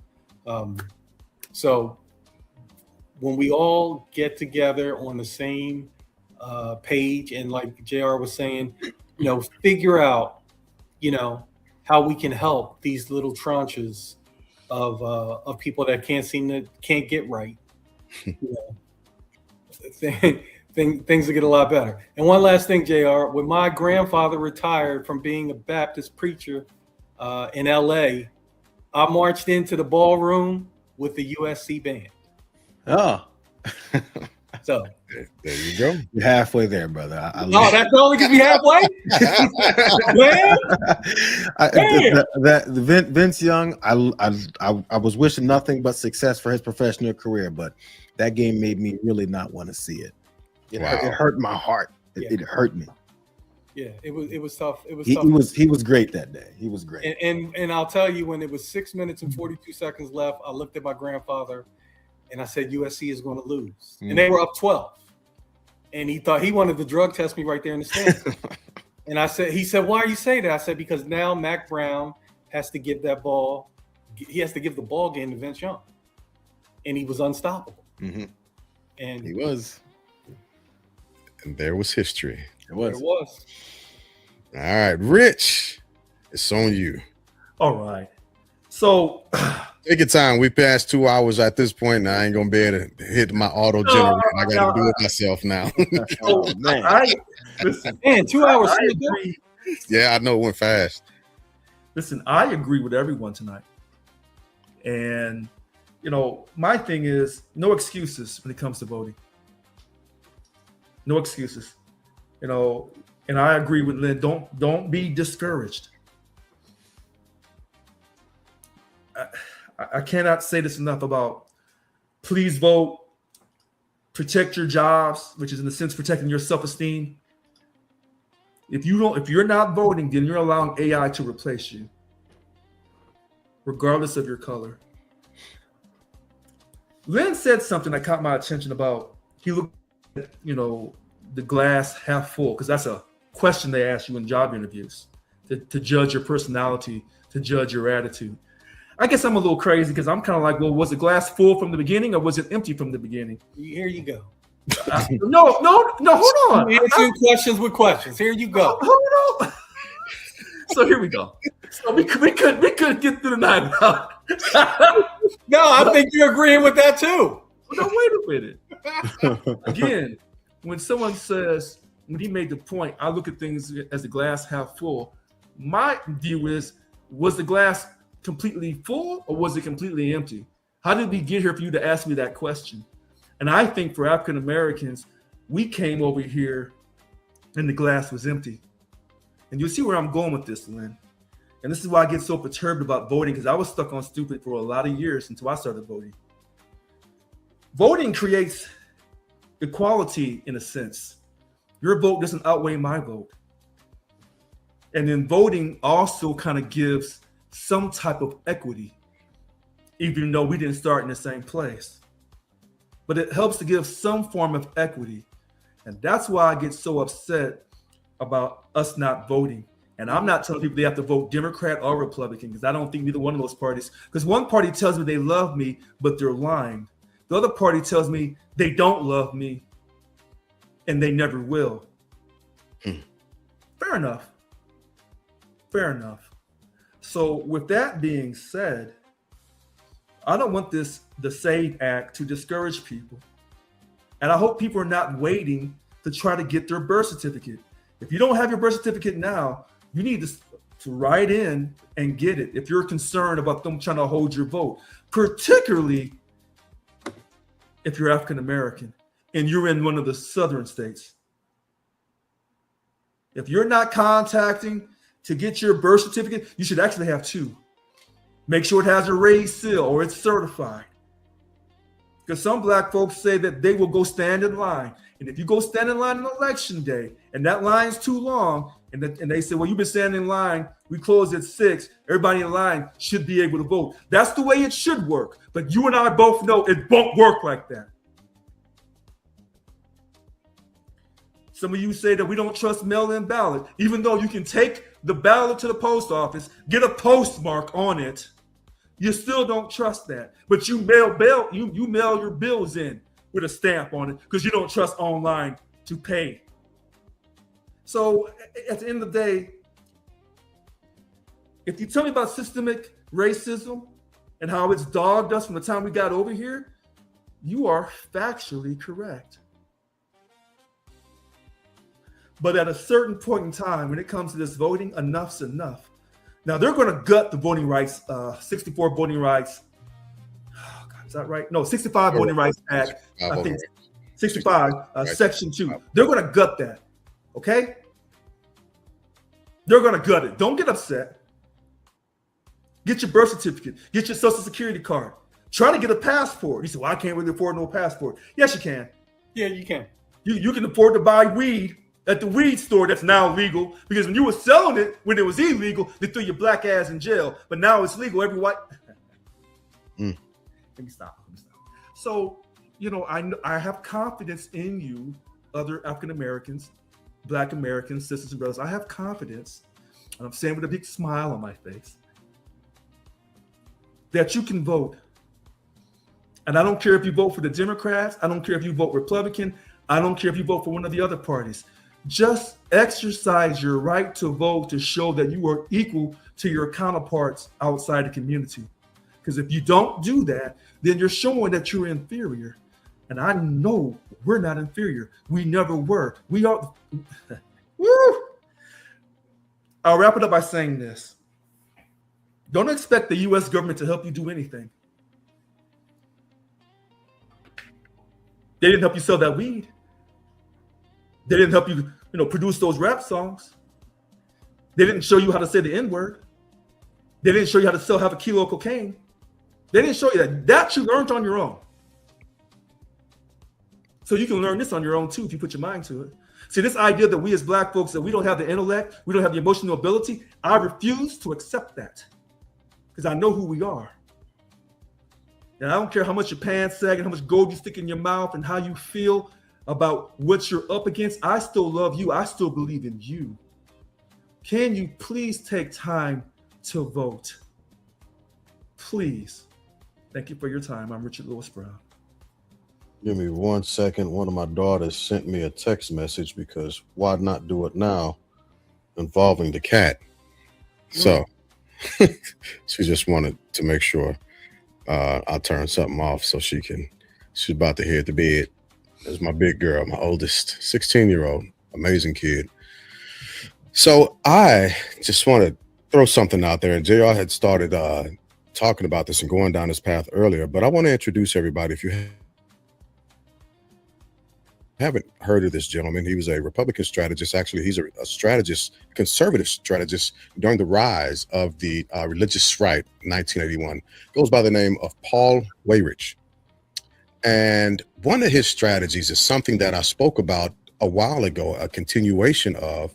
So when we all get together on the same page, and like JR was saying, figure out, how we can help these little tranches of people that can't get right. Things will get a lot better. And one last thing, JR, when my grandfather retired from being a Baptist preacher in LA, I marched into the ballroom with the USC band. Oh. So there you go. You're halfway there, brother. That's only because we halfway. Vince Young, I was wishing nothing but success for his professional career, but that game made me really not want to see it. It Wow. hurt my heart. It hurt me. Yeah, it was tough. It was He tough. he was great that day. He was great. And I'll tell you, when it was 6 minutes and 42 seconds left, I looked at my grandfather and I said, USC is going to lose. And they were up 12. And he thought he wanted to drug test me right there in the stand. And he said, why are you saying that? I said, because now Mac Brown has to give that ball. He has to give the ball game to Vince Young. And he was unstoppable. Mm-hmm. And He was. And there was history. It was. It was. All right, Rich, it's on you. All right. So Take your time. We passed 2 hours at this point, and I ain't gonna be able to hit my auto generator. I gotta do it myself now. Oh, man. Listen, Man, 2 hours. I agree. Yeah, I know it went fast. Listen, I agree with everyone tonight. And, my thing is no excuses when it comes to voting. No excuses. And I agree with Lynn. Don't be discouraged. I cannot say this enough about please vote, protect your jobs, which is in a sense protecting your self-esteem. If you're not voting, then you're allowing AI to replace you, regardless of your color. Lynn said something that caught my attention about he looked at, the glass half full, because that's a question they ask you in job interviews to judge your personality, to judge your attitude. I guess I'm a little crazy because I'm kind of like, well, was the glass full from the beginning or was it empty from the beginning? Here you go. No, hold on. Answering questions with questions. Here you go. Hold on. So here we go. So we could get through the night without. No, I think you're agreeing with that too. No, wait a minute. Again, when someone says, when he made the point, I look at things as the glass half full. My view is, was the glass completely full or was it completely empty? How did we get here for you to ask me that question? And I think for African Americans, we came over here and the glass was empty. And you'll see where I'm going with this, Lynn. And this is why I get so perturbed about voting, because I was stuck on stupid for a lot of years until I started voting. Voting creates equality in a sense. Your vote doesn't outweigh my vote. And then voting also kind of gives some type of equity, even though we didn't start in the same place. But it helps to give some form of equity. And that's why I get so upset about us not voting. And I'm not telling people they have to vote Democrat or Republican, because I don't think neither one of those parties, because one party tells me they love me, but they're lying. The other party tells me they don't love me and they never will. Fair enough. Fair enough. So with that being said, I don't want the SAVE Act to discourage people. And I hope people are not waiting to try to get their birth certificate. If you don't have your birth certificate now, you need to write in and get it if you're concerned about them trying to hold your vote, particularly if you're African American and you're in one of the southern states. If you're not contacting to get your birth certificate, you should actually have two. Make sure it has a raised seal or it's certified. Because some black folks say that they will go stand in line. And if you go stand in line on election day and that line's too long, and they say, well, you've been standing in line, we close at 6, everybody in line should be able to vote. That's the way it should work. But you and I both know it won't work like that. Some of you say that we don't trust mail-in ballot, even though you can take the ballot to the post office, get a postmark on it. You still don't trust that. But you mail your bills in with a stamp on it because you don't trust online to pay. So at the end of the day, if you tell me about systemic racism and how it's dogged us from the time we got over here, you are factually correct. But at a certain point in time, when it comes to this voting, enough's enough. Now, they're going to gut the voting rights, 64 voting rights. Oh, God, is that right? No, 65 voting rights act. I think 65, section 2. They're going to gut that. Okay? They're going to gut it. Don't get upset. Get your birth certificate. Get your social security card. Try to get a passport. You say, well, I can't really afford no passport. Yes, you can. Yeah, you can. You can afford to buy weed at the weed store that's now legal, because when you were selling it when it was illegal, they threw your black ass in jail. But now it's legal. Every white. Mm. Let me stop. So, I have confidence in you, other African Americans, Black Americans, sisters and brothers. I have confidence, and I'm saying with a big smile on my face, that you can vote. And I don't care if you vote for the Democrats. I don't care if you vote Republican. I don't care if you vote for one of the other parties. Just exercise your right to vote to show that you are equal to your counterparts outside the community. Because if you don't do that, then you're showing that you're inferior. And I know we're not inferior. We never were. We are. Woo! I'll wrap it up by saying this. Don't expect the U.S. government to help you do anything. They didn't help you sell that weed. They didn't help you, produce those rap songs. They didn't show you how to say the N-word. They didn't show you how to have a kilo of cocaine. They didn't show you that. That you learned on your own. So you can learn this on your own too if you put your mind to it. See, this idea that we as Black folks, that we don't have the intellect, we don't have the emotional ability, I refuse to accept that, because I know who we are. And I don't care how much your pants sag and how much gold you stick in your mouth and how you feel about what you're up against. I still love you. I still believe in you. Can you please take time to vote? Please. Thank you for your time. I'm Richard Lewis Brown. Give me 1 second. One of my daughters sent me a text message, because why not do it now, involving the cat? So she just wanted to make sure I'll turn something off so she's about to head to bed. This is my big girl, my oldest, 16-year-old, amazing kid. So I just want to throw something out there, and JR had started talking about this and going down this path earlier, but I want to introduce everybody. If you haven't heard of this gentleman, he was a Republican strategist. Actually, he's a strategist, conservative strategist during the rise of the religious right, 1981. Goes by the name of Paul Weyrich. And one of his strategies is something that I spoke about a while ago, a continuation of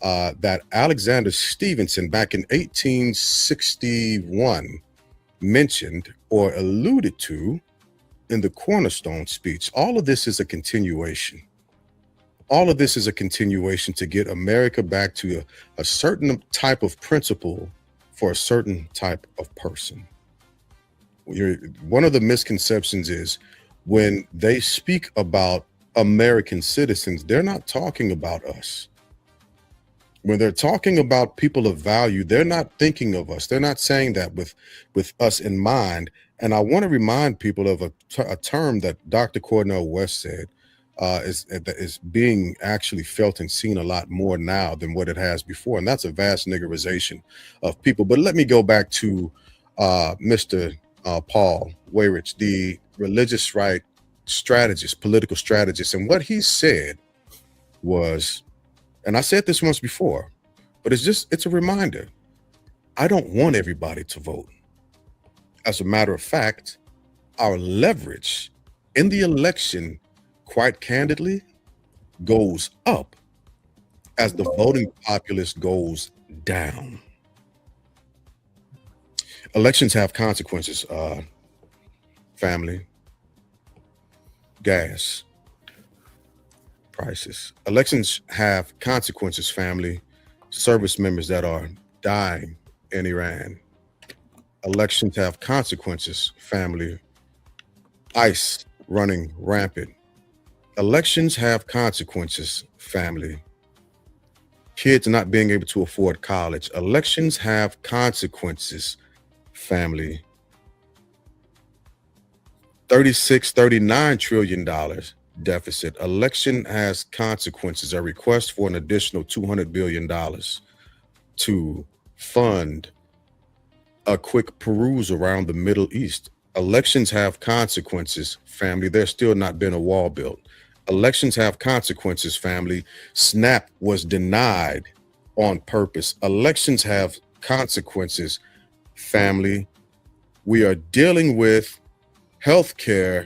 that Alexander Stevenson back in 1861 mentioned or alluded to in the Cornerstone speech. All of this is a continuation. All of this is a continuation to get America back to a certain type of principle for a certain type of person. One of the misconceptions is when they speak about American citizens, they're not talking about us. When they're talking about people of value, they're not thinking of us. They're not saying that with us in mind. And I want to remind people of a term that Dr. Cornel West said is being actually felt and seen a lot more now than what it has before. And that's a vast niggerization of people. But let me go back to Mr. Paul Weyrich, the religious right strategist, political strategist. And what he said was, and I said this once before, but it's a reminder. I don't want everybody to vote. As a matter of fact, our leverage in the election, quite candidly, goes up as the voting populace goes down. Elections have consequences, family. Gas prices. Elections have consequences, family. Service members that are dying in Iran. Elections have consequences, family. ICE running rampant. Elections have consequences, family. Kids not being able to afford college. Elections have consequences, family. $39 trillion deficit. Election has consequences. A request for an additional $200 billion to fund a quick peruse around the Middle East. Elections have consequences, family. There's still not been a wall built. Elections have consequences, family. SNAP was denied on purpose. Elections have consequences, family. We are dealing with healthcare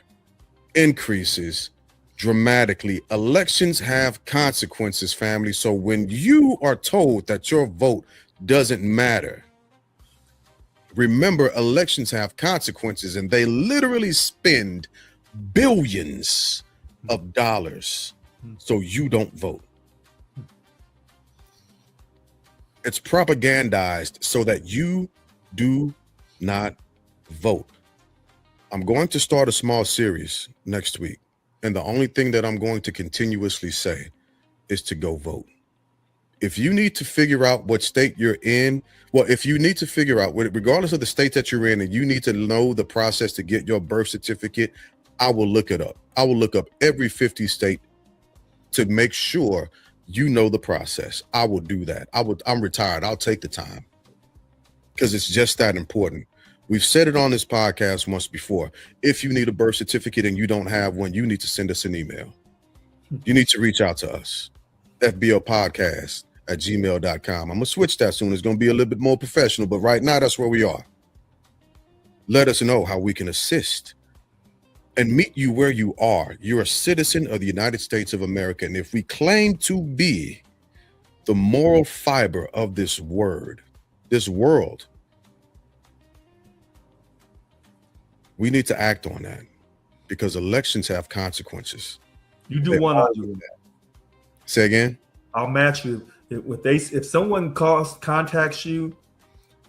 increases dramatically. Elections have consequences, family. So when you are told that your vote doesn't matter, remember, elections have consequences, and they literally spend billions of dollars so you don't vote. It's propagandized so that you do not vote. I'm going to start a small series next week, and the only thing that I'm going to continuously say is to go vote. If you need to figure out what state you're in, well, if you need to figure out, regardless of the state that you're in, and you need to know the process to get your birth certificate, I will look it up. I will look up every 50 state to make sure you know the process. I will do that. I'm retired. I'll take the time because it's just that important. We've said it on this podcast once before. If you need a birth certificate and you don't have one, you need to send us an email. You need to reach out to us. fblpodcast@gmail.com. I'm going to switch that soon. It's going to be a little bit more professional, but right now that's where we are. Let us know how we can assist and meet you where you are. You're a citizen of the United States of America. And if we claim to be the moral fiber of this world, we need to act on that because elections have consequences. You do one, I'll do that. Say again? I'll match you. If someone contacts you,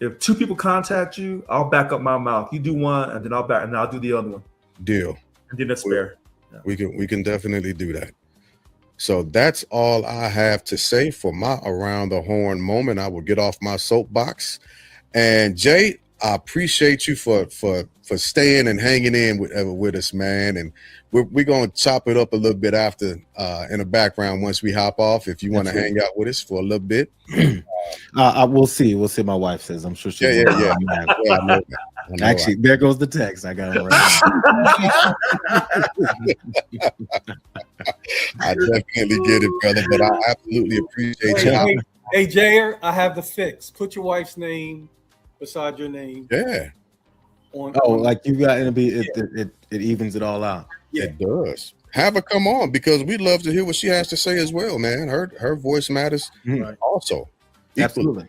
if two people contact you, I'll back up my mouth. You do one, and then I'll do the other one. Deal. And then that's fair. Yeah. We can definitely do that. So that's all I have to say for my around the horn moment. I will get off my soapbox. And Jay, I appreciate you for staying and hanging in with us, man. And we're gonna chop it up a little bit after in the background once we hop off. If you want to hang out with us for a little bit, we'll see. We'll see. My wife says. I'm sure she. Yeah. I know that. Actually, there goes the text. I got it right. I definitely get it, brother. But I absolutely appreciate you. Hey, Jair, I have the fix. Put your wife's name beside your name. Yeah. Like you got it evens it all out. Yeah. It does. Have her come on because we'd love to hear what she has to say as well, man. Her voice matters also. Absolutely.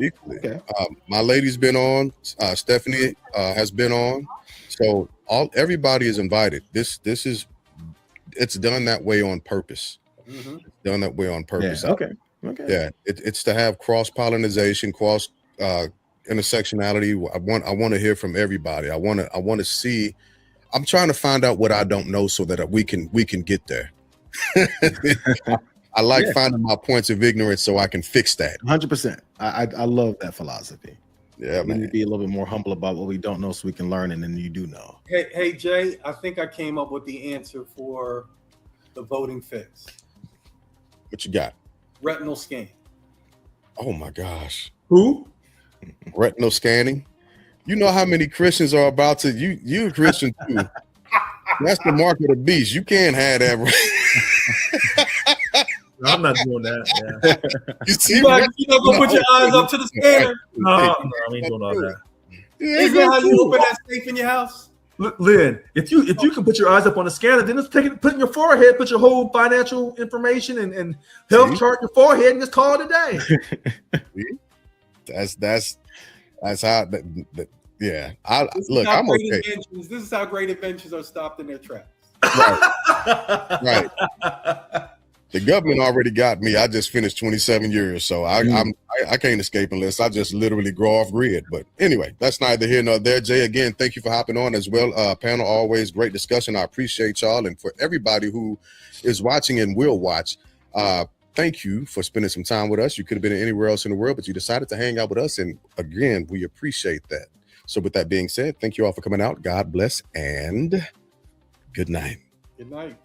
Equally. Okay. My lady's been on. Stephanie has been on. So everybody is invited. It's done that way on purpose. Mm-hmm. It's done that way on purpose. Yeah. Okay. Yeah. It's to have cross-pollination, intersectionality. I want to hear from everybody. I want to see. I'm trying to find out what I don't know so that we can get there. I like finding my points of ignorance so I can fix that. 100%. I love that philosophy. Yeah, we man. need to be a little bit more humble about what we don't know so we can learn, and then you do know. Hey, Jay, I think I came up with the answer for the voting fix. What you got? Retinal scan. Oh my gosh. Who? Retinal scanning. You know how many Christians are about to you a Christian too. That's the mark of the beast. You can't have that. I'm not doing that. Yeah. You see, You not gonna put your eyes up to the scanner. No, I ain't doing all that. Is that how you open that safe in your house? Lynn, if you can put your eyes up on the scanner, then just put in your forehead, put your whole financial information and health chart in your forehead, and just call it a day. That's how. Yeah. I'm okay. This is how great inventions are stopped in their tracks. Right. The government already got me. I just finished 27 years, so I can't escape unless I just literally grow off grid. But anyway, that's neither here nor there. Jay, again, thank you for hopping on as well. Panel, always great discussion. I appreciate y'all, and for everybody who is watching and will watch, thank you for spending some time with us. You could have been anywhere else in the world, but you decided to hang out with us, and again, we appreciate that. So, with that being said, thank you all for coming out. God bless and good night. Good night.